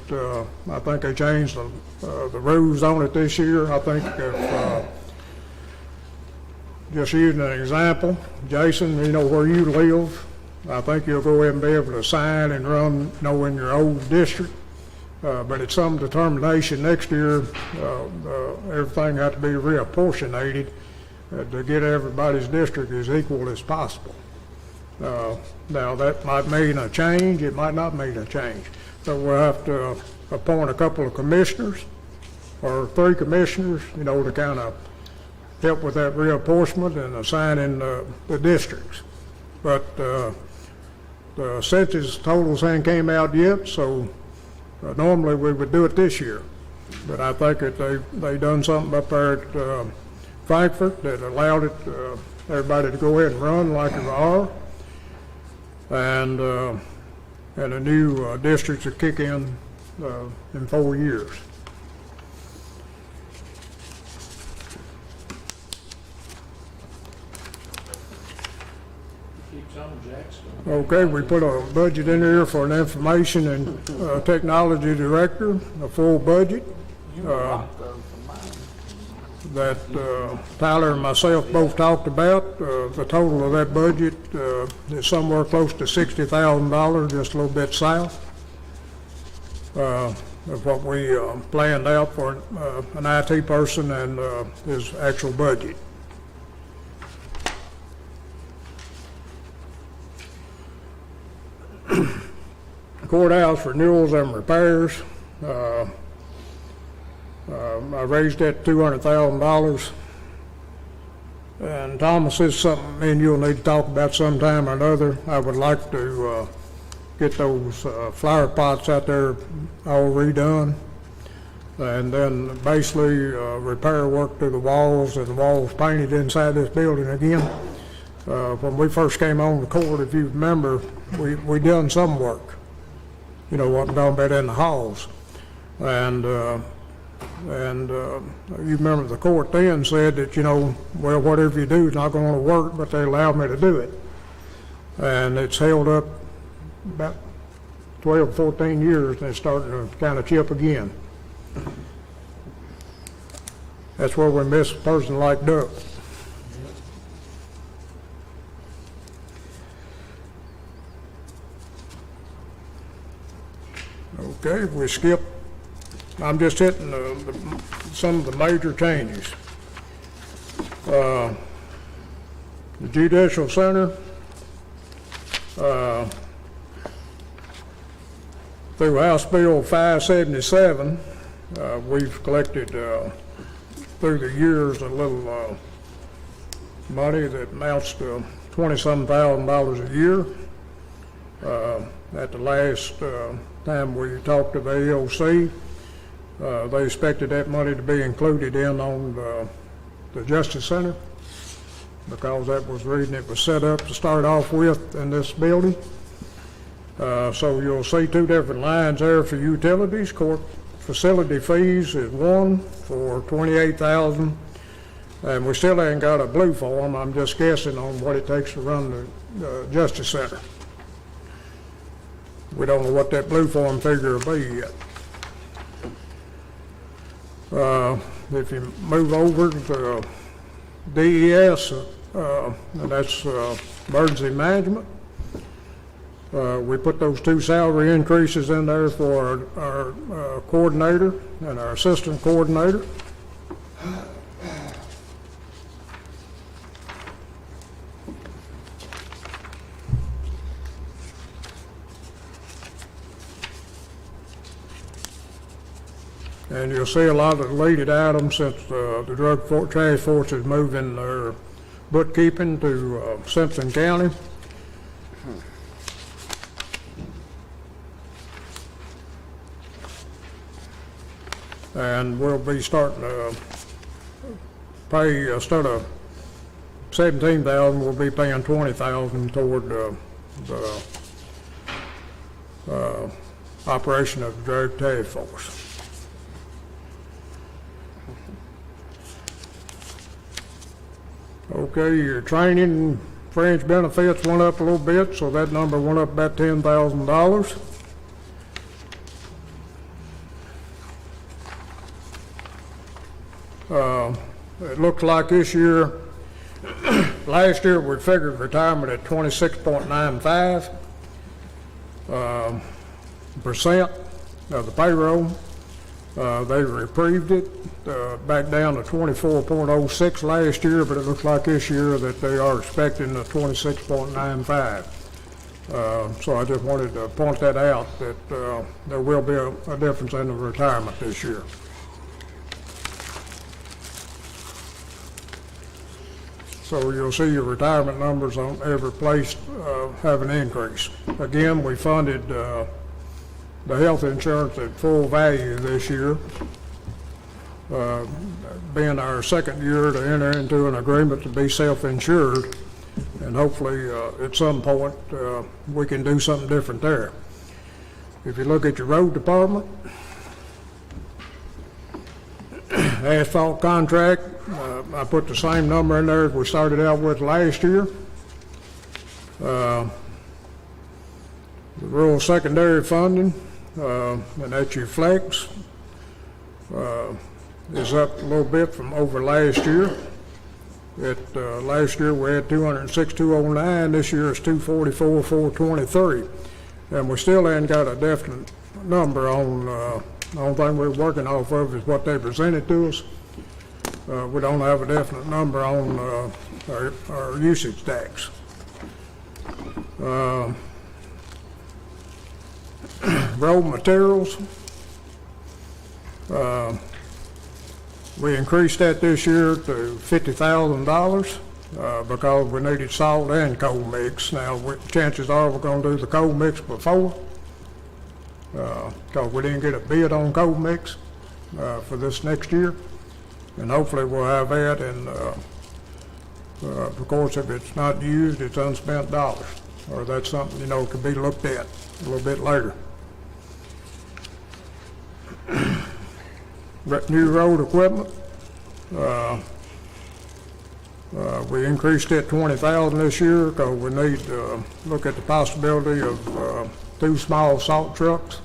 I think they changed the rules on it this year. I think if, just using an example, Jason, where you live, I think you'll go ahead and be able to sign and run, in your old district. But at some determination next year, everything had to be reapportionated to get everybody's district as equal as possible. Now, that might mean a change, it might not mean a change. So we'll have to appoint a couple of commissioners, or 3 commissioners, to kind of help with that reapportionment and assigning the districts. But the census totals ain't came out yet, so normally we would do it this year. But I think that they done something up there at Frankfurt that allowed it everybody to go ahead and run like they are. And the new districts will kick in 4 years. Okay, we put a budget in there for an information and technology director, a full budget. That Tyler and myself both talked about. The total of that budget is somewhere close to $60,000, just a little bit south of what we planned out for an IT person and his actual budget. Courthouse renewals and repairs. I raised that $200,000. And Thomas, is something me and you'll need to talk about sometime or another. I would like to get those flower pots out there all redone. And then basically repair work to the walls, and the walls painted inside this building again. When we first came on the court, if you remember, we done some work. What I'm talking about in the halls. And you remember the court then said that, well, whatever you do is not going to work, but they allowed me to do it. And it's held up about 12, 14 years, and it's starting to kind of chip again. That's where we miss a person like Doug. Okay, we skip. I'm just hitting some of the major changes. The Judicial Center, through House Bill 577, we've collected through the years a little money that amounts to $20-some thousand a year. At the last time we talked to the AOC, they expected that money to be included in on the Justice Center, because that was the reason it was set up to start off with in this building. So you'll see two different lines there for utilities. Court facility fees is one for $28,000, and we still ain't got a blue form. I'm just guessing on what it takes to run the Justice Center. We don't know what that blue form figure will be yet. If you move over to DES, and that's emergency management, we put those two salary increases in there for our coordinator and our assistant coordinator. And you'll see a lot of deleted items since the drug task force is moving their bookkeeping to Simpson County. And we'll be starting to pay, instead of $17,000, we'll be paying $20,000 toward the operation of the drug task force. Okay, your training fringe benefits went up a little bit, so that number went up about $10,000. It looks like this year, last year we figured retirement at 26.95% of the payroll. They reprieved it back down to 24.06 last year, but it looks like this year that they are expecting a 26.95. So I just wanted to point that out, that there will be a difference in the retirement this year. So you'll see your retirement numbers on every place have an increase. Again, we funded the health insurance at full value this year, being our second year to enter into an agreement to be self-insured, and hopefully at some point we can do something different there. If you look at your road department, asphalt contract, I put the same number in there as we started out with last year. The rural secondary funding, and that's your flex, is up a little bit from over last year. Last year we had 206,209. This year it's 244,423, and we still ain't got a definite number on. The only thing we're working off of is what they presented to us. We don't have a definite number on our usage tax. Road materials, we increased that this year to $50,000 because we needed salt and coal mix. Now, chances are we're going to do the coal mix before, because we didn't get a bid on coal mix for this next year, and hopefully we'll have that. And of course, if it's not used, it's unspent dollars, or that's something could be looked at a little bit later. New road equipment, We increased it 20,000 this year because we need to look at the possibility of 2 small salt trucks,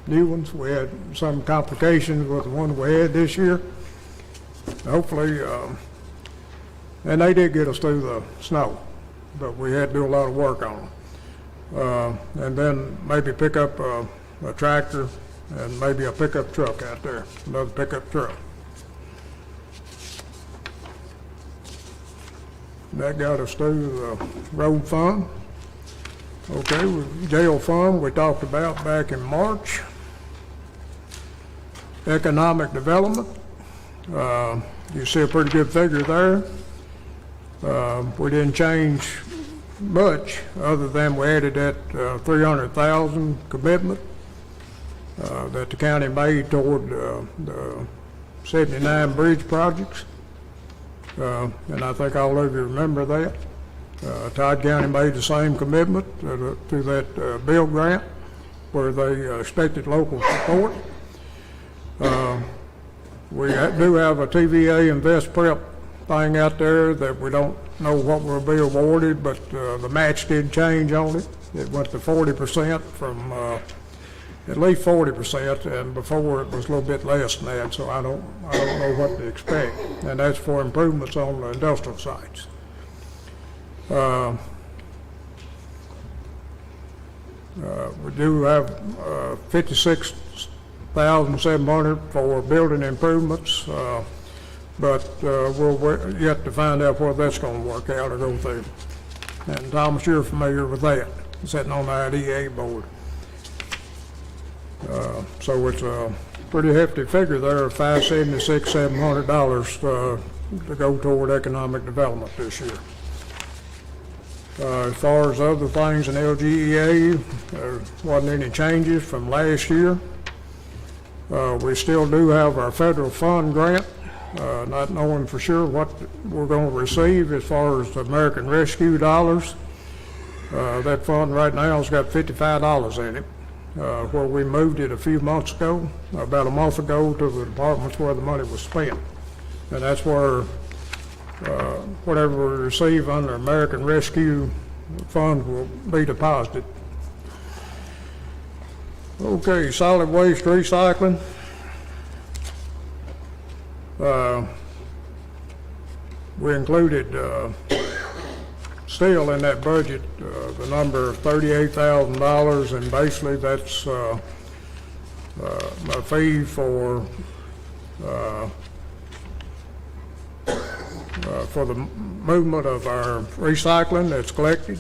new ones. We had some complications with the one we had this year. Hopefully, and they did get us through the snow, but we had to do a lot of work on them. And then maybe pick up a tractor and maybe a pickup truck out there, another pickup truck. That got us through the road fund. Okay, jail fund we talked about back in March. Economic development, you see a pretty good figure there. We didn't change much other than we added that 300,000 commitment that the county made toward the 79 bridge projects. And I think all of you remember that. Todd County made the same commitment to that bill grant where they expected local support. We do have a TVA Invest Prep thing out there that we don't know what will be awarded, but the match did change on it. It went to 40% from at least 40%, and before it was a little bit less than that, so I don't know what to expect. And that's for improvements on the industrial sites. We do have 56,700 for building improvements, but we're yet to find out whether that's going to work out or go through. And Thomas, you're familiar with that, sitting on the IDA board. So it's a pretty hefty figure there, $576,700 to go toward economic development this year. As far as other things in LGEA, there wasn't any changes from last year. We still do have our federal fund grant, not knowing for sure what we're going to receive as far as the American Rescue dollars. That fund right now has got $55 in it. Where we moved it a few months ago, about a month ago, to the departments where the money was spent. And that's where whatever we receive under American Rescue Fund will be deposited. Okay, solid waste recycling. We included still in that budget the number of $38,000, and basically that's a fee for the movement of our recycling that's collected.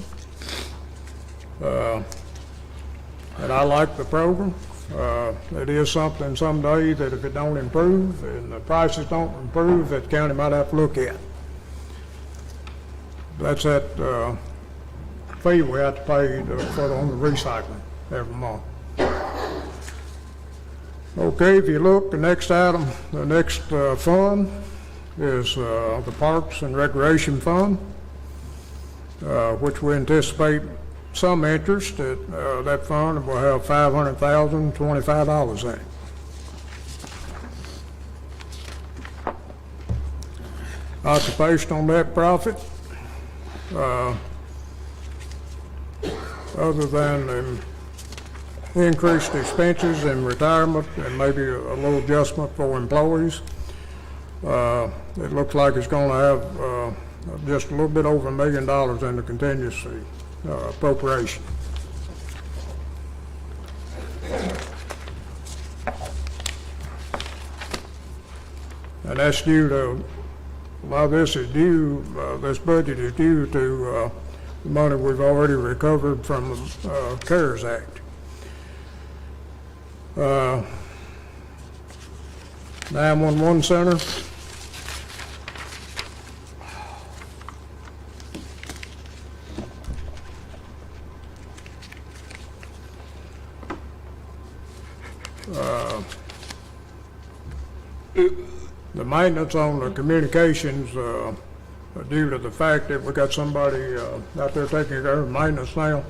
And I like the program. It is something someday that if it don't improve and the prices don't improve, that the county might have to look at. That's that fee we have to pay on the recycling every month. Okay, if you look, the next item, the next fund is the Parks and Recreation Fund, which we anticipate some interest. That fund will have $500,025 in it. Occupational net profit, other than increased expenses and retirement and maybe a little adjustment for employees, it looks like it's going to have just a little bit over $1 million in the contingency appropriation. And that's due to, a lot of this is due, this budget is due to the money we've already recovered from the CARES Act. 911 center. The maintenance on the communications, due to the fact that we got somebody out there taking care of maintenance now,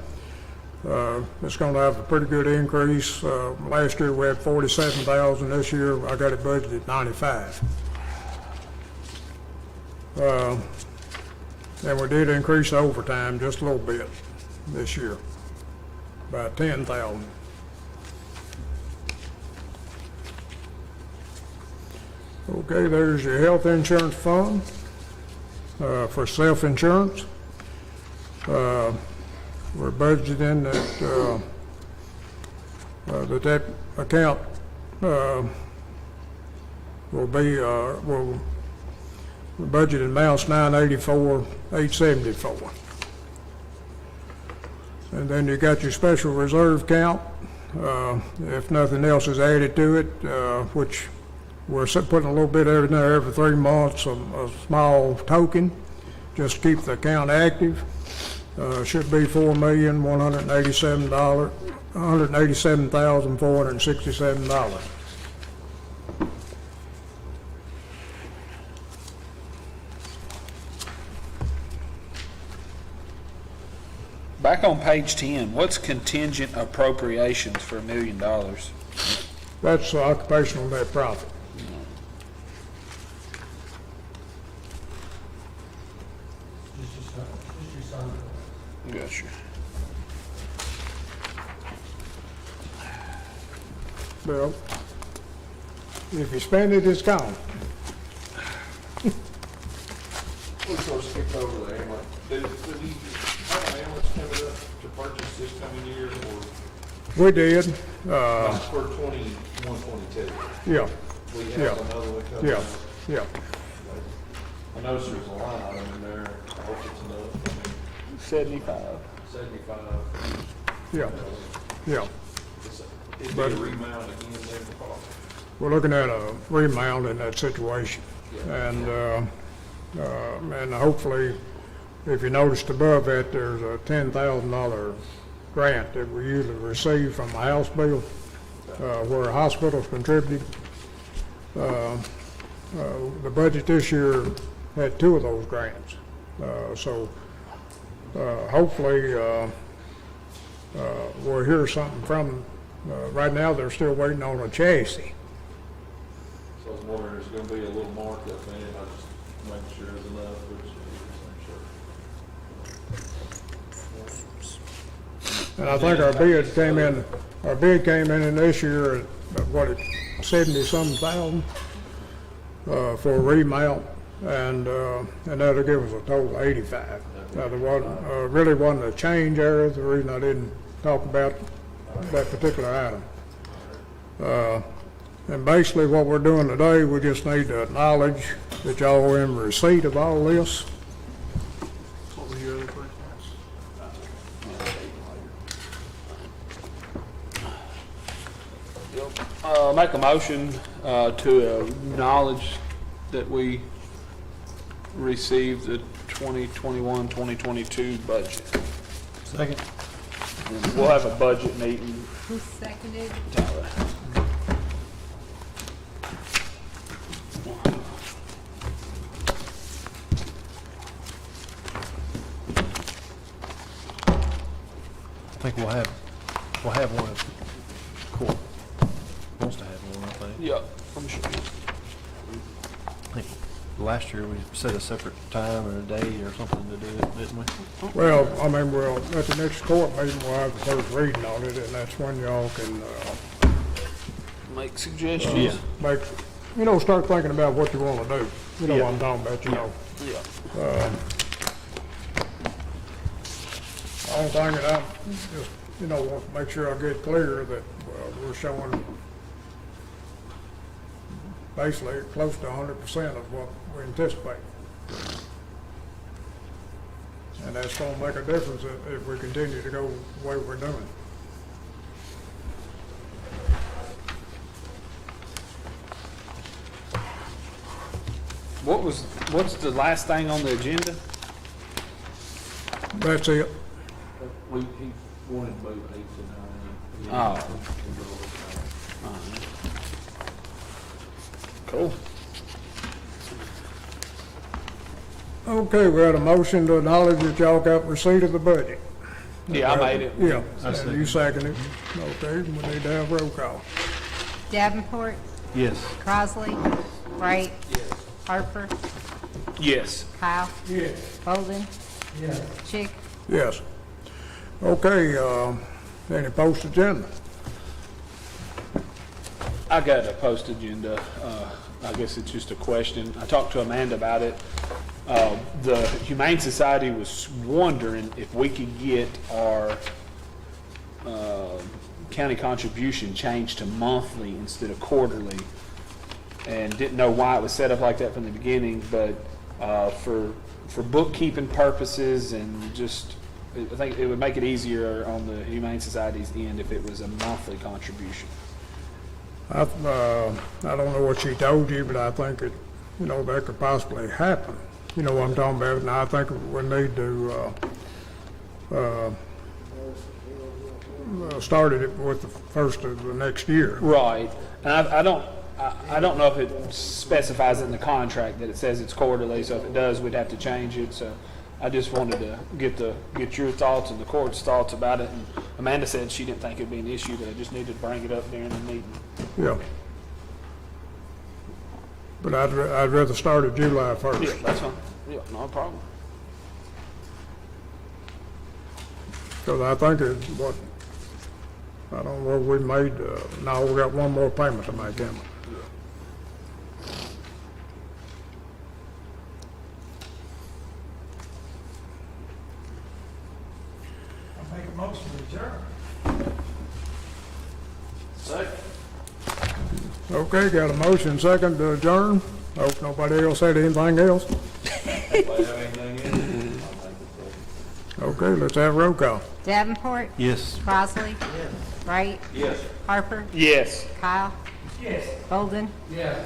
it's going to have a pretty good increase. Last year we had 47,000. This year I got it budgeted at 95. And we did increase the overtime just a little bit this year, by 10,000. Okay, there's your health insurance fund for self-insurance. We're budgeting that account will be, the budget amounts $984,874. And then you got your special reserve account, if nothing else is added to it, which we're putting a little bit in there every 3 months, a small token, just to keep the account active. Should be $187,467. Back on page 10, what's contingent appropriations for $1 million? That's occupational net profit. Gotcha. Well, if you spend it, it's gone. We sort of skipped over the ambulance. Did we have an ambulance coming up to purchase this coming year, or We did, not for 21, 22? yeah, We yeah, have another one coming yeah, up. yeah. I noticed there's a line item in there. I hope it's enough. 75. 75. Yeah, yeah. It'd be But- a remount again there for cost. We're looking at a remount in that situation. And hopefully, if you noticed above that, there's a $10,000 grant that we usually receive from a house bill, where a hospital's contributed. The budget this year had 2 of those grants. Hopefully, we'll hear something from, right now, they're still waiting on a chassis. So I was wondering, there's gonna be a little markup in it. I just make sure there's enough, which I'm sure. And I think our bid came in this year at, what, 70-some thousand, for a remount, and that'll give us a total of 85. Now, there wasn't, really wasn't a change there, the reason I didn't talk about that particular item. And basically what we're doing today, we just need to acknowledge that y'all are in receipt of all this. What were your other questions? Make a motion to acknowledge that we received the 2021-2022 budget. Second. And we'll have a budget meeting. Who seconded? Tyler. I think we'll have one if court wants to have one, I think. Yeah, I'm sure. I think last year we set a separate time and a day or something to do it, didn't we? Well, I mean, at the next court meeting, we'll have the first reading on it, and that's when y'all can, Make suggestions. start thinking about what you want to do. You know what I'm talking about, Yeah. Only thing that I just, want to make sure I get clear that we're showing basically close to 100% of what we anticipate. And that's going to make a difference if we continue to go the way we're doing. What's the last thing on the agenda? That's it. He wanted to move 8 to 9. Oh. Cool. Okay, we had a motion to acknowledge that y'all got receipt of the budget. Yeah, I made it. Yeah, and you seconded. Okay, we need to have roll call. Davenport, Yes. Crossley, Wright, Harper, Yes. Kyle, Yes. Bolden, Yes. Chick. Yes. Okay, any post agenda? I got a post agenda. I guess it's just a question. I talked to Amanda about it. The Humane Society was wondering if we could get our county contribution changed to monthly instead of quarterly, and didn't know why it was set up like that from the beginning, but for bookkeeping purposes and just, I think it would make it easier on the Humane Society's end if it was a monthly contribution. I don't know what she told you, but I think it, that could possibly happen. You know what I'm talking about? And I think we need to, start it with the first of the next year. Right, and I don't know if it specifies in the contract that it says it's quarterly, so if it does, we'd have to change it, so I just wanted to get your thoughts and the court's thoughts about it, and Amanda said she didn't think it'd be an issue, but I just needed to bring it up during the meeting. Yeah. But I'd rather start at July 1st. Yeah, that's fine, yeah, no problem. Because I think it's what, I don't know what we made, now we got one more payment to make, haven't we? I make a motion to adjourn. Second. Okay, got a motion second to adjourn. Hope nobody else had anything else. Okay, let's have a roll call. Davenport, Yes. Bosley, Wright, Yes. Harper, Yes. Kyle, Yes. Bolden, Yes.